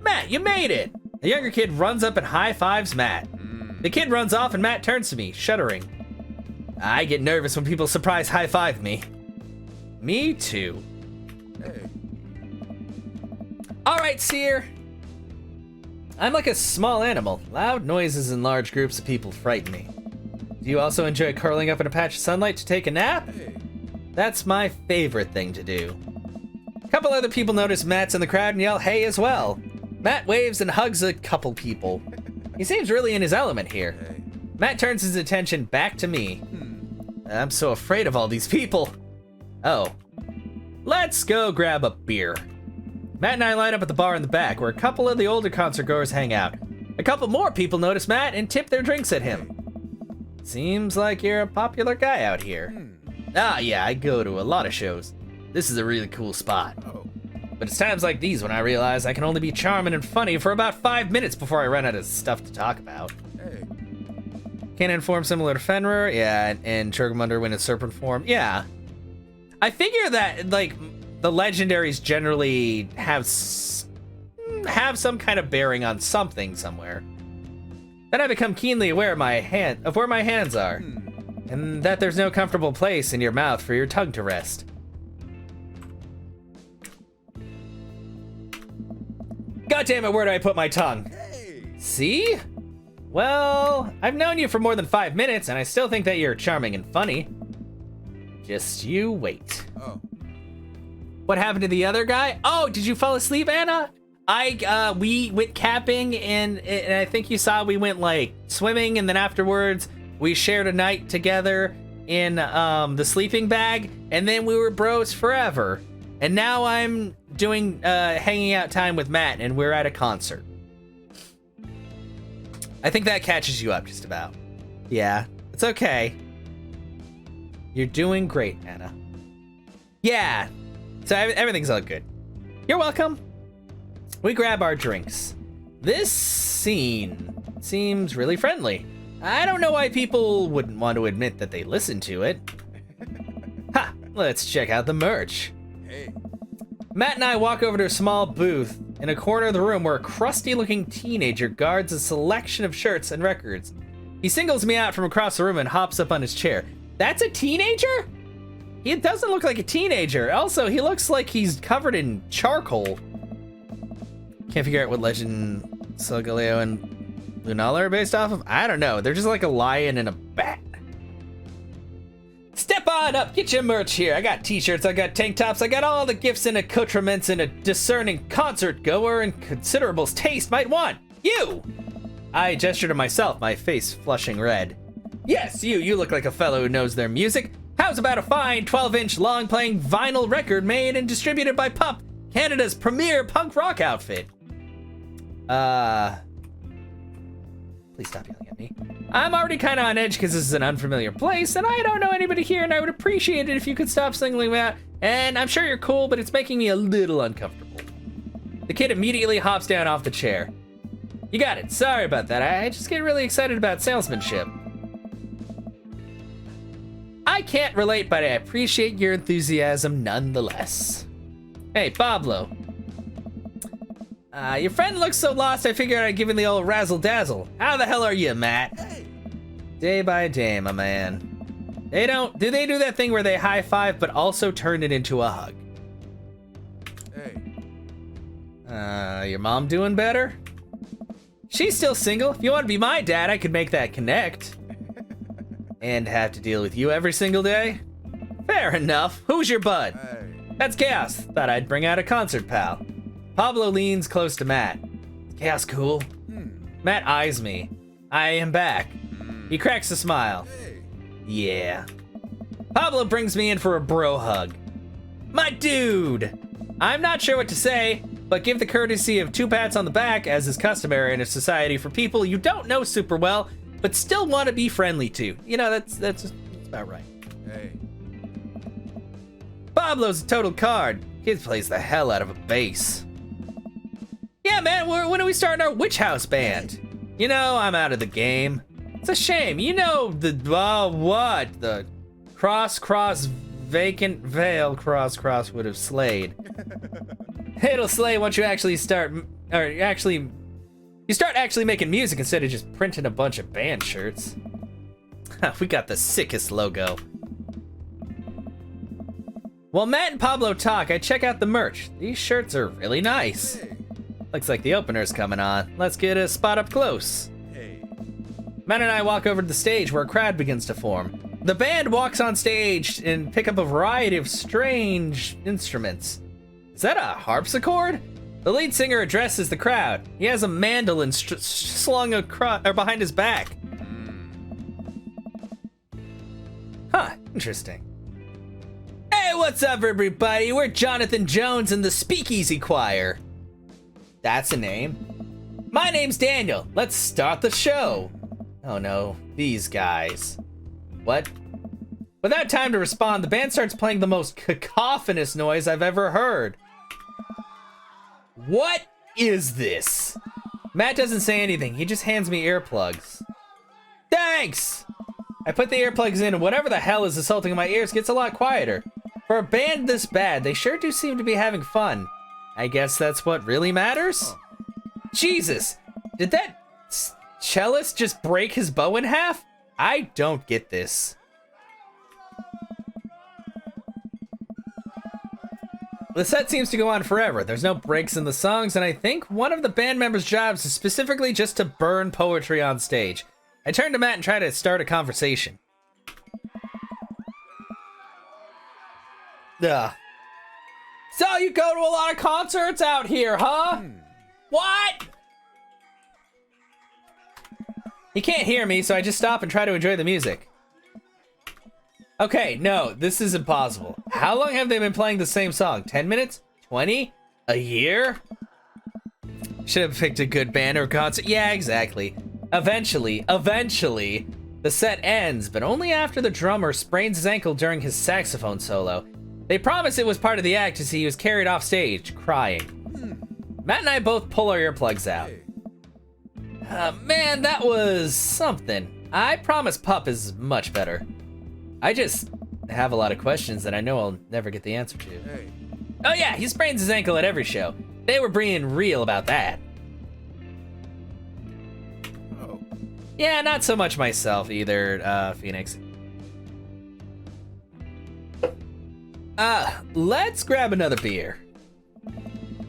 Matt, you made it! A younger kid runs up and high-fives Matt. The kid runs off and Matt turns to me, shuddering. I get nervous when people surprise high-five me. Me too.
Hey.
Alright, Seer. I'm like a small animal. Loud noises and large groups of people frighten me. Do you also enjoy curling up in a patch of sunlight to take a nap?
Hey.
That's my favorite thing to do. A couple other people notice Matt's in the crowd and yell, hey, as well. Matt waves and hugs a couple people. He seems really in his element here.
Hey.
Matt turns his attention back to me. I'm so afraid of all these people. Oh. Let's go grab a beer. Matt and I line up at the bar in the back where a couple of the older concert goers hang out. A couple more people notice Matt and tip their drinks at him. Seems like you're a popular guy out here. Ah, yeah, I go to a lot of shows. This is a really cool spot.
Oh.
But it's times like these when I realize I can only be charming and funny for about 5 minutes before I run out of stuff to talk about.
Hey.
Cannon form similar to Fenrir, yeah, and Charmander when in serpent form, yeah. I figure that, like, the legendaries generally have some kind of bearing on something somewhere. Then I become keenly aware of where my hands are, and that there's no comfortable place in your mouth for your tongue to rest. God damn it, where do I put my tongue?
Hey.
See? Well, I've known you for more than 5 minutes, and I still think that you're charming and funny. Just you wait.
Oh.
What happened to the other guy? Oh, did you fall asleep, Anna? We went camping, and I think you saw we went, like, swimming, and then afterwards we shared a night together in the sleeping bag, and then we were bros forever. And now I'm doing hanging out time with Matt, and we're at a concert. I think that catches you up just about. Yeah, it's okay. You're doing great, Anna. Yeah, so everything's all good. You're welcome. We grab our drinks. This scene seems really friendly. I don't know why people wouldn't want to admit that they listen to it. Ha, let's check out the merch.
Hey.
Matt and I walk over to a small booth in a corner of the room where a crusty-looking teenager guards a selection of shirts and records. He singles me out from across the room and hops up on his chair. That's a teenager? He doesn't look like a teenager. Also, he looks like he's covered in charcoal. Can't figure out what legend Solgaleo and Lunala are based off of. I don't know. They're just like a lion and a bat. Step on up, get your merch here. I got t-shirts, I got tank tops, I got all the gifts and accoutrements and a discerning concert goer and considerable taste might want. You! I gesture to myself, my face flushing red. Yes, you look like a fellow who knows their music. How's about a fine 12-inch long-playing vinyl record made and distributed by Pup, Canada's premier punk rock outfit? Please stop yelling at me. I'm already kind of on edge because this is an unfamiliar place, and I don't know anybody here, and I would appreciate it if you could stop singling me out. And I'm sure you're cool, but it's making me a little uncomfortable. The kid immediately hops down off the chair. You got it. Sorry about that. I just get really excited about salesmanship. I can't relate, but I appreciate your enthusiasm nonetheless. Hey, Pablo. Your friend looks so lost, I figured I'd give him the old razzle-dazzle. How the hell are you, Matt?
Hey.
Day by day, my man. Do they do that thing where they high-five but also turn it into a hug?
Hey.
Your mom doing better? She's still single. If you want to be my dad, I could make that connect. And have to deal with you every single day? Fair enough. Who's your bud?
Hey.
That's Chaos. Thought I'd bring out a concert pal. Pablo leans close to Matt. Is Chaos cool? Matt eyes me. I am back. He cracks a smile.
Hey.
Yeah. Pablo brings me in for a bro hug. My dude! I'm not sure what to say, but give the courtesy of 2 pats on the back, as is customary in a society for people you don't know super well, but still want to be friendly to. You know, that's about right.
Hey.
Pablo's a total card. Kid plays the hell out of a bass. Yeah, man, when are we starting our Witch House band? You know, I'm out of the game. It's a shame. You know, the cross, vacant veil, cross would have slayed. It'll slay once you actually start making music instead of just printing a bunch of band shirts. We got the sickest logo. While Matt and Pablo talk, I check out the merch. These shirts are really nice.
Hey.
Looks like the opener's coming on. Let's get a spot up close.
Hey.
Matt and I walk over to the stage where a crowd begins to form. The band walks on stage and pick up a variety of strange instruments. Is that a harpsichord? The lead singer addresses the crowd. He has a mandolin slung behind his back. Huh, interesting. Hey, what's up, everybody? We're Jonathan Jones and the Speakeasy Choir. That's a name. My name's Daniel. Let's start the show. Oh no, these guys. What? Without time to respond, the band starts playing the most cacophonous noise I've ever heard. What is this? Matt doesn't say anything. He just hands me earplugs. Thanks! I put the earplugs in and whatever the hell is assaulting my ears gets a lot quieter. For a band this bad, they sure do seem to be having fun. I guess that's what really matters? Jesus, did that cellist just break his bow in half? I don't get this. The set seems to go on forever. There's no breaks in the songs, and I think one of the band members' jobs is specifically just to burn poetry on stage. I turn to Matt and try to start a conversation. Ugh. So you go to a lot of concerts out here, huh? What? He can't hear me, so I just stop and try to enjoy the music. Okay, no, this is impossible. How long have they been playing the same song? 10 minutes? 20? A year? Should have picked a good band or concert. Yeah, exactly. Eventually, the set ends, but only after the drummer sprains his ankle during his saxophone solo. They promise it was part of the act as he was carried off stage, crying. Matt and I both pull our earplugs out. Man, that was something. I promise Pup is much better. I just have a lot of questions that I know I'll never get the answer to.
Hey.
Oh yeah, he sprains his ankle at every show. They were being real about that.
Oh.
Yeah, not so much myself either, Phoenix. Let's grab another beer.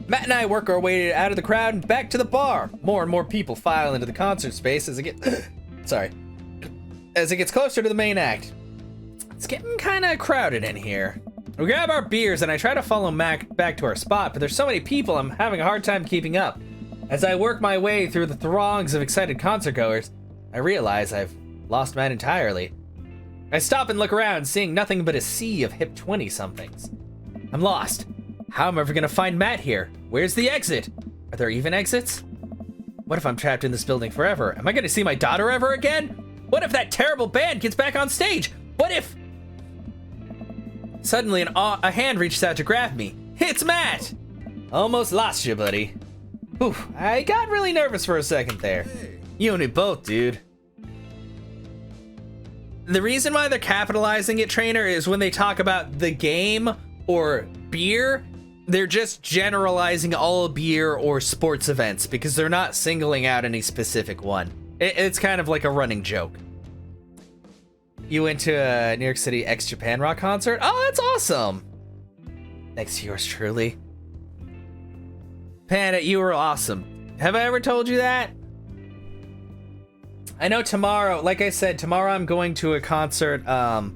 Matt and I work our way out of the crowd and back to the bar. More and more people file into the concert space as it gets closer to the main act. It's getting kind of crowded in here. We grab our beers and I try to follow Mac back to our spot, but there's so many people I'm having a hard time keeping up. As I work my way through the throngs of excited concertgoers, I realize I've lost Matt entirely. I stop and look around, seeing nothing but a sea of hip 20-somethings. I'm lost. How am I ever gonna find Matt here? Where's the exit? Are there even exits? What if I'm trapped in this building forever? Am I gonna see my daughter ever again? What if that terrible band gets back on stage? What if... Suddenly, a hand reaches out to grab me. It's Matt! Almost lost you, buddy. Whew, I got really nervous for a second there. You and me both, dude. The reason why they're capitalizing it, Trainer, is when they talk about the game or beer, they're just generalizing all beer or sports events because they're not singling out any specific one. It's kind of like a running joke. You went to a New York City Japan Rock concert? Oh, that's awesome. Thanks to yours truly. Panda, you were awesome. Have I ever told you that? I know tomorrow, like I said, tomorrow I'm going to a concert of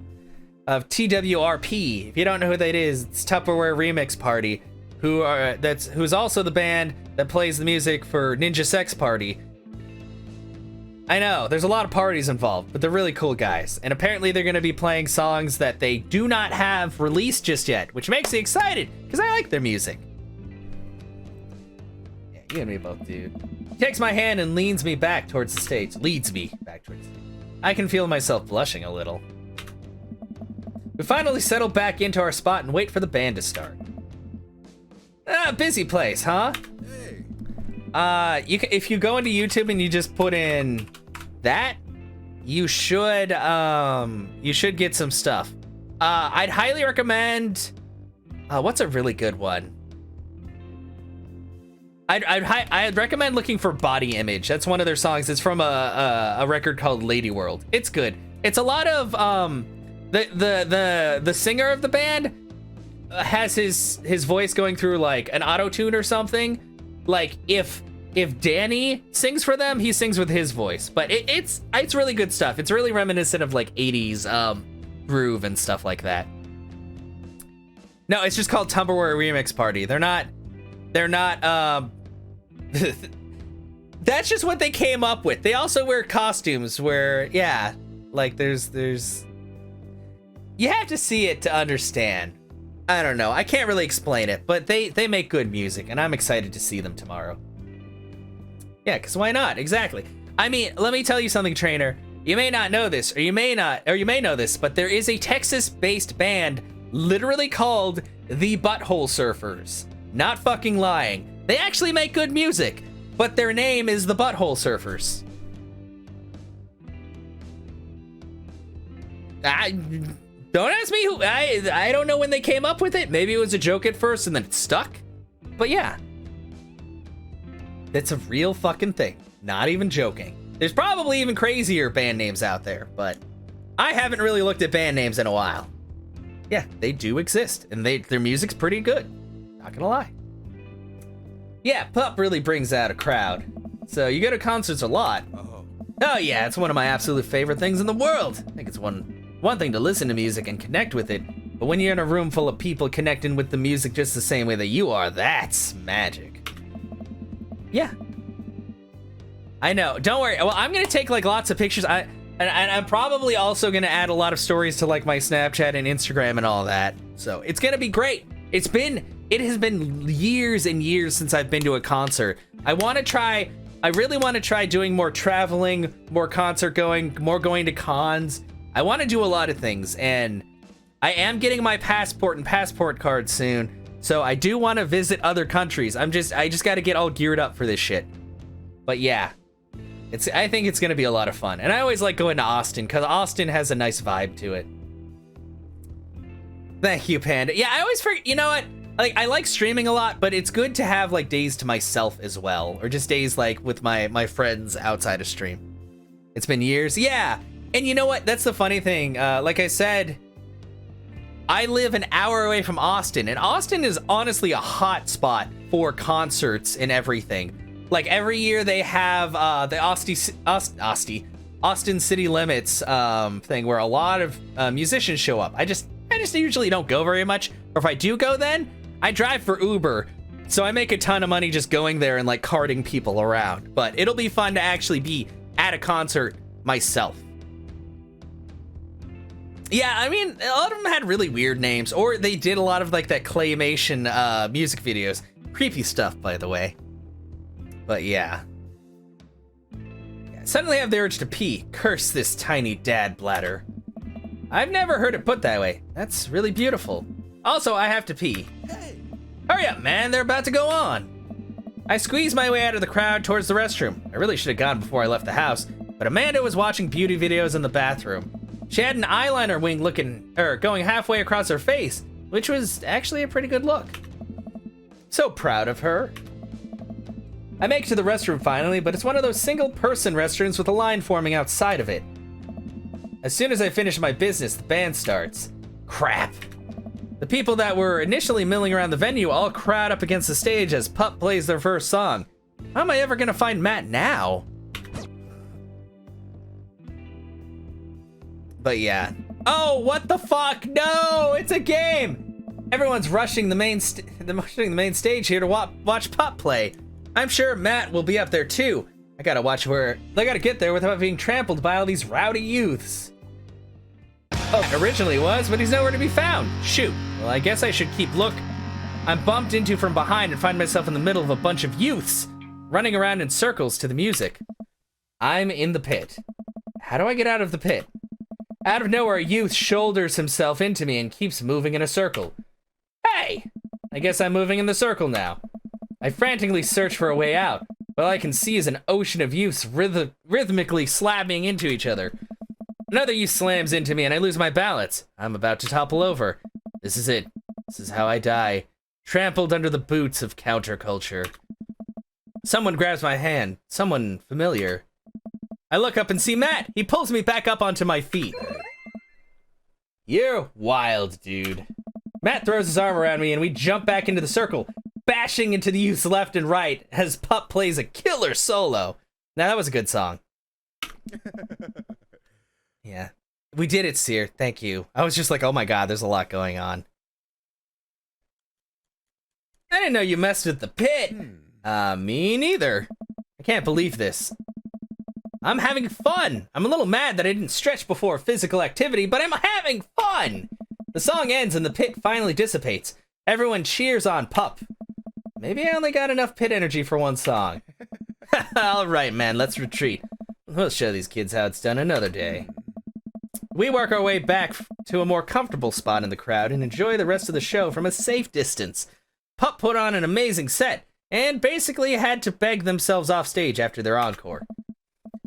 TWRP. If you don't know who that is, it's Tupperware Remix Party, who's also the band that plays the music for Ninja Sex Party. I know, there's a lot of parties involved, but they're really cool guys. And apparently they're going to be playing songs that they do not have released just yet, which makes me excited, because I like their music. Yeah, you and me both, dude. He takes my hand and leads me back towards the stage. I can feel myself blushing a little. We finally settle back into our spot and wait for the band to start. Busy place, huh? If you go into YouTube and you just put in that, you should get some stuff. I'd highly recommend. What's a really good one? I'd recommend looking for Body Image. That's one of their songs. It's from a record called Lady World. It's good. It's a lot of the singer of the band has his voice going through like an auto-tune or something. Like if Danny sings for them, he sings with his voice. But it's really good stuff. It's really reminiscent of like 80s groove and stuff like that. No, it's just called Tupperware Remix Party. They're not that's just what they came up with. They also wear costumes where, yeah, like there's you have to see it to understand. I don't know. I can't really explain it, but they make good music and I'm excited to see them tomorrow. Yeah, because why not? Exactly. I mean, let me tell you something, Trainer. You may not know this, or you may know this, but there is a Texas-based band literally called the Butthole Surfers. Not fucking lying. They actually make good music, but their name is the Butthole Surfers. Don't ask me who. I don't know when they came up with it. Maybe it was a joke at first and then it stuck. But yeah. That's a real fucking thing. Not even joking. There's probably even crazier band names out there, but I haven't really looked at band names in a while. Yeah, they do exist, and their music's pretty good. Not gonna lie. Yeah, Pup really brings out a crowd. So you go to concerts a lot. Oh yeah, it's one of my absolute favorite things in the world. I think it's one thing to listen to music and connect with it, but when you're in a room full of people connecting with the music just the same way that you are, that's magic. Yeah. I know. Don't worry. Well, I'm gonna take like lots of pictures. And I'm probably also gonna add a lot of stories to like my Snapchat and Instagram and all that. So it's gonna be great. It has been years and years since I've been to a concert. I really want to try doing more traveling, more concert going, more going to cons. I want to do a lot of things, and I am getting my passport and passport card soon. So I do want to visit other countries. I just got to get all geared up for this shit. But yeah, I think it's gonna be a lot of fun, and I always like going to Austin because Austin has a nice vibe to it. Thank you, Panda. Yeah, I always forget. You know what? Like, I like streaming a lot, but it's good to have like days to myself as well, or just days like with my friends outside of stream. It's been years. Yeah, and you know what? That's the funny thing. Like I said, I live an hour away from Austin, and Austin is honestly a hot spot for concerts and everything. Like every year they have the Austin City Limits thing where a lot of musicians show up. I just usually don't go very much, or if I do go, then I drive for Uber, so I make a ton of money just going there and like carting people around. But it'll be fun to actually be at a concert myself. Yeah, I mean, a lot of them had really weird names, or they did a lot of like that claymation music videos. Creepy stuff, by the way. But yeah. Suddenly I have the urge to pee. Curse this tiny dad bladder. I've never heard it put that way. That's really beautiful. Also, I have to pee.
Hey.
Hurry up, man, they're about to go on. I squeezed my way out of the crowd towards the restroom. I really should have gone before I left the house, but Amanda was watching beauty videos in the bathroom. She had an eyeliner wing going halfway across her face, which was actually a pretty good look. So proud of her. I make it to the restroom finally, but it's one of those single-person restrooms with a line forming outside of it. As soon as I finish my business, the band starts. Crap. The people that were initially milling around the venue all crowd up against the stage as Pup plays their first song. How am I ever gonna find Matt now? But yeah. Oh, what the fuck? No, it's a game! Everyone's rushing the main stage here to watch Pup play. I'm sure Matt will be up there too. I gotta get there without being trampled by all these rowdy youths. Oh, originally was, but he's nowhere to be found. Shoot. Well, I guess I should keep look. I'm bumped into from behind and find myself in the middle of a bunch of youths, running around in circles to the music. I'm in the pit. How do I get out of the pit? Out of nowhere, a youth shoulders himself into me and keeps moving in a circle. Hey! I guess I'm moving in the circle now. I frantically search for a way out. All I can see is an ocean of youths rhythmically slamming into each other. Another youth slams into me and I lose my balance. I'm about to topple over. This is it. This is how I die. Trampled under the boots of counterculture. Someone grabs my hand. Someone familiar. I look up and see Matt. He pulls me back up onto my feet. You're wild, dude. Matt throws his arm around me and we jump back into the circle, bashing into the youths left and right as Pup plays a killer solo. Now that was a good song. Yeah. We did it, Seer. Thank you. I was just like, oh my god, there's a lot going on. I didn't know you messed with the pit. Me neither. I can't believe this. I'm having fun. I'm a little mad that I didn't stretch before physical activity, but I'm having fun. The song ends and the pit finally dissipates. Everyone cheers on Pup. Maybe I only got enough pit energy for one song. All right, man, let's retreat. We'll show these kids how it's done another day. We work our way back to a more comfortable spot in the crowd and enjoy the rest of the show from a safe distance. Pup put on an amazing set and basically had to beg themselves off stage after their encore.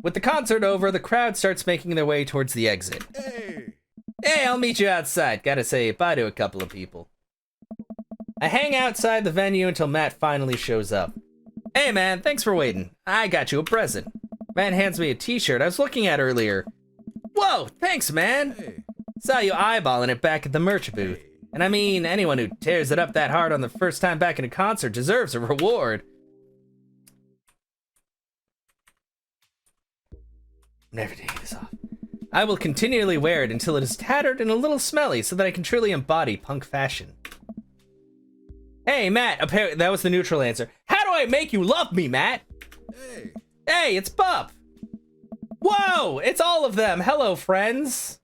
With the concert over, the crowd starts making their way towards the exit. Hey, I'll meet you outside. Gotta say bye to a couple of people. I hang outside the venue until Matt finally shows up. Hey man, thanks for waiting. I got you a present. Matt hands me a t-shirt I was looking at earlier. Whoa, thanks man.
Hey.
Saw you eyeballing it back at the merch booth. And I mean, anyone who tears it up that hard on the first time back in a concert deserves a reward. Never taking this off. I will continually wear it until it is tattered and a little smelly so that I can truly embody punk fashion. Hey, Matt, apparently that was the neutral answer. How do I make you love me, Matt?
Hey.
Hey, it's Pup. Whoa, it's all of them. Hello, friends.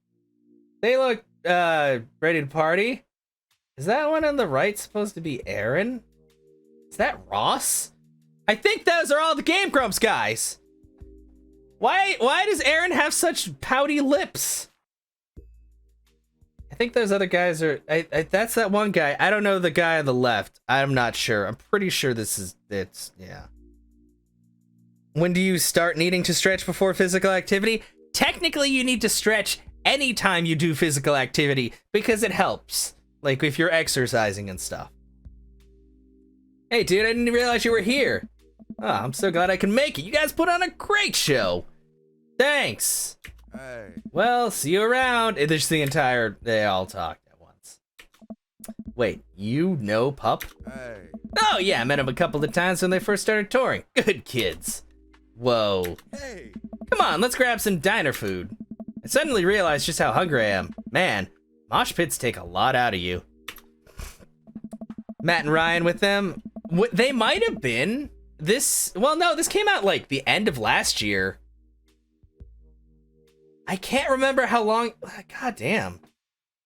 They look, ready to party. Is that one on the right supposed to be Aaron? Is that Ross? I think those are all the Game Grumps guys. Why does Aaron have such pouty lips? I think those other guys are, that's that one guy. I don't know the guy on the left. I'm not sure. I'm pretty sure yeah. When do you start needing to stretch before physical activity? Technically, you need to stretch anytime you do physical activity because it helps. Like if you're exercising and stuff. Hey dude, I didn't realize you were here. Oh, I'm so glad I can make it. You guys put on a great show. Thanks.
Hey.
Well, see you around. They all talked at once. Wait, you know Pup?
Hey.
Oh yeah, I met him a couple of times when they first started touring. Good kids. Whoa.
Hey.
Come on, let's grab some diner food. I suddenly realized just how hungry I am. Man, mosh pits take a lot out of you. Matt and Ryan with them. They might have been. Well, no, this came out like the end of last year. I can't remember how long. God damn.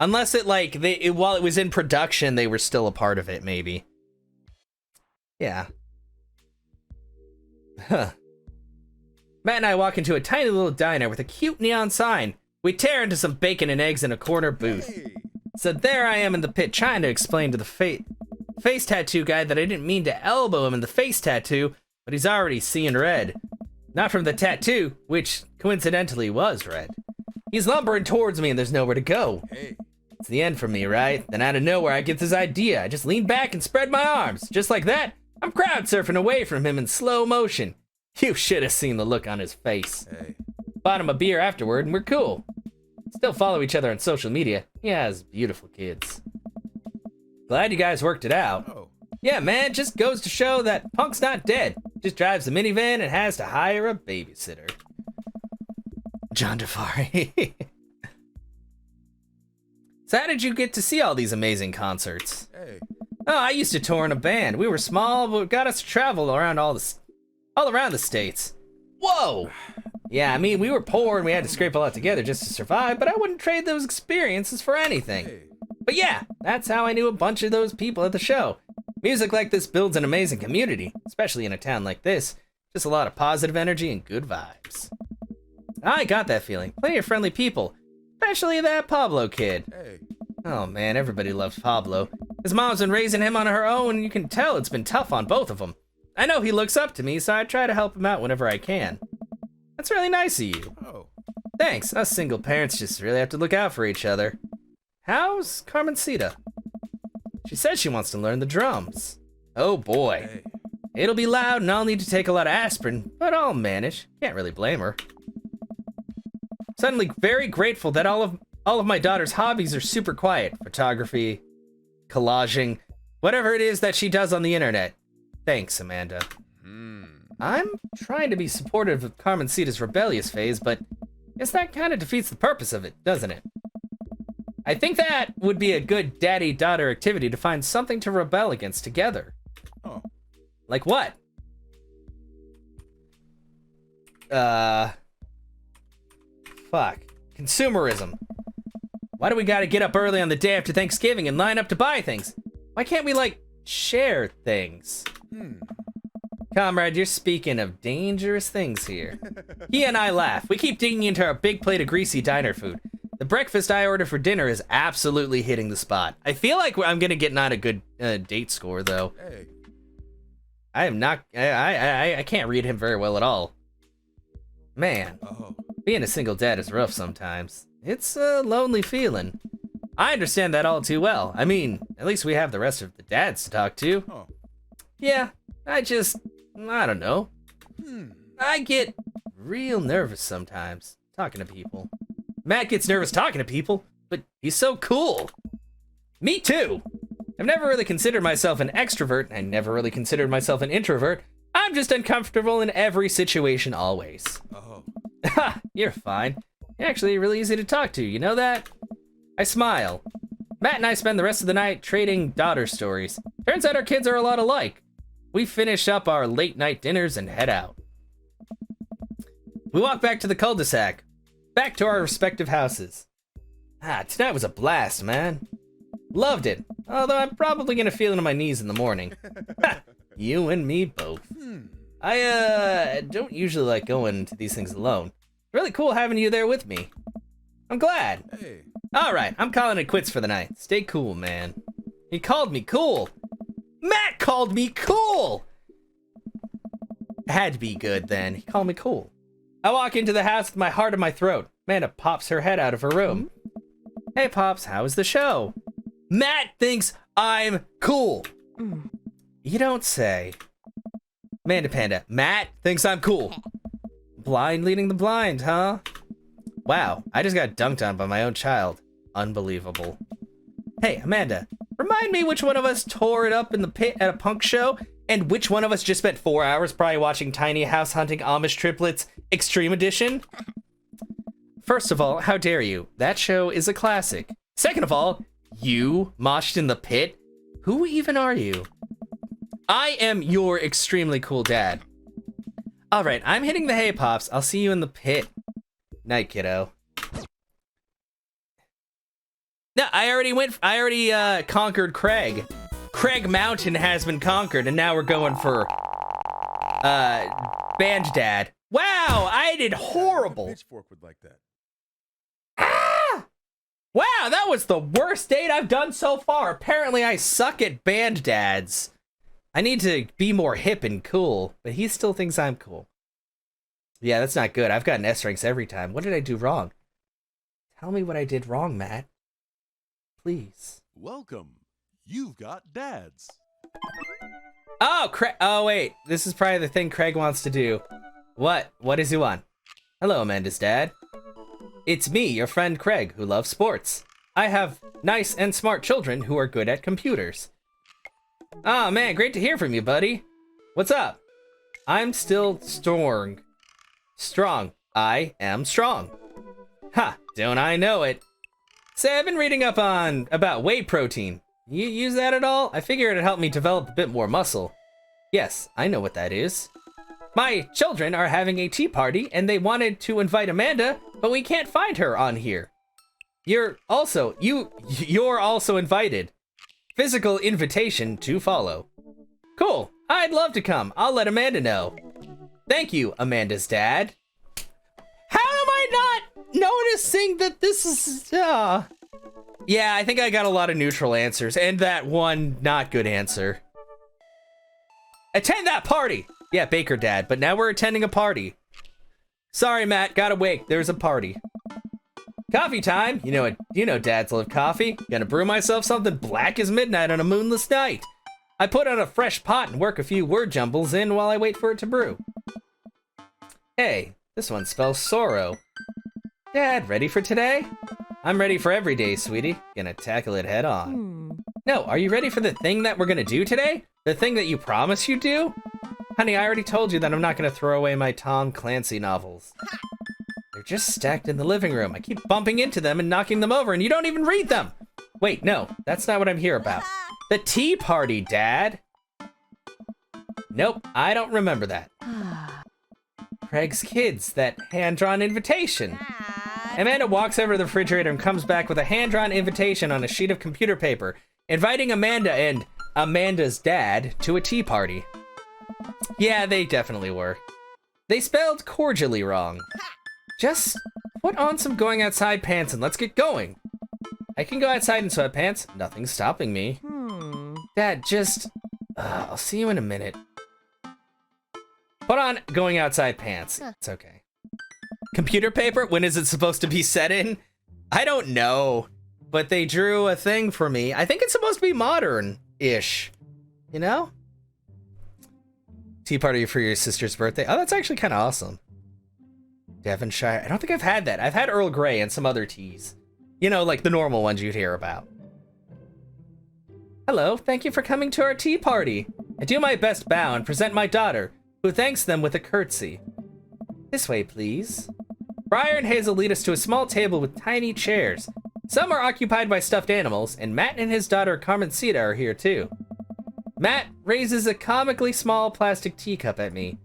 Unless it like while it was in production, they were still a part of it, maybe. Yeah. Huh. Matt and I walk into a tiny little diner with a cute neon sign. We tear into some bacon and eggs in a corner booth.
Hey.
So there I am in the pit trying to explain to the face tattoo guy that I didn't mean to elbow him in the face tattoo, but he's already seeing red. Not from the tattoo, which coincidentally was red. He's lumbering towards me and there's nowhere to go.
Hey.
It's the end for me, right? Then out of nowhere I get this idea. I just lean back and spread my arms. Just like that, I'm crowd surfing away from him in slow motion. You should have seen the look on his face.
Hey.
Bought him a beer afterward and we're cool. Still follow each other on social media. He has beautiful kids. Glad you guys worked it out.
Oh.
Yeah, man, just goes to show that Punk's not dead. Just drives a minivan and has to hire a babysitter. John Defari. So how did you get to see all these amazing concerts?
Hey.
Oh, I used to tour in a band. We were small, but it got us to travel around all around the states. Whoa! Yeah, I mean, we were poor and we had to scrape a lot together just to survive, but I wouldn't trade those experiences for anything.
Hey.
But yeah, that's how I knew a bunch of those people at the show. Music like this builds an amazing community, especially in a town like this. Just a lot of positive energy and good vibes. I got that feeling. Plenty of friendly people, especially that Pablo kid.
Hey.
Oh man, everybody loves Pablo. His mom's been raising him on her own, and you can tell it's been tough on both of them. I know he looks up to me, so I try to help him out whenever I can. That's really nice of you.
Oh.
Thanks, us single parents just really have to look out for each other. How's Carmencita? She says she wants to learn the drums. Oh boy.
Hey.
It'll be loud and I'll need to take a lot of aspirin, but I'll manage. Can't really blame her. Suddenly very grateful that all of my daughter's hobbies are super quiet. Photography, collaging, whatever it is that she does on the internet. Thanks, Amanda. I'm trying to be supportive of Carmencita's rebellious phase, but guess that kind of defeats the purpose of it, doesn't it? I think that would be a good daddy-daughter activity to find something to rebel against together.
Oh.
Like what? Fuck. Consumerism. Why do we gotta get up early on the day after Thanksgiving and line up to buy things? Why can't we, like, share things? Comrade, you're speaking of dangerous things here. He and I laugh. We keep digging into our big plate of greasy diner food. The breakfast I ordered for dinner is absolutely hitting the spot. I feel like I'm gonna get not a good date score, though.
Hey.
I am not. I can't read him very well at all. Man,
Oh.
being a single dad is rough sometimes. It's a lonely feeling. I understand that all too well. I mean, at least we have the rest of the dads to talk to.
Oh.
Yeah, I don't know. I get real nervous sometimes talking to people. Matt gets nervous talking to people, but he's so cool. Me too. I've never really considered myself an extrovert. I never really considered myself an introvert. I'm just uncomfortable in every situation always.
Oh.
Ha, you're fine. You're actually really easy to talk to, you know that? I smile. Matt and I spend the rest of the night trading daughter stories. Turns out our kids are a lot alike. We finish up our late night dinners and head out. We walk back to the cul-de-sac. Back to our respective houses. Tonight was a blast, man. Loved it. Although I'm probably gonna feel it on my knees in the morning. You and me both. I don't usually like going to these things alone. Really cool having you there with me. I'm glad.
Hey.
Alright, I'm calling it quits for the night. Stay cool, man. He called me cool. Matt called me cool! Had to be good then. He called me cool. I walk into the house with my heart in my throat. Amanda pops her head out of her room. Hey, Pops, how was the show? Matt thinks I'm cool. You don't say. Amanda Panda, Matt thinks I'm cool. Blind leading the blind, huh? Wow, I just got dunked on by my own child. Unbelievable. Hey, Amanda, remind me which one of us tore it up in the pit at a punk show And which one of us just spent 4 hours probably watching Tiny House Hunting Amish Triplets Extreme Edition? First of all, how dare you? That show is a classic. Second of all, you moshed in the pit? Who even are you? I am your extremely cool dad. All right, I'm hitting the hay pops. I'll see you in the pit. Night, kiddo. No, I already conquered Craig. Craig Mountain has been conquered, and now we're going for Band Dad. Wow, I did horrible.
Pitchfork would like that.
Ah! Wow, that was the worst date I've done so far. Apparently I suck at Band Dads. I need to be more hip and cool, but he still thinks I'm cool. Yeah, that's not good. I've gotten S ranks every time. What did I do wrong? Tell me what I did wrong, Matt. Please.
Welcome. You've got dads.
Oh, oh, wait. This is probably the thing Craig wants to do. What? What does he want? Hello, Amanda's dad. It's me, your friend Craig, who loves sports. I have nice and smart children who are good at computers. Ah, man, great to hear from you, buddy. What's up? I'm still strong. Strong. I am strong. Ha, don't I know it. Say, I've been reading up on about whey protein. You use that at all? I figure it'd help me develop a bit more muscle. Yes, I know what that is. My children are having a tea party and they wanted to invite Amanda, but we can't find her on here. You're also invited. Physical invitation to follow. Cool, I'd love to come. I'll let Amanda know. Thank you, Amanda's dad. How am I not noticing that this is, Yeah, I think I got a lot of neutral answers and that one not good answer. Attend that party! Yeah, Baker Dad, but now we're attending a party. Sorry, Matt, gotta wait. There's a party. Coffee time! You know dads love coffee. Gonna brew myself something black as midnight on a moonless night. I put on a fresh pot and work a few word jumbles in while I wait for it to brew. Hey, this one spells sorrow. Dad, ready for today? I'm ready for every day, sweetie. Gonna tackle it head on. No, are you ready for the thing that we're gonna do today? The thing that you promised you'd do? Honey, I already told you that I'm not gonna throw away my Tom Clancy novels. They're just stacked in the living room. I keep bumping into them and knocking them over, and you don't even read them! Wait, no, that's not what I'm here about. The tea party, Dad! Nope, I don't remember that. Craig's kids, that hand-drawn invitation. Amanda walks over to the refrigerator and comes back with a hand-drawn invitation on a sheet of computer paper, inviting Amanda and Amanda's dad to a tea party. Yeah, they definitely were. They spelled cordially wrong. Just put on some going outside pants and let's get going. I can go outside in sweatpants. Nothing's stopping me. Dad, just... I'll see you in a minute. Put on going outside pants. It's okay. Computer paper? When is it supposed to be set in? I don't know. But they drew a thing for me. I think it's supposed to be modern-ish. You know? Tea party for your sister's birthday. Oh, that's actually kind of awesome. Devonshire. I don't think I've had that. I've had Earl Grey and some other teas. You know, like the normal ones you'd hear about. Hello, thank you for coming to our tea party. I do my best bow and present my daughter, who thanks them with a curtsy. This way, please. Briar and Hazel lead us to a small table with tiny chairs. Some are occupied by stuffed animals, and Matt and his daughter Carmencita are here too. Matt raises a comically small plastic teacup at me.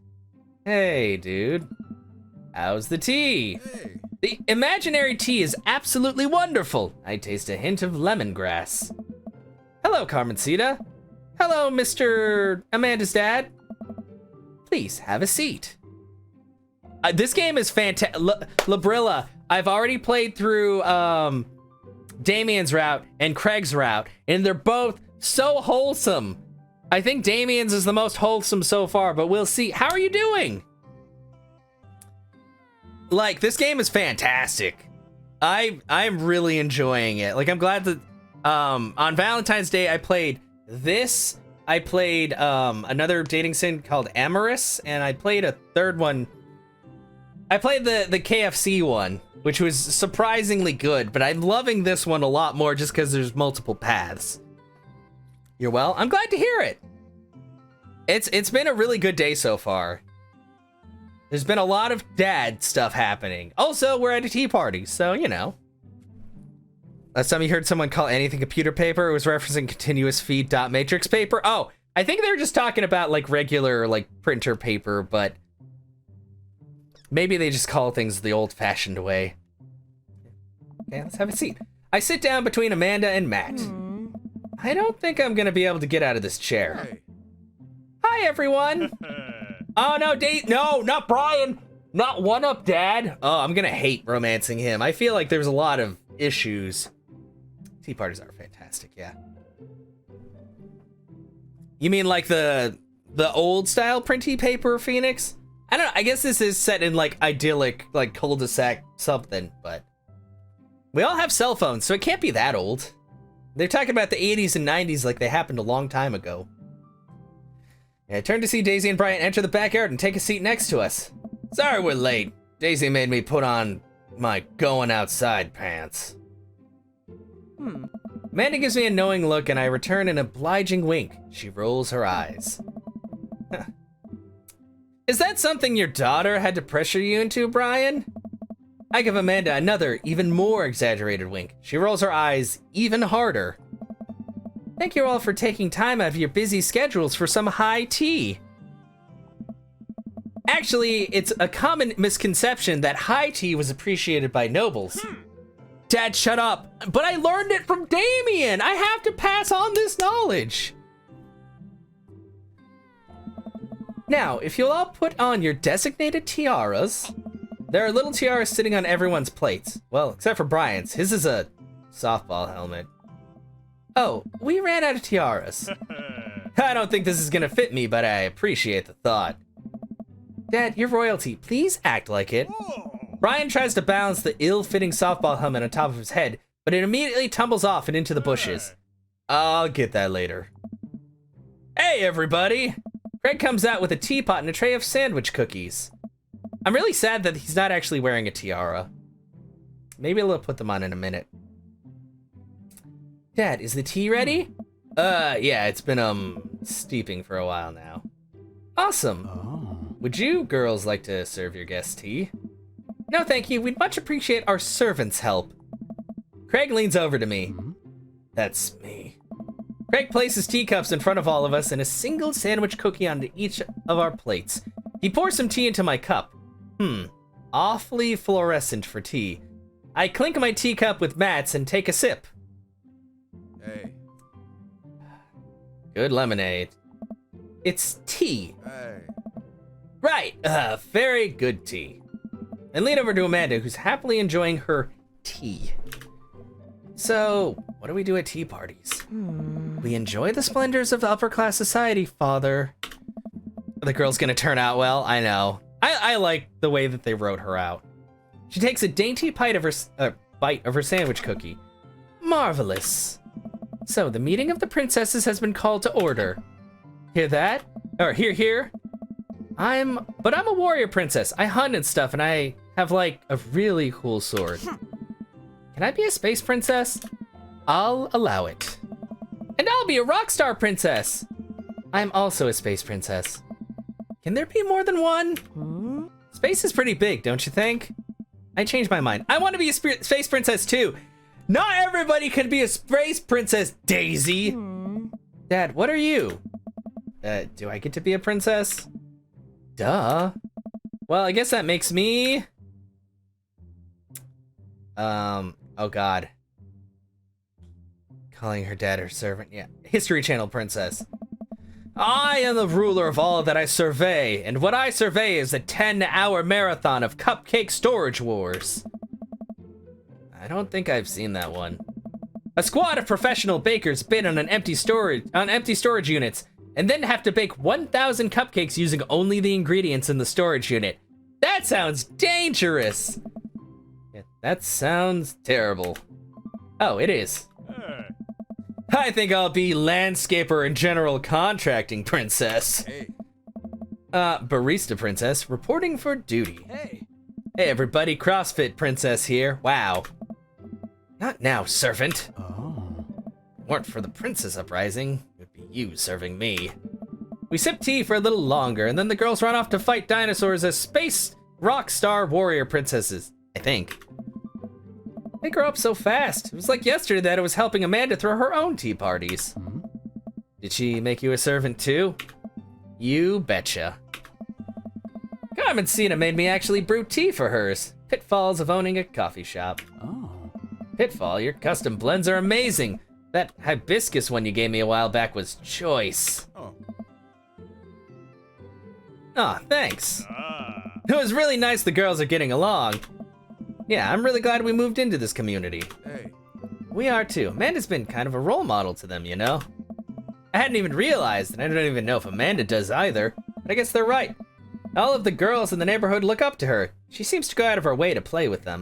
Hey, dude. How's the tea?
Hey.
The imaginary tea is absolutely wonderful. I taste a hint of lemongrass. Hello, Carmencita. Hello, Mr. Amanda's dad. Please have a seat. This game is fantastic. Labrilla, I've already played through Damien's route and Craig's route, and they're both so wholesome. I think Damien's is the most wholesome so far, but we'll see. How are you doing? Like, this game is fantastic. I'm really enjoying it. Like, I'm glad that on Valentine's Day I played this. I played another dating sim called Amorous, and I played a third one. I played the KFC one, which was surprisingly good, but I'm loving this one a lot more just because there's multiple paths. You're well? I'm glad to hear it. It's been a really good day so far. There's been a lot of dad stuff happening. Also, we're at a tea party, so you know. Last time you heard someone call anything computer paper, it was referencing continuous feed dot matrix paper. Oh, I think they were just talking about like regular like printer paper, but maybe they just call things the old-fashioned way. Okay, let's have a seat. I sit down between Amanda and Matt. I don't think I'm gonna be able to get out of this chair.
Hey.
Hi, everyone. Oh, no, no, not Brian. Not one up, Dad. Oh, I'm gonna hate romancing him. I feel like there's a lot of issues. Tea parties are fantastic, yeah. You mean like the old style printy paper, Phoenix? I don't know, I guess this is set in like idyllic, like cul-de-sac something, but we all have cell phones, so it can't be that old. They're talking about the 80s and 90s like they happened a long time ago. I turned to see Daisy and Brian enter the backyard and take a seat next to us. Sorry we're late. Daisy made me put on my going outside pants. Amanda gives me a knowing look and I return an obliging wink. She rolls her eyes. Is that something your daughter had to pressure you into, Brian? I give Amanda another, even more exaggerated wink. She rolls her eyes even harder. Thank you all for taking time out of your busy schedules for some high tea. Actually, it's a common misconception that high tea was appreciated by nobles. Dad, shut up. But I learned it from Damien. I have to pass on this knowledge. Now, if you'll all put on your designated tiaras, there are little tiaras sitting on everyone's plates. Well, except for Brian's. His is a softball helmet. Oh, we ran out of tiaras. I don't think this is gonna fit me, but I appreciate the thought. Dad, you're royalty. Please act like it. Brian tries to balance the ill-fitting softball helmet on top of his head, but it immediately tumbles off and into the bushes. I'll get that later. Hey, everybody! Greg comes out with a teapot and a tray of sandwich cookies. I'm really sad that he's not actually wearing a tiara. Maybe I'll put them on in a minute. Dad, is the tea ready? Yeah, it's been, steeping for a while now. Awesome.
Oh.
Would you girls like to serve your guests tea? No, thank you. We'd much appreciate our servants' help. Craig leans over to me. That's me. Craig places teacups in front of all of us and a single sandwich cookie onto each of our plates. He pours some tea into my cup. Awfully fluorescent for tea. I clink my teacup with Matt's and take a sip.
Hey.
Good lemonade. It's tea.
Hey.
Right, very good tea. And lean over to Amanda, who's happily enjoying her tea. So, what do we do at tea parties? We enjoy the splendors of upper class society, Father. The girl's gonna turn out well, I know. I like the way that they wrote her out. She takes a dainty bite of her sandwich cookie. Marvelous. So, the meeting of the princesses has been called to order. Hear that? Or hear. I'm a warrior princess. I hunt and stuff, and I have, like, a really cool sword. Can I be a space princess? I'll allow it. And I'll be a rock star princess. I'm also a space princess. Can there be more than one? Space is pretty big, don't you think? I changed my mind. I want to be a space princess, too. Not everybody can be a space princess, Daisy. Dad, what are you? Do I get to be a princess? Duh. Well, I guess that makes me... oh god. Calling her dad her servant, yeah. History Channel princess. I am the ruler of all that I survey, and what I survey is a 10-hour marathon of cupcake storage wars. I don't think I've seen that one. A squad of professional bakers bid on empty storage units, and then have to bake 1,000 cupcakes using only the ingredients in the storage unit. That sounds dangerous. Yeah, that sounds terrible. Oh, it is. I think I'll be landscaper and general contracting princess.
Hey.
Barista princess reporting for duty.
Hey.
Hey everybody, CrossFit princess here. Wow. Not now, servant.
Oh.
Weren't for the princess uprising, it would be you serving me. We sip tea for a little longer, and then the girls run off to fight dinosaurs as space rock star warrior princesses, I think. They grow up so fast. It was like yesterday that I was helping Amanda throw her own tea parties. Did she make you a servant too? You betcha. Carmen Cena made me actually brew tea for hers. Pitfalls of owning a coffee shop.
Oh.
Pitfall, your custom blends are amazing. That hibiscus one you gave me a while back was choice.
Oh.
Aw, thanks. It was really nice the girls are getting along. Yeah, I'm really glad we moved into this community.
Hey.
We are too. Amanda's been kind of a role model to them, you know? I hadn't even realized, and I don't even know if Amanda does either, but I guess they're right. All of the girls in the neighborhood look up to her. She seems to go out of her way to play with them.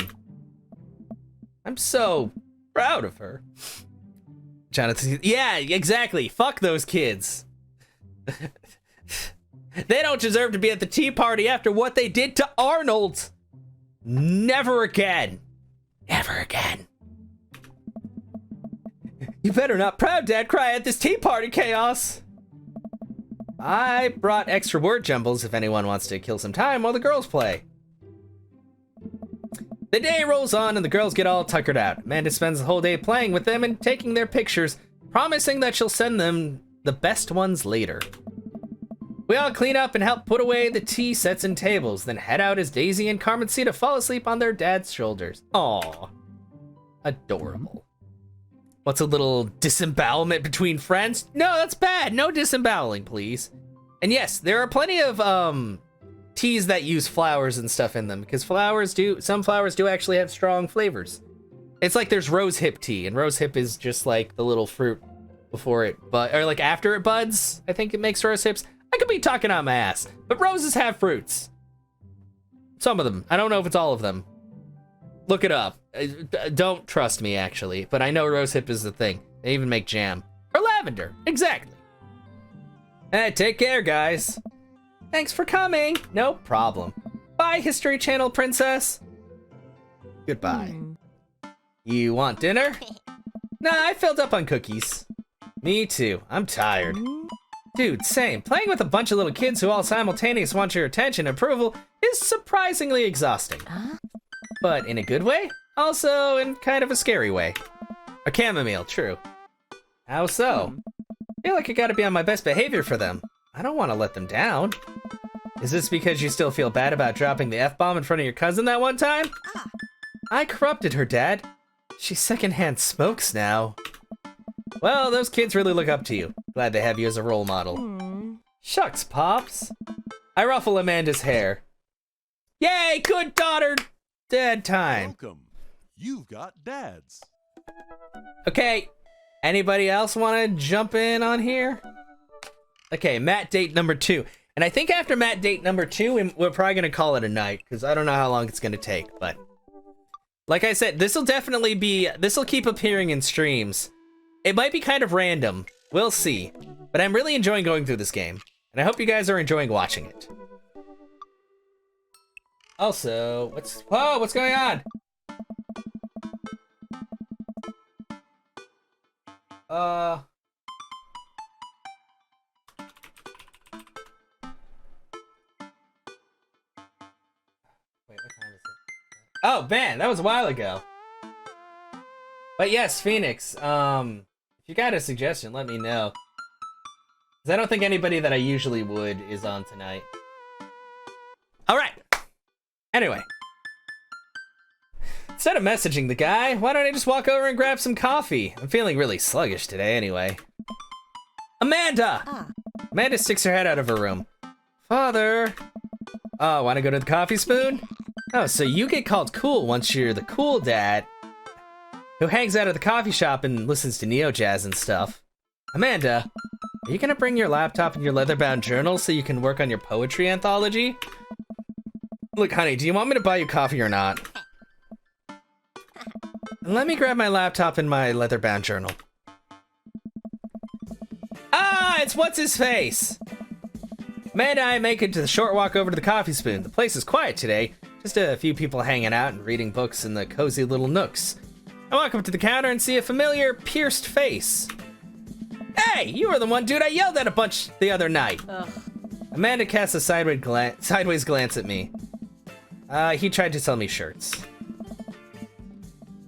I'm so proud of her. Jonathan, yeah, exactly. Fuck those kids. They don't deserve to be at the tea party after what they did to Arnold. Never again. Never again. You better not proud dad cry at this tea party, Chaos. I brought extra word jumbles if anyone wants to kill some time while the girls play. The day rolls on and the girls get all tuckered out. Amanda spends the whole day playing with them and taking their pictures, promising that she'll send them the best ones later. We all clean up and help put away the tea sets and tables, then head out as Daisy and Carmencita fall asleep on their dad's shoulders. Aww. Adorable. What's a little disembowelment between friends? No, that's bad. No disemboweling, please. And yes, there are plenty of teas that use flowers and stuff in them, because some flowers do actually have strong flavors. It's like there's rose hip tea, and rose hip is just like the little fruit before it, or like after it buds, I think it makes rose hips. I could be talking out my ass, but roses have fruits. Some of them. I don't know if it's all of them. Look it up. Don't trust me, actually, but I know rosehip is the thing. They even make jam. Or lavender, exactly. Hey, take care, guys. Thanks for coming. No problem. Bye, History Channel princess. Goodbye. You want dinner? Nah, I filled up on cookies. Me too. I'm tired. Dude, same. Playing with a bunch of little kids who all simultaneously want your attention and approval is surprisingly exhausting. But in a good way? Also in kind of a scary way. A chamomile, true. How so? I feel like I gotta be on my best behavior for them. I don't want to let them down. Is this because you still feel bad about dropping the F-bomb in front of your cousin that one time? I corrupted her, Dad. She secondhand smokes now. Well, those kids really look up to you. Glad they have you as a role model. Shucks, Pops. I ruffle Amanda's hair. Yay, good daughter! Dad time.
Welcome. You've got dads.
Okay, anybody else want to jump in on here? Okay, Matt date number 2. And I think after Matt date number 2, we're probably going to call it a night, because I don't know how long it's going to take, but... Like I said, this'll keep appearing in streams. It might be kind of random. We'll see. But I'm really enjoying going through this game. And I hope you guys are enjoying watching it. Also, what's going on? Wait, what time is it? Oh, man, that was a while ago. But yes, Phoenix, if you got a suggestion, let me know. Because I don't think anybody that I usually would is on tonight. Alright. Anyway. Instead of messaging the guy, why don't I just walk over and grab some coffee? I'm feeling really sluggish today anyway. Amanda! Amanda sticks her head out of her room. Father! Oh, wanna go to the coffee spoon? Oh, so you get called cool once you're the cool dad who hangs out at the coffee shop and listens to neo jazz and stuff. Amanda, are you gonna bring your laptop and your leather-bound journal so you can work on your poetry anthology? Look, honey, do you want me to buy you coffee or not? Let me grab my laptop and my leather-bound journal. Ah, it's what's-his-face! Amanda and I make it to the short walk over to the coffee spoon. The place is quiet today. Just a few people hanging out and reading books in the cozy little nooks. I walk up to the counter and see a familiar, pierced face. Hey, you were the one dude I yelled at a bunch the other night.
Ugh.
Amanda casts a sideways glance at me. He tried to sell me shirts.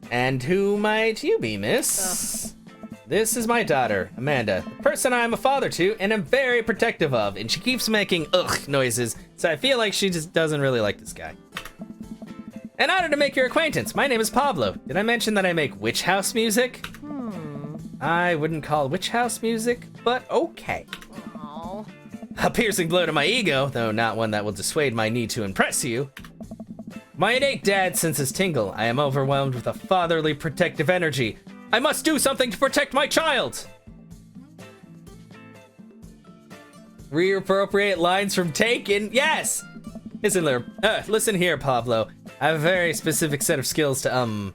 And who might you be, miss? This is my daughter, Amanda, the person I am a father to and am very protective of, and she keeps making ugh noises, so I feel like she just doesn't really like this guy. An honor to make your acquaintance. My name is Pablo. Did I mention that I make witch house music? I wouldn't call witch house music, but okay.
Aw.
A piercing blow to my ego, though not one that will dissuade my need to impress you. My innate dad senses tingle. I am overwhelmed with a fatherly protective energy. I must do something to protect my child! Reappropriate lines from Taken? Yes! Listen here, Pablo. I have a very specific set of skills to,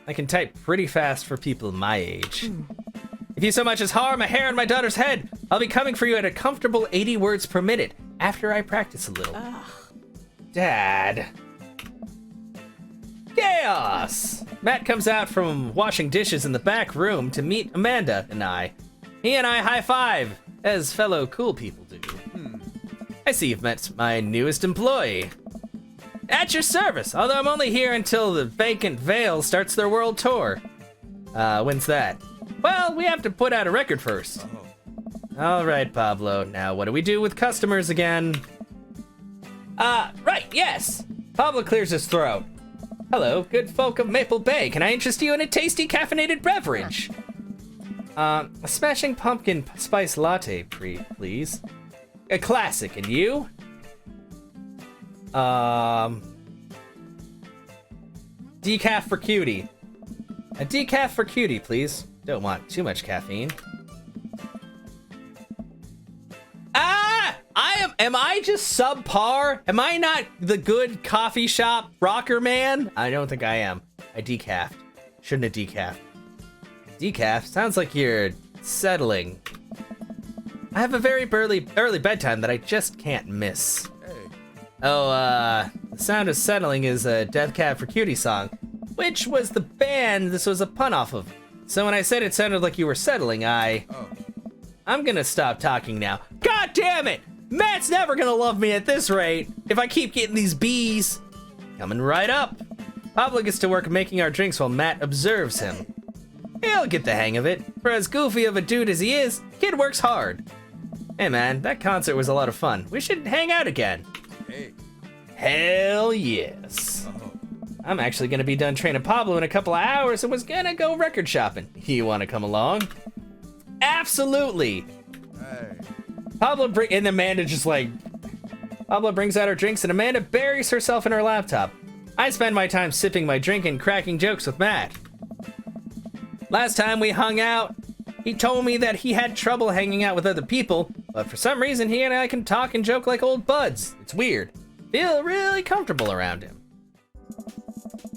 I can type pretty fast for people my age. If you so much as harm a hair on my daughter's head, I'll be coming for you at a comfortable 80 words per minute after I practice a little. Dad. Chaos! Matt comes out from washing dishes in the back room to meet Amanda and I. He and I high-five, as fellow cool people do. I see you've met my newest employee. At your service, although I'm only here until the Vacant Veil starts their world tour. When's that? Well, we have to put out a record first. All right, Pablo. Now, what do we do with customers again? Right, yes. Pablo clears his throat. Hello, good folk of Maple Bay. Can I interest you in a tasty caffeinated beverage? A smashing pumpkin spice latte, please. A classic, and you? Decaf for cutie. A decaf for cutie, please. Don't want too much caffeine. Am I just subpar? Am I not the good coffee shop rocker man? I don't think I am. I decafed. Shouldn't have decafed. Decaf? Sounds like you're settling. I have a very early bedtime that I just can't miss.
Hey.
Oh, the sound of settling is a Death Cab for Cutie song, which was the band this was a pun off of. So when I said it sounded like you were settling, I'm gonna stop talking now. God damn it! Matt's never gonna love me at this rate if I keep getting these B's. Coming right up. Pablo gets to work making our drinks while Matt observes him. He'll get the hang of it. For as goofy of a dude as he is, kid works hard. Hey man, that concert was a lot of fun. We should hang out again.
Hey.
Hell yes. I'm actually gonna be done training Pablo in a couple of hours and was gonna go record shopping. You wanna come along? Absolutely.
Hey.
And Amanda Pablo brings out her drinks and Amanda buries herself in her laptop. I spend my time sipping my drink and cracking jokes with Matt. Last time we hung out, he told me that he had trouble hanging out with other people, but for some reason he and I can talk and joke like old buds. It's weird. Feel really comfortable around him.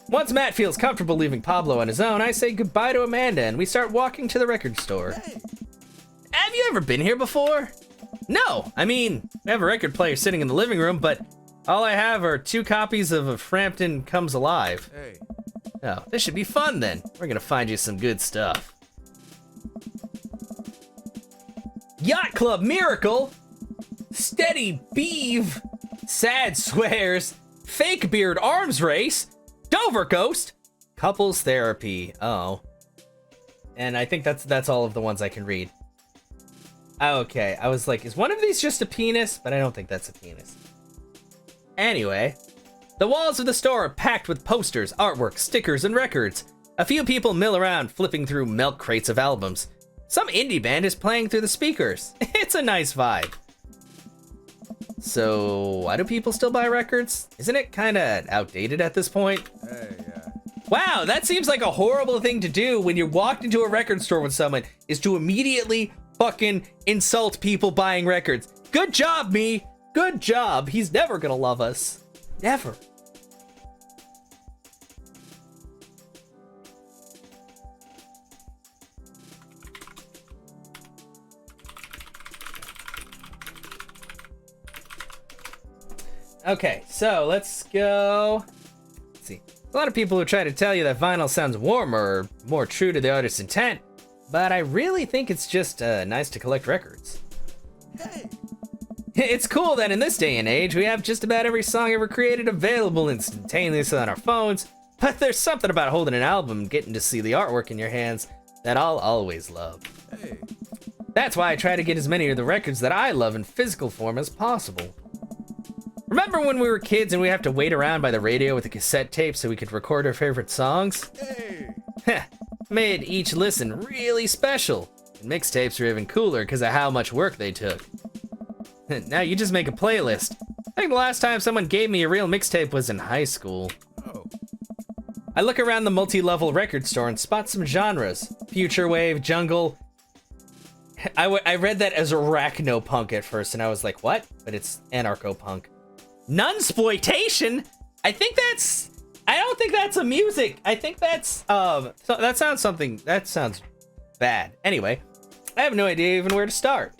Once Matt feels comfortable leaving Pablo on his own, I say goodbye to Amanda and we start walking to the record store.
Hey.
Have you ever been here before? No, I mean, I have a record player sitting in the living room, but all I have are 2 copies of A Frampton Comes Alive.
Hey.
Oh, this should be fun then. We're gonna find you some good stuff. Yacht Club Miracle, Steady Beeve, Sad Swears, Fake Beard Arms Race, Dover Ghost, Couples Therapy. Oh. And I think that's all of the ones I can read. Okay, I was like, is one of these just a penis? But I don't think that's a penis. Anyway, the walls of the store are packed with posters, artwork, stickers, and records. A few people mill around flipping through milk crates of albums. Some indie band is playing through the speakers. It's a nice vibe. So, why do people still buy records? Isn't it kinda outdated at this point?
Hey, yeah.
Wow, that seems like a horrible thing to do when you walked into a record store with someone, is to immediately fucking insult people buying records. Good job, me. Good job. He's never gonna love us. Never. Okay, so let's go. Let's see. A lot of people who try to tell you that vinyl sounds warmer or more true to the artist's intent. but I really think it's just nice to collect records.
Hey!
It's cool that in this day and age, we have just about every song ever created available instantaneously on our phones, but there's something about holding an album and getting to see the artwork in your hands that I'll always love.
Hey!
That's why I try to get as many of the records that I love in physical form as possible. Remember when we were kids and we have to wait around by the radio with a cassette tape so we could record our favorite songs?
Hey!
Made each listen really special. And mixtapes are even cooler because of how much work they took. Now you just make a playlist. I think the last time someone gave me a real mixtape was in high school.
Oh.
I look around the multi-level record store and spot some genres. Future wave, jungle. I read that as arachno-punk at first and I was like, what? But it's anarcho-punk. Nunsploitation? I don't think that's a music. I think that's, that sounds bad. Anyway, I have no idea even where to start.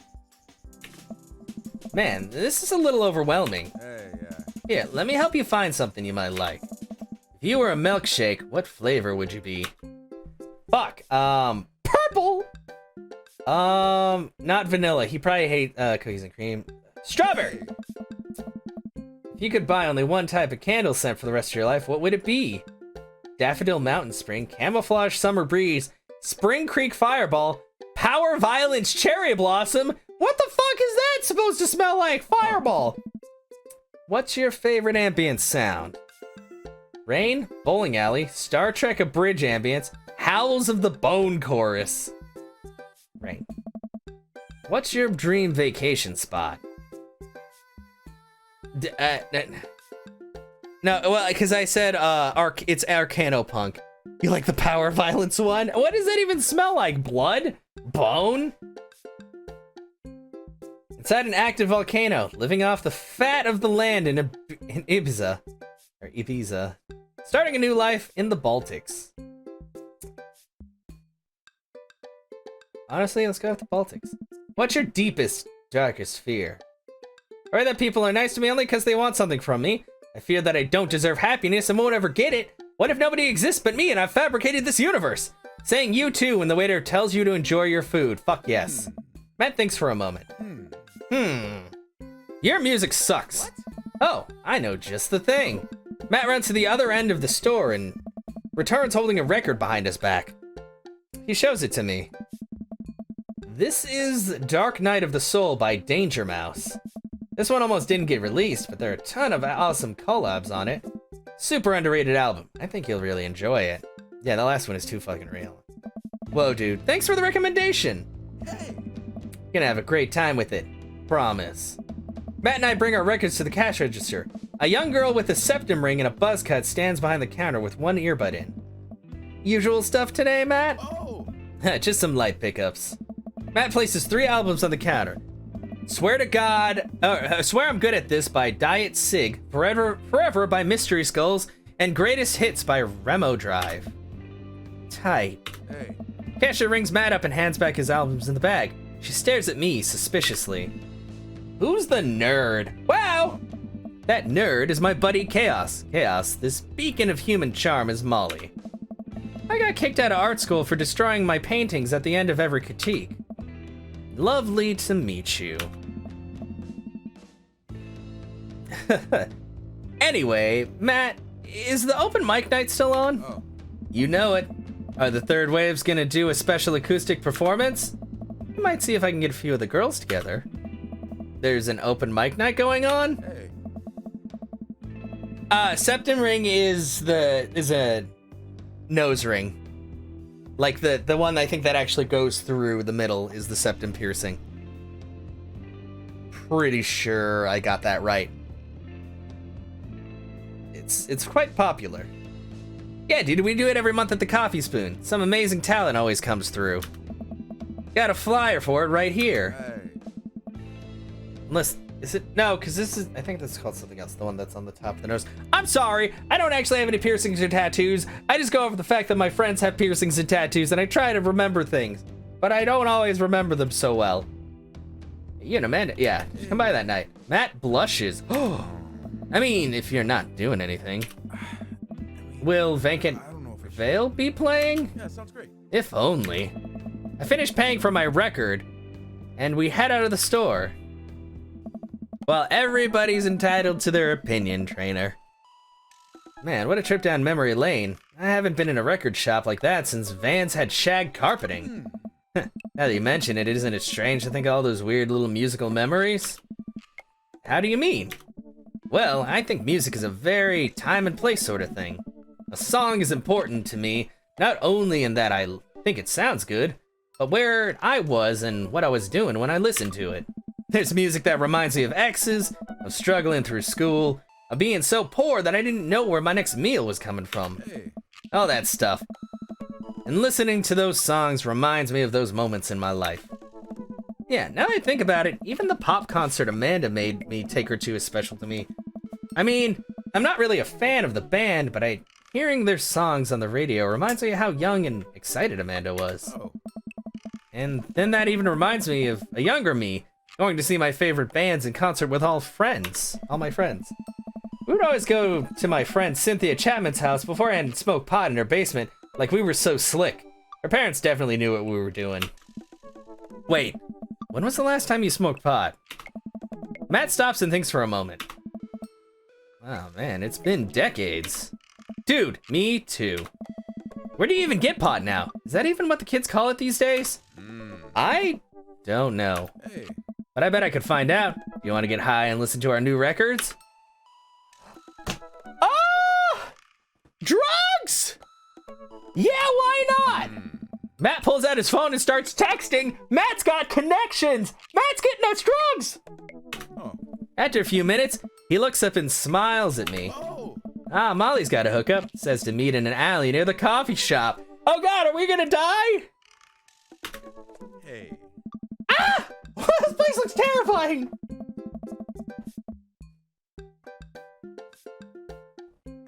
Man, this is a little overwhelming.
Hey, yeah.
Here, let me help you find something you might like. If you were a milkshake, what flavor would you be? Fuck, purple! Not vanilla. He probably hate cookies and cream. Strawberry! If you could buy only one type of candle scent for the rest of your life, what would it be? Daffodil Mountain Spring, Camouflage Summer Breeze, Spring Creek Fireball, Power Violence Cherry Blossom. What the fuck is that supposed to smell like? Fireball. What's your favorite ambient sound? Rain, Bowling Alley, Star Trek A Bridge ambience, Howls of the Bone Chorus. Rain. What's your dream vacation spot? No, well, because I said it's Arcano-punk. You like the Power Violence one? What does that even smell like? Blood? Bone? Inside an active volcano, living off the fat of the land in Ibiza. Or Ibiza. Starting a new life in the Baltics. Honestly, let's go with the Baltics. What's your deepest, darkest fear? Or that people are nice to me only because they want something from me. I fear that I don't deserve happiness and won't ever get it. What if nobody exists but me and I've fabricated this universe? Saying you too when the waiter tells you to enjoy your food. Fuck yes. Matt thinks for a moment. Your music sucks.
What?
Oh, I know just the thing. Matt runs to the other end of the store and returns holding a record behind his back. He shows it to me. This is Dark Night of the Soul by Danger Mouse. This one almost didn't get released, but there are a ton of awesome collabs on it. Super underrated album. I think you'll really enjoy it. Yeah, the last one is too fucking real. Whoa, dude. Thanks for the recommendation.
Hey!
Gonna have a great time with it. Promise. Matt and I bring our records to the cash register. A young girl with a septum ring and a buzz cut stands behind the counter with one earbud in. Usual stuff today, Matt?
Oh!
Just some light pickups. Matt places 3 albums on the counter. Swear to God, Swear I'm Good at This by Diet Sig, Forever by Mystery Skulls, and Greatest Hits by Remo Drive. Tight.
Hey!
Cashier rings Matt up and hands back his albums in the bag. She stares at me suspiciously. Who's the nerd? Wow! That nerd is my buddy Chaos. Chaos, this beacon of human charm is Molly. I got kicked out of art school for destroying my paintings at the end of every critique. Lovely to meet you. Anyway, Matt, is the open mic night still on?
Oh.
You know it. Are the Third Waves gonna do a special acoustic performance? I might see if I can get a few of the girls together. There's an open mic night going on?
Hey!
Septum ring is a nose ring. Like the one I think that actually goes through the middle is the septum piercing. Pretty sure I got that right. It's quite popular. Yeah, dude, we do it every month at the Coffee Spoon. Some amazing talent always comes through. Got a flyer for it right here.
Hey!
Unless, is it? No, because this is, I think that's called something else, the one that's on the top of the nose. I'm sorry, I don't actually have any piercings or tattoos. I just go over the fact that my friends have piercings and tattoos, and I try to remember things. But I don't always remember them so well. You and Amanda, yeah, come by that night. Matt blushes. Oh, I mean, if you're not doing anything. Will Vacant
I don't know if it's...
Veil be playing?
Yeah, sounds great.
If only. I finished paying for my record, and we head out of the store. Well, everybody's entitled to their opinion, trainer. Man, what a trip down memory lane. I haven't been in a record shop like that since Vans had shag carpeting. Now that you mention it, isn't it strange to think of all those weird little musical memories? How do you mean? Well, I think music is a very time and place sort of thing. A song is important to me, not only in that I think it sounds good, but where I was and what I was doing when I listened to it. There's music that reminds me of exes, of struggling through school, of being so poor that I didn't know where my next meal was coming from.
Hey.
All that stuff. And listening to those songs reminds me of those moments in my life. Yeah, now that I think about it, even the pop concert Amanda made me take her to is special to me. I mean, I'm not really a fan of the band, but hearing their songs on the radio reminds me of how young and excited Amanda was.
Oh.
And then that even reminds me of a younger me going to see my favorite bands in concert with all my friends. We would always go to my friend Cynthia Chapman's house beforehand and smoke pot in her basement like we were so slick. Her parents definitely knew what we were doing. Wait, when was the last time you smoked pot? Matt stops and thinks for a moment. Wow, man, it's been decades. Dude, me too. Where do you even get pot now? Is that even what the kids call it these days? I don't know.
Hey.
But I bet I could find out. You want to get high and listen to our new records? Ah! Drugs! Yeah, why not? Matt pulls out his phone and starts texting. Matt's got connections. Matt's getting us drugs.
Oh.
After a few minutes, he looks up and smiles at me.
Oh.
Ah, Molly's got a hookup. Says to meet in an alley near the coffee shop. Oh God, are we gonna die?
Hey.
Ah! This place looks terrifying.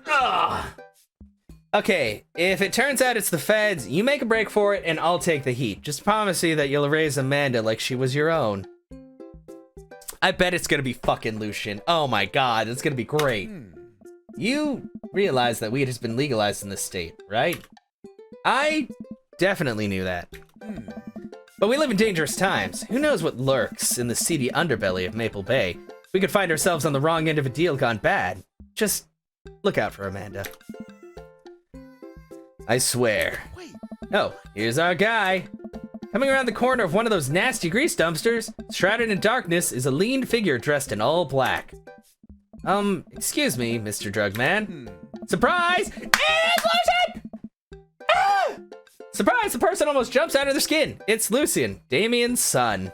Ugh. Okay, if it turns out it's the feds, you make a break for it and I'll take the heat. Just promise me that you'll raise Amanda like she was your own. I bet it's gonna be fucking Lucian. Oh my God, it's gonna be great. You realize that weed has been legalized in this state, right? I definitely knew that. But we live in dangerous times. Who knows what lurks in the seedy underbelly of Maple Bay? We could find ourselves on the wrong end of a deal gone bad. Just look out for Amanda. I swear.
Wait.
Oh, here's our guy. Coming around the corner of one of those nasty grease dumpsters, shrouded in darkness, is a lean figure dressed in all black. Excuse me, Mr. Drugman. Surprise! Explosion! Ah! Surprise, the person almost jumps out of their skin. It's Lucian, Damien's son.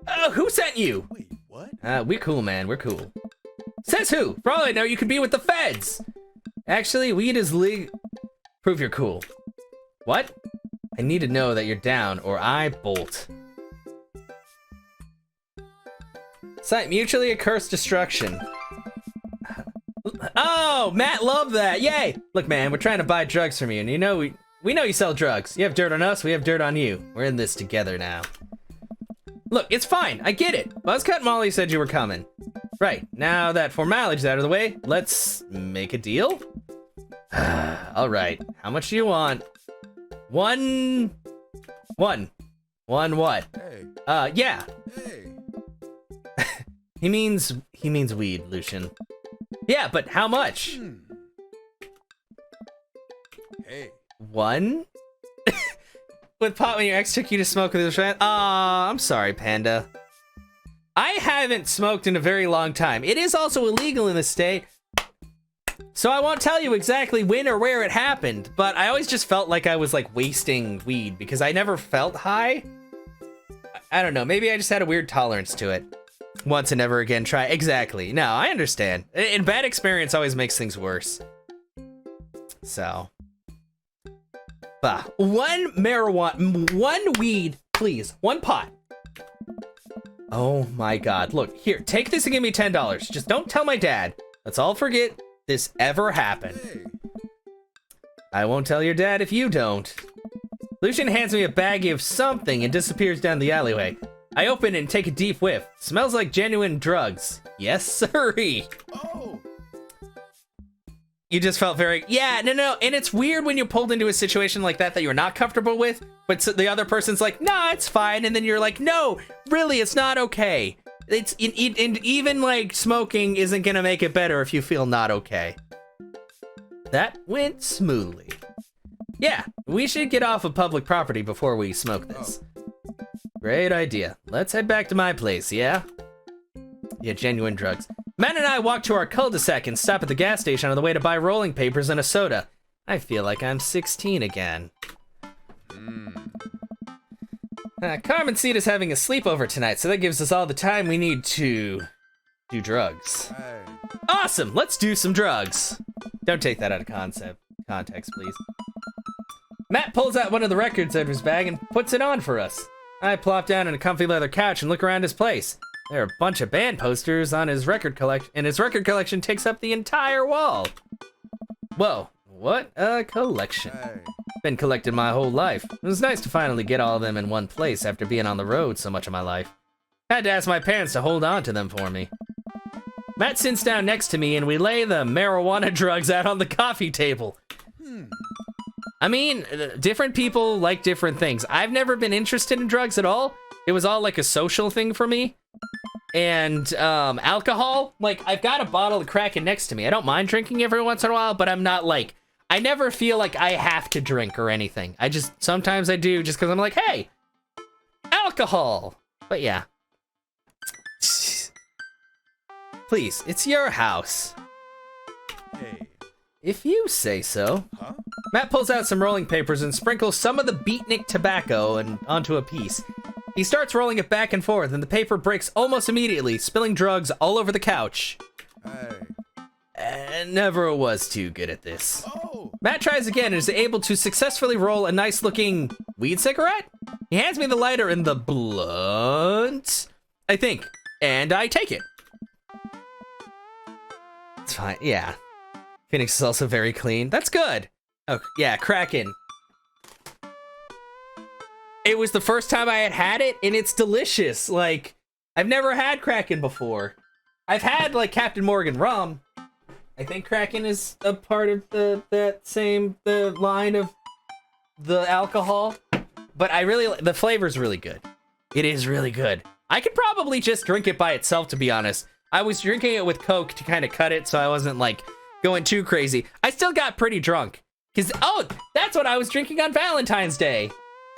Oh, who sent you?
Wait, what?
We're cool, man, we're cool. Says who? For all I know, you could be with the feds. Actually, weed is legal. Prove you're cool. What? I need to know that you're down or I bolt. Cite mutually accursed destruction. Oh, Matt loved that. Yay! Look, man, we're trying to buy drugs from you, and you know we know you sell drugs. You have dirt on us, we have dirt on you. We're in this together now. Look, it's fine. I get it. Buzzcut Molly said you were coming. Right, now that formality's out of the way, let's make a deal? All right, how much do you want? One what?
Hey.
Yeah.
Hey.
He means weed, Lucian. Yeah, but how much?
Hey.
One? With pot when your ex took you to smoke with his friend? Aw, I'm sorry, Panda. I haven't smoked in a very long time. It is also illegal in the state, so I won't tell you exactly when or where it happened, but I always just felt like I was like wasting weed because I never felt high. I don't know, maybe I just had a weird tolerance to it. Once and never again try. Exactly. No, I understand. And bad experience always makes things worse. So. One marijuana, one weed, please. One pot. Oh my God. Look, here, take this and give me $10. Just don't tell my dad. Let's all forget this ever happened.
Hey.
I won't tell your dad if you don't. Lucian hands me a baggie of something and disappears down the alleyway. I open it and take a deep whiff. Smells like genuine drugs. Yes, sirree.
Oh.
You just felt very, yeah, no. And it's weird when you're pulled into a situation like that you're not comfortable with, but the other person's like, nah, it's fine. And then you're like, no, really, it's not okay. And even like smoking isn't gonna make it better if you feel not okay. That went smoothly. Yeah, we should get off of public property before we smoke this. Great idea. Let's head back to my place, yeah? Yeah, genuine drugs. Matt and I walk to our cul-de-sac and stop at the gas station on the way to buy rolling papers and a soda. I feel like I'm 16 again. Carmen Cita's having a sleepover tonight, so that gives us all the time we need to do drugs.
Hey.
Awesome, let's do some drugs. Don't take that out of context, please. Matt pulls out one of the records out of his bag and puts it on for us. I plop down on a comfy leather couch and look around his place. There are a bunch of band posters on his record collection, and his record collection takes up the entire wall. Whoa, what a collection.
Hey.
Been collecting my whole life. It was nice to finally get all of them in one place after being on the road so much of my life. Had to ask my parents to hold on to them for me. Matt sits down next to me and we lay the marijuana drugs out on the coffee table. I mean, different people like different things. I've never been interested in drugs at all. It was all like a social thing for me. And alcohol, like I've got a bottle of Kraken next to me. I don't mind drinking every once in a while, but I'm not like, I never feel like I have to drink or anything. Sometimes I do just because I'm like, hey, alcohol. But yeah. Please, it's your house.
Hey.
If you say so.
Huh?
Matt pulls out some rolling papers and sprinkles some of the beatnik tobacco onto a piece. He starts rolling it back and forth, and the paper breaks almost immediately, spilling drugs all over the couch.
Hey.
And never was too good at this.
Oh.
Matt tries again and is able to successfully roll a nice-looking weed cigarette. He hands me the lighter and the blunt, I think, and I take it. It's fine, yeah. Phoenix is also very clean. That's good. Oh, yeah, Kraken. It was the first time I had it, and it's delicious. Like, I've never had Kraken before. I've had, like, Captain Morgan rum. I think Kraken is a part of the line of the alcohol. But the flavor's really good. It is really good. I could probably just drink it by itself, to be honest. I was drinking it with Coke to kind of cut it, so I wasn't, like, going too crazy. I still got pretty drunk. Oh, that's what I was drinking on Valentine's Day.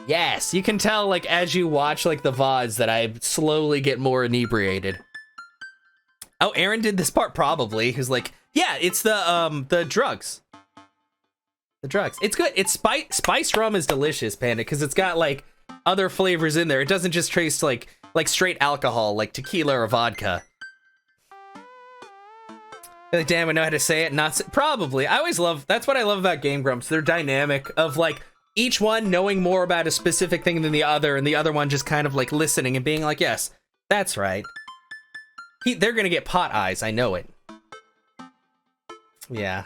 Yes, you can tell, like, as you watch, like, the VODs that I slowly get more inebriated. Oh, Aaron did this part probably. Who's like, yeah, it's the drugs. The drugs. It's good. It's spiced rum is delicious, Panda, because it's got, like, other flavors in there. It doesn't just taste like straight alcohol, like tequila or vodka. Like, damn, I know how to say it. Probably. That's what I love about Game Grumps. They're dynamic of, like, each one knowing more about a specific thing than the other, and the other one just kind of, like, listening and being like, yes, that's right. They're gonna get pot eyes, I know it. Yeah.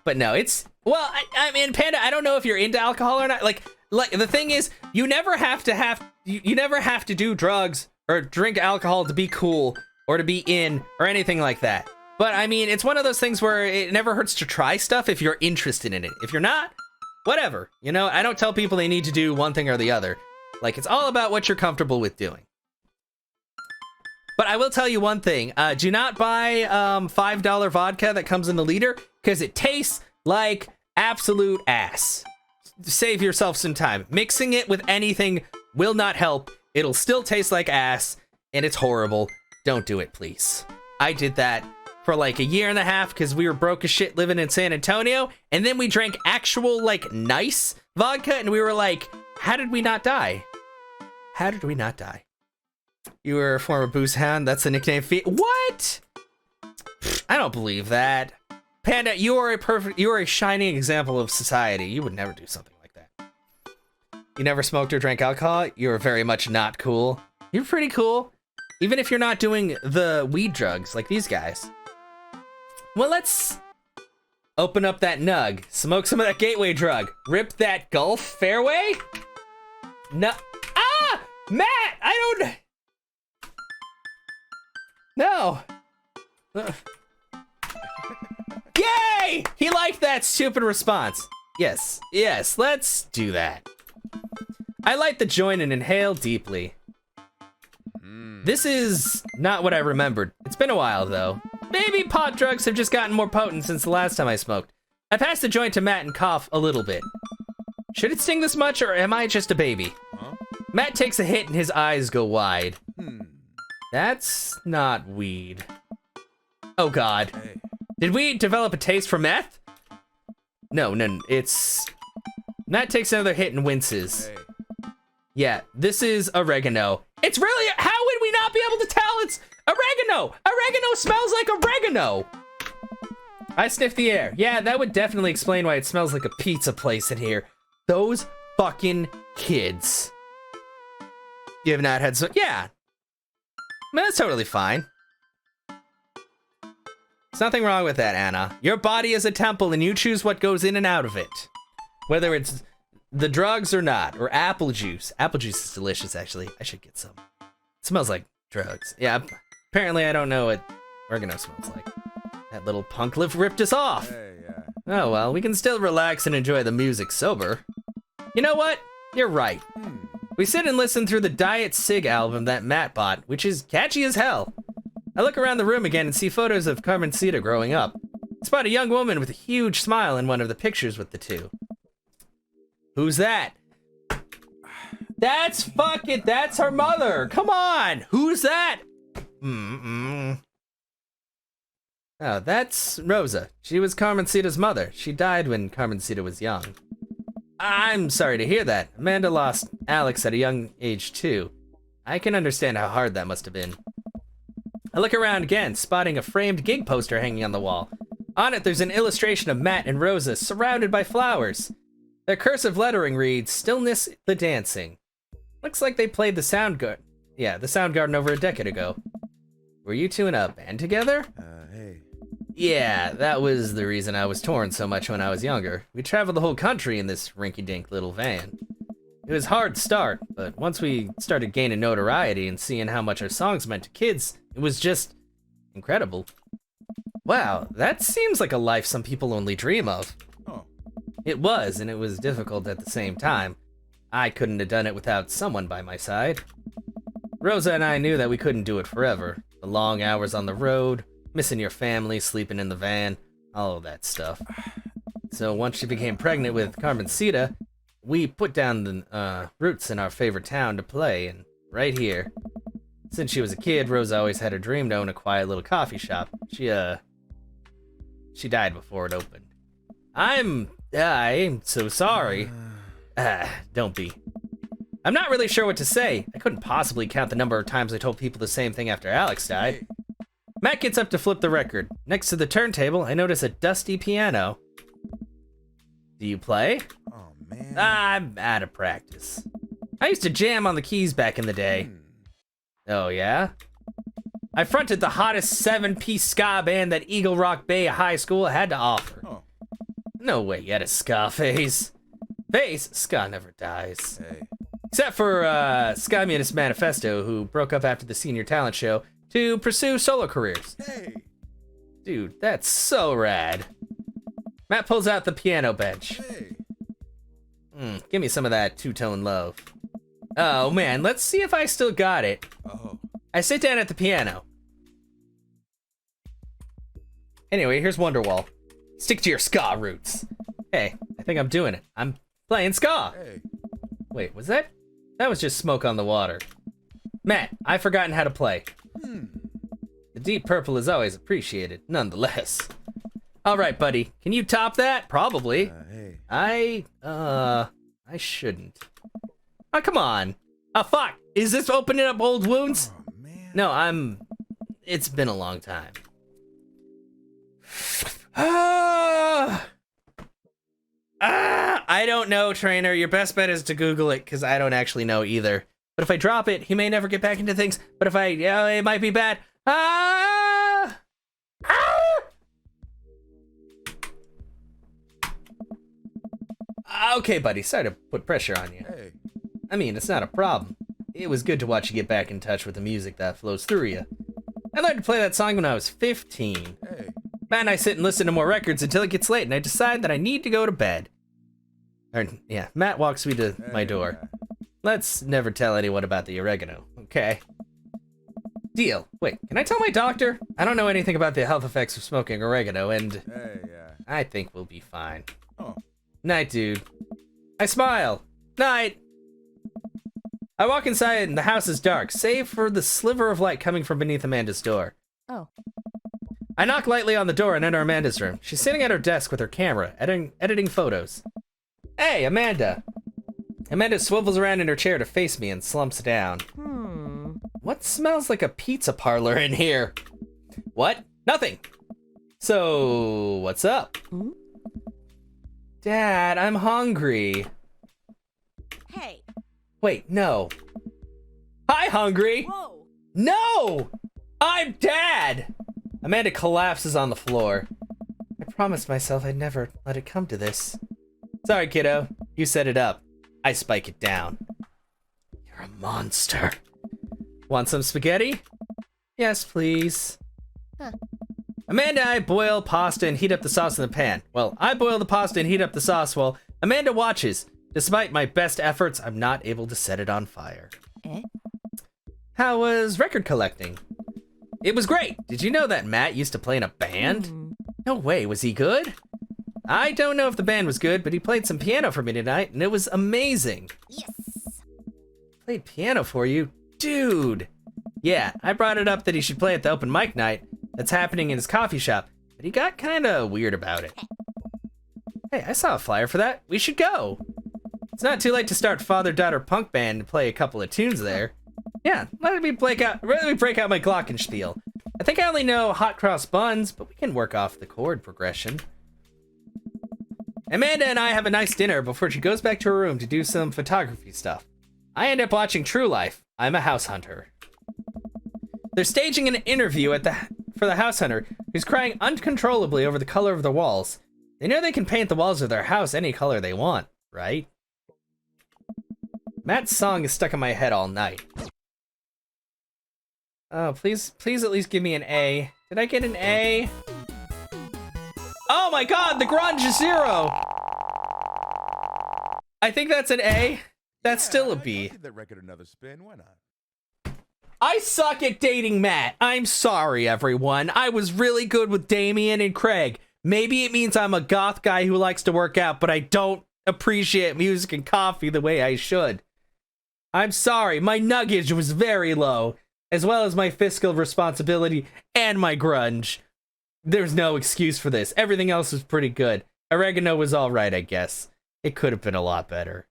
But no, well, I mean, Panda, I don't know if you're into alcohol or not. Like the thing is, you never have to do drugs or drink alcohol to be cool or to be in or anything like that. But I mean, it's one of those things where it never hurts to try stuff if you're interested in it. If you're not, whatever. You know, I don't tell people they need to do one thing or the other. Like, it's all about what you're comfortable with doing. But I will tell you one thing. Do not buy $5 vodka that comes in the liter, because it tastes like absolute ass. Save yourself some time. Mixing it with anything will not help. It'll still taste like ass, and it's horrible. Don't do it, please. I did that for like a year and a half because we were broke as shit living in San Antonio, and then we drank actual, like, nice vodka, and we were like, how did we not die? How did we not die? You were a former booze hound. That's a nickname. What? I don't believe that. Panda, you are a shining example of society. You would never do something like that. You never smoked or drank alcohol. You're very much not cool. You're pretty cool. Even if you're not doing the weed drugs like these guys. Well, let's open up that nug. Smoke some of that gateway drug. Rip that Gulf fairway. No. Ah! Matt! I don't... No. Yay! Yay! He liked that stupid response. Yes, yes, let's do that. I light the joint and inhale deeply. This is not what I remembered. It's been a while, though. Maybe pot drugs have just gotten more potent since the last time I smoked. I pass the joint to Matt and cough a little bit. Should it sting this much, or am I just a baby?
Huh?
Matt takes a hit and his eyes go wide. That's not weed. Oh God.
Hey.
Did we develop a taste for meth? No, it's... Matt takes another hit and winces.
Hey.
Yeah, this is oregano. It's really, how would we not be able to tell it's oregano? Oregano smells like oregano. I sniff the air. Yeah, that would definitely explain why it smells like a pizza place in here. Those fucking kids. You have not had some, yeah. That's totally fine. There's nothing wrong with that, Anna. Your body is a temple and you choose what goes in and out of it. Whether it's the drugs or not, or apple juice. Apple juice is delicious, actually. I should get some. It smells like drugs. Yeah, apparently I don't know what oregano smells like. That little punk ripped us off.
Hey, yeah.
Oh well, we can still relax and enjoy the music sober. You know what? You're right. We sit and listen through the Diet Sig album that Matt bought, which is catchy as hell. I look around the room again and see photos of Carmencita growing up. I spot a young woman with a huge smile in one of the pictures with the two. Who's that? That's her mother. Come on. Who's that? Oh, that's Rosa. She was Carmencita's mother. She died when Carmencita was young. I'm sorry to hear that. Amanda lost Alex at a young age too. I can understand how hard that must have been. I look around again, spotting a framed gig poster hanging on the wall. On it, there's an illustration of Matt and Rosa surrounded by flowers. Their cursive lettering reads, "Stillness the Dancing." Looks like they played the Soundgarden over a decade ago. Were you two in a band together?
Hey.
Yeah, that was the reason I was torn so much when I was younger. We traveled the whole country in this rinky-dink little van. It was hard to start, but once we started gaining notoriety and seeing how much our songs meant to kids, it was just incredible. Wow, that seems like a life some people only dream of.
Oh.
It was, and it was difficult at the same time. I couldn't have done it without someone by my side. Rosa and I knew that we couldn't do it forever. The long hours on the road, missing your family, sleeping in the van, all of that stuff. So once she became pregnant with Carmencita, we put down the roots in our favorite town to play, and right here. Since she was a kid, Rosa always had a dream to own a quiet little coffee shop. She died before it opened. I'm so sorry. Don't be. I'm not really sure what to say. I couldn't possibly count the number of times I told people the same thing after Alex died.
Hey.
Matt gets up to flip the record. Next to the turntable, I notice a dusty piano. Do you play?
Oh, man.
I'm out of practice. I used to jam on the keys back in the day. Oh, yeah? I fronted the hottest 7-piece ska band that Eagle Rock Bay High School had to offer.
Oh.
No way you had a ska phase. Phase? Ska never dies.
Hey.
Except for Ska Munis Manifesto, who broke up after the senior talent show to pursue solo careers.
Hey.
Dude, that's so rad. Matt pulls out the piano bench.
Hey.
Give me some of that two-tone love. Oh man, let's see if I still got it.
Oh.
I sit down at the piano. Anyway, here's Wonderwall. Stick to your ska roots. Hey, I think I'm doing it. I'm playing ska.
Hey.
Wait, was that? That was just smoke on the water. Matt, I've forgotten how to play. The deep purple is always appreciated, nonetheless. All right, buddy. Can you top that? Probably.
Hey.
I shouldn't. Oh, come on. Oh, fuck. Is this opening up old wounds?
Oh, man.
No, it's been a long time. I don't know, trainer. Your best bet is to Google it, because I don't actually know either. But if I drop it, he may never get back into things. But if it might be bad. Okay, buddy. Sorry to put pressure on you.
Hey.
I mean, it's not a problem. It was good to watch you get back in touch with the music that flows through you. I learned to play that song when I was 15.
Hey.
Matt and I sit and listen to more records until it gets late, and I decide that I need to go to bed. Yeah, Matt walks me to my door. Let's never tell anyone about the oregano, okay? Deal. Wait, can I tell my doctor? I don't know anything about the health effects of smoking oregano, and
Hey,
I think we'll be fine.
Oh.
Night, dude. I smile. Night. I walk inside and the house is dark, save for the sliver of light coming from beneath Amanda's door.
Oh.
I knock lightly on the door and enter Amanda's room. She's sitting at her desk with her camera, editing photos. Hey, Amanda. Amanda swivels around in her chair to face me and slumps down. What smells like a pizza parlor in here? What? Nothing. So, what's up? Dad, I'm hungry.
Hey.
Wait, no. Hi, hungry.
Whoa.
No! I'm Dad! Amanda collapses on the floor. I promised myself I'd never let it come to this. Sorry, kiddo. You set it up. I spike it down. You're a monster. Want some spaghetti? Yes, please.
Huh.
Amanda and I boil pasta and heat up the sauce in the pan. Well, I boil the pasta and heat up the sauce while Amanda watches. Despite my best efforts, I'm not able to set it on fire. How was record collecting? It was great. Did you know that Matt used to play in a band? No way, was he good? I don't know if the band was good, but he played some piano for me tonight, and it was amazing.
Yes.
Played piano for you? Dude! Yeah, I brought it up that he should play at the open mic night that's happening in his coffee shop, but he got kinda weird about it. Hey, I saw a flyer for that. We should go. It's not too late to start father-daughter punk band and play a couple of tunes there. Yeah, let me break out my glockenspiel. I think I only know hot cross buns, but we can work off the chord progression. Amanda and I have a nice dinner before she goes back to her room to do some photography stuff. I end up watching True Life. I'm a house hunter. They're staging an interview for the house hunter, who's crying uncontrollably over the color of the walls. They know they can paint the walls of their house any color they want, right? Matt's song is stuck in my head all night. Oh, please at least give me an A. Did I get an A? Oh my god, the grunge is 0! I think that's an A. That's still a B.
I'll give that record another spin. Why not?
I suck at dating Matt. I'm sorry, everyone. I was really good with Damien and Craig. Maybe it means I'm a goth guy who likes to work out, but I don't appreciate music and coffee the way I should. I'm sorry, my nuggage was very low, as well as my fiscal responsibility and my grunge. There's no excuse for this. Everything else was pretty good. Oregano was alright, I guess. It could have been a lot better.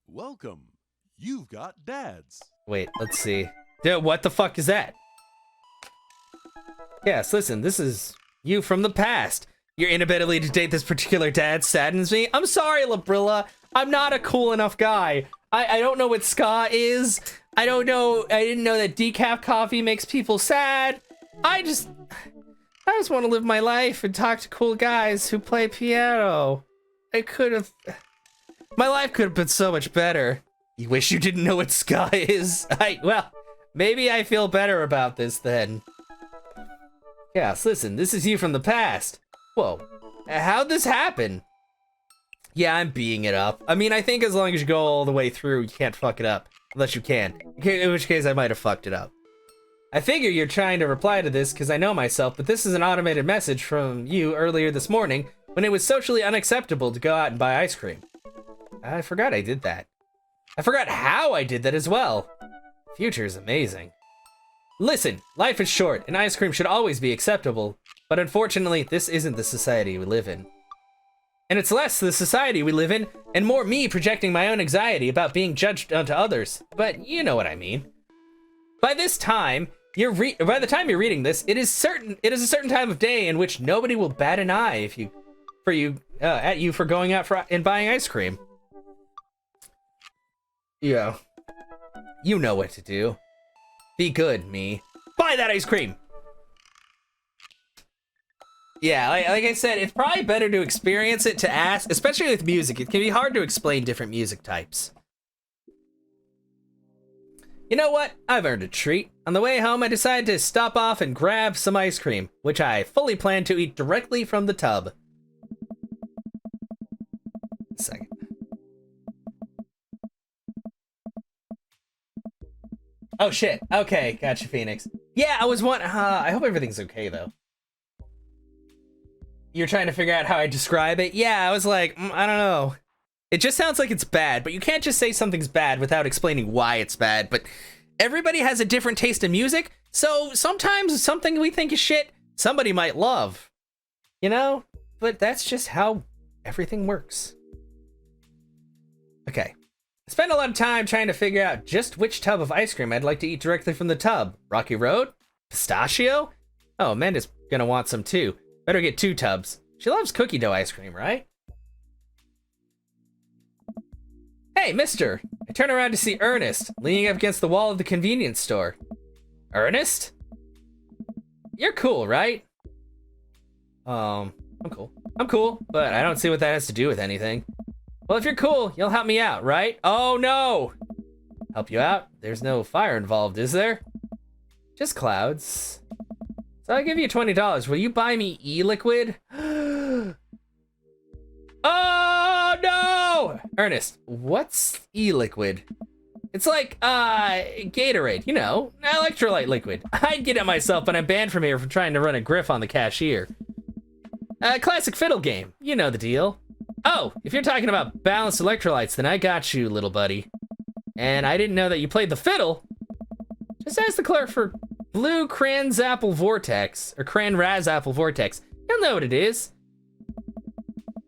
Welcome. You've got dads.
Wait, let's see. Dude, what the fuck is that? Yes, listen, this is you from the past. Your inability to date this particular dad saddens me. I'm sorry, Labrilla. I'm not a cool enough guy. I don't know what ska is. I didn't know that decaf coffee makes people sad. I just want to live my life and talk to cool guys who play piano. My life could have been so much better. You wish you didn't know what ska is? Well, maybe I feel better about this then. Yes, listen, this is you from the past. Whoa, how'd this happen? Yeah, I'm being it up. I mean, I think as long as you go all the way through, you can't fuck it up. Unless you can. In which case, I might have fucked it up. I figure you're trying to reply to this because I know myself, but this is an automated message from you earlier this morning when it was socially unacceptable to go out and buy ice cream. I forgot I did that. I forgot how I did that as well. Future is amazing. Listen, life is short, and ice cream should always be acceptable, but unfortunately, this isn't the society we live in. And it's less the society we live in, and more me projecting my own anxiety about being judged onto others. But you know what I mean. By the time you're reading this, it is a certain time of day in which nobody will bat an eye at you for going out and buying ice cream. Yeah. You know what to do. Be good, me. Buy that ice cream! Yeah, like I said, it's probably better to experience it to ask, especially with music. It can be hard to explain different music types. You know what? I've earned a treat. On the way home, I decided to stop off and grab some ice cream, which I fully plan to eat directly from the tub. Second. Oh shit. Okay, gotcha, Phoenix. Yeah, I was wondering. I hope everything's okay though. You're trying to figure out how I describe it? Yeah, I was like, I don't know. It just sounds like it's bad, but you can't just say something's bad without explaining why it's bad. But everybody has a different taste in music, so sometimes something we think is shit, somebody might love. You know? But that's just how everything works. Okay. I spent a lot of time trying to figure out just which tub of ice cream I'd like to eat directly from the tub. Rocky Road? Pistachio? Oh, Amanda's gonna want some too. Better get 2 tubs. She loves cookie dough ice cream, right? Hey, mister! I turn around to see Ernest, leaning up against the wall of the convenience store. Ernest? You're cool, right? I'm cool. I'm cool, but I don't see what that has to do with anything. Well, if you're cool, you'll help me out, right? Oh, no! Help you out? There's no fire involved, is there? Just clouds. So I'll give you $20. Will you buy me e-liquid? Oh, no! Ernest, what's e-liquid? It's like, Gatorade, you know, electrolyte liquid. I'd get it myself, but I'm banned from here for trying to run a griff on the cashier. Classic fiddle game. You know the deal. Oh, if you're talking about balanced electrolytes, then I got you, little buddy. And I didn't know that you played the fiddle. Just ask the clerk for Blue Cranzapple Vortex, or Cranrazapple Vortex. He'll know what it is.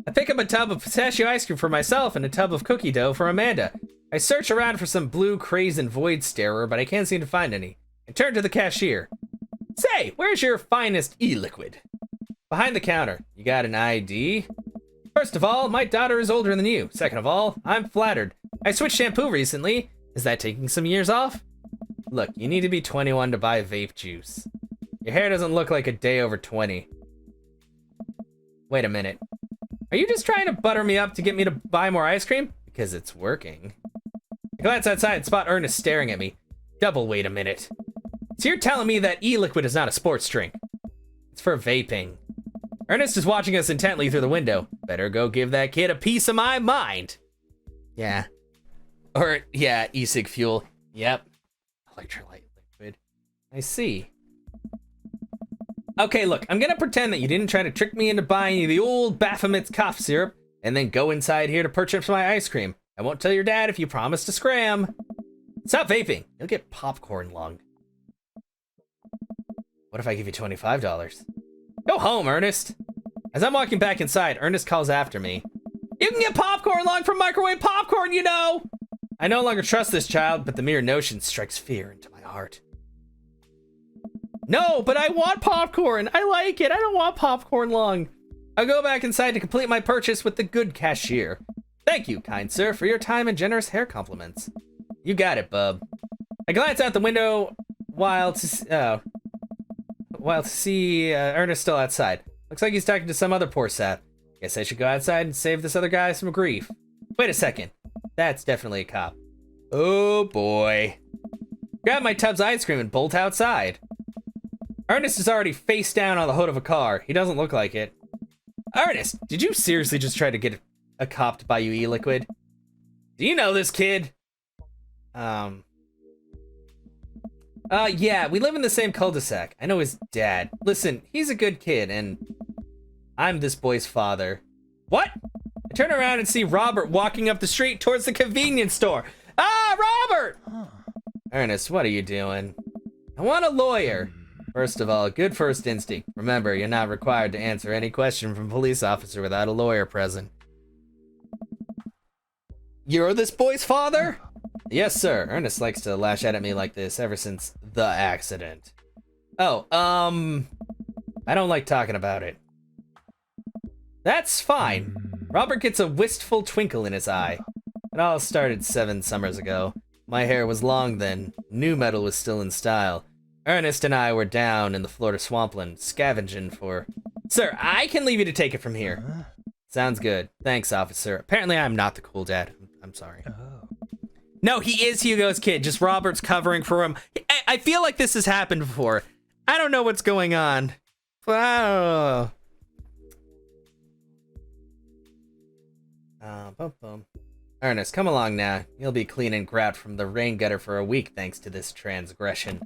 I pick up a tub of pistachio ice cream for myself and a tub of cookie dough for Amanda. I search around for some blue Crazen Void Starer, but I can't seem to find any. I turn to the cashier. Say, where's your finest e-liquid? Behind the counter. You got an ID? First of all, my daughter is older than you. Second of all, I'm flattered. I switched shampoo recently. Is that taking some years off? Look, you need to be 21 to buy vape juice. Your hair doesn't look like a day over 20. Wait a minute. Are you just trying to butter me up to get me to buy more ice cream? Because it's working. I glance outside and spot Ernest staring at me. Double wait a minute. So you're telling me that e-liquid is not a sports drink? It's for vaping. Ernest is watching us intently through the window. Better go give that kid a piece of my mind. Yeah. Or, yeah, e-cig fuel. Yep. Electrolyte liquid. I see. Okay, look, I'm gonna pretend that you didn't try to trick me into buying the old Baphomet's cough syrup and then go inside here to purchase my ice cream. I won't tell your dad if you promise to scram. Stop vaping. You'll get popcorn lung. What if I give you $25? Go home, Ernest. As I'm walking back inside, Ernest calls after me. You can get popcorn lung from microwave popcorn, you know! I no longer trust this child, but the mere notion strikes fear into my heart. No, but I want popcorn. I like it. I don't want popcorn lung. I'll go back inside to complete my purchase with the good cashier. Thank you, kind sir, for your time and generous hair compliments. You got it, bub. I glance out the window while to see Ernest still outside. Looks like he's talking to some other poor sap. Guess I should go outside and save this other guy some grief. Wait a second. That's definitely a cop. Oh boy. Grab my tub's ice cream and bolt outside. Ernest is already face down on the hood of a car. He doesn't look like it. Ernest, did you seriously just try to get a cop to buy you e-liquid? Do you know this kid? Yeah, we live in the same cul-de-sac. I know his dad. Listen, he's a good kid, and I'm this boy's father. What? I turn around and see Robert walking up the street towards the convenience store. Ah, Robert! Ernest, what are you doing? I want a lawyer. First of all, good first instinct. Remember, you're not required to answer any question from a police officer without a lawyer present. You're this boy's father? Yes, sir. Ernest likes to lash out at me like this ever since the accident. Oh, I don't like talking about it. That's fine. Robert gets a wistful twinkle in his eye. It all started 7 summers ago. My hair was long then. Nu metal was still in style. Ernest and I were down in the Florida swampland, scavenging for... Sir, I can leave you to take it from here. Sounds good. Thanks, officer. Apparently I'm not the cool dad. I'm sorry. No, he is Hugo's kid. Just Robert's covering for him. I feel like this has happened before. I don't know what's going on. But I don't know. Boom, boom. Ernest, come along now. You'll be clean and grout from the rain gutter for a week thanks to this transgression.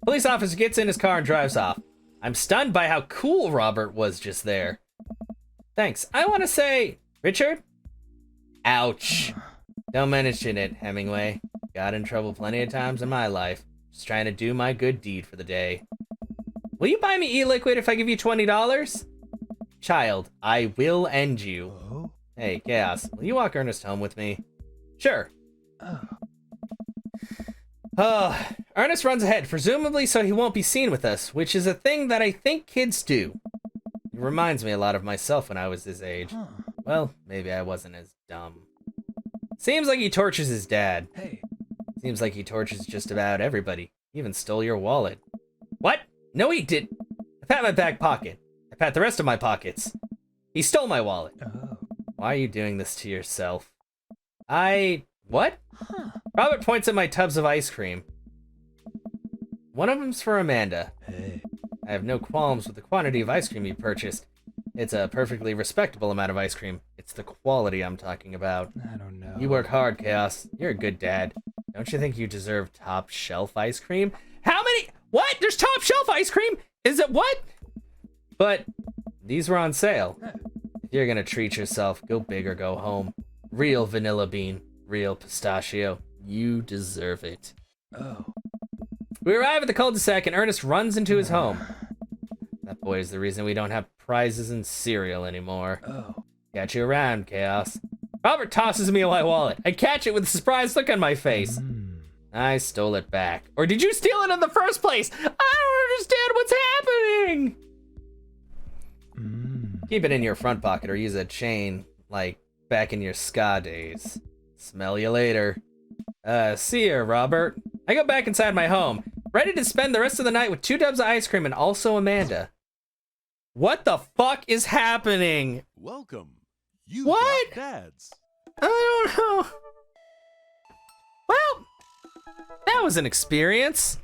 Police officer gets in his car and drives off. I'm stunned by how cool Robert was just there. Thanks. I want to say, Richard? Ouch. Don't mention it, Hemingway. Got in trouble plenty of times in my life. Just trying to do my good deed for the day. Will you buy me e-liquid if I give you $20? Child, I will end you.
Oh?
Hey, Chaos, will you walk Ernest home with me? Sure. Oh, Ernest runs ahead, presumably so he won't be seen with us, which is a thing that I think kids do. It reminds me a lot of myself when I was his age. Well, maybe I wasn't as dumb. Seems like he tortures his dad.
Hey.
Seems like he tortures just about everybody. He even stole your wallet. What? No, he did. I pat my back pocket. I pat the rest of my pockets. He stole my wallet.
Oh.
Why are you doing this to yourself? What? Robert points at my tubs of ice cream. One of them's for Amanda.
Hey.
I have no qualms with the quantity of ice cream you purchased. It's a perfectly respectable amount of ice cream. It's the quality I'm talking about.
I don't know.
You work hard, Chaos. You're a good dad. Don't you think you deserve top shelf ice cream? How many? What? There's top shelf ice cream? Is it what? But these were on sale. If you're gonna treat yourself, go big or go home. Real vanilla bean, real pistachio. You deserve it.
Oh.
We arrive at the cul-de-sac and Ernest runs into his home. That boy is the reason we don't have prizes and cereal anymore.
Oh.
Catch you around, Chaos. Robert tosses me my wallet. I catch it with a surprised look on my face. I stole it back. Or did you steal it in the first place? I don't understand what's happening. Keep it in your front pocket or use a chain, like back in your ska days. Smell you later. See ya, Robert. I go back inside my home, ready to spend the rest of the night with 2 tubs of ice cream and also Amanda. What the fuck is happening?
Welcome. You've
What?
got dads.
I don't know. Well, that was an experience.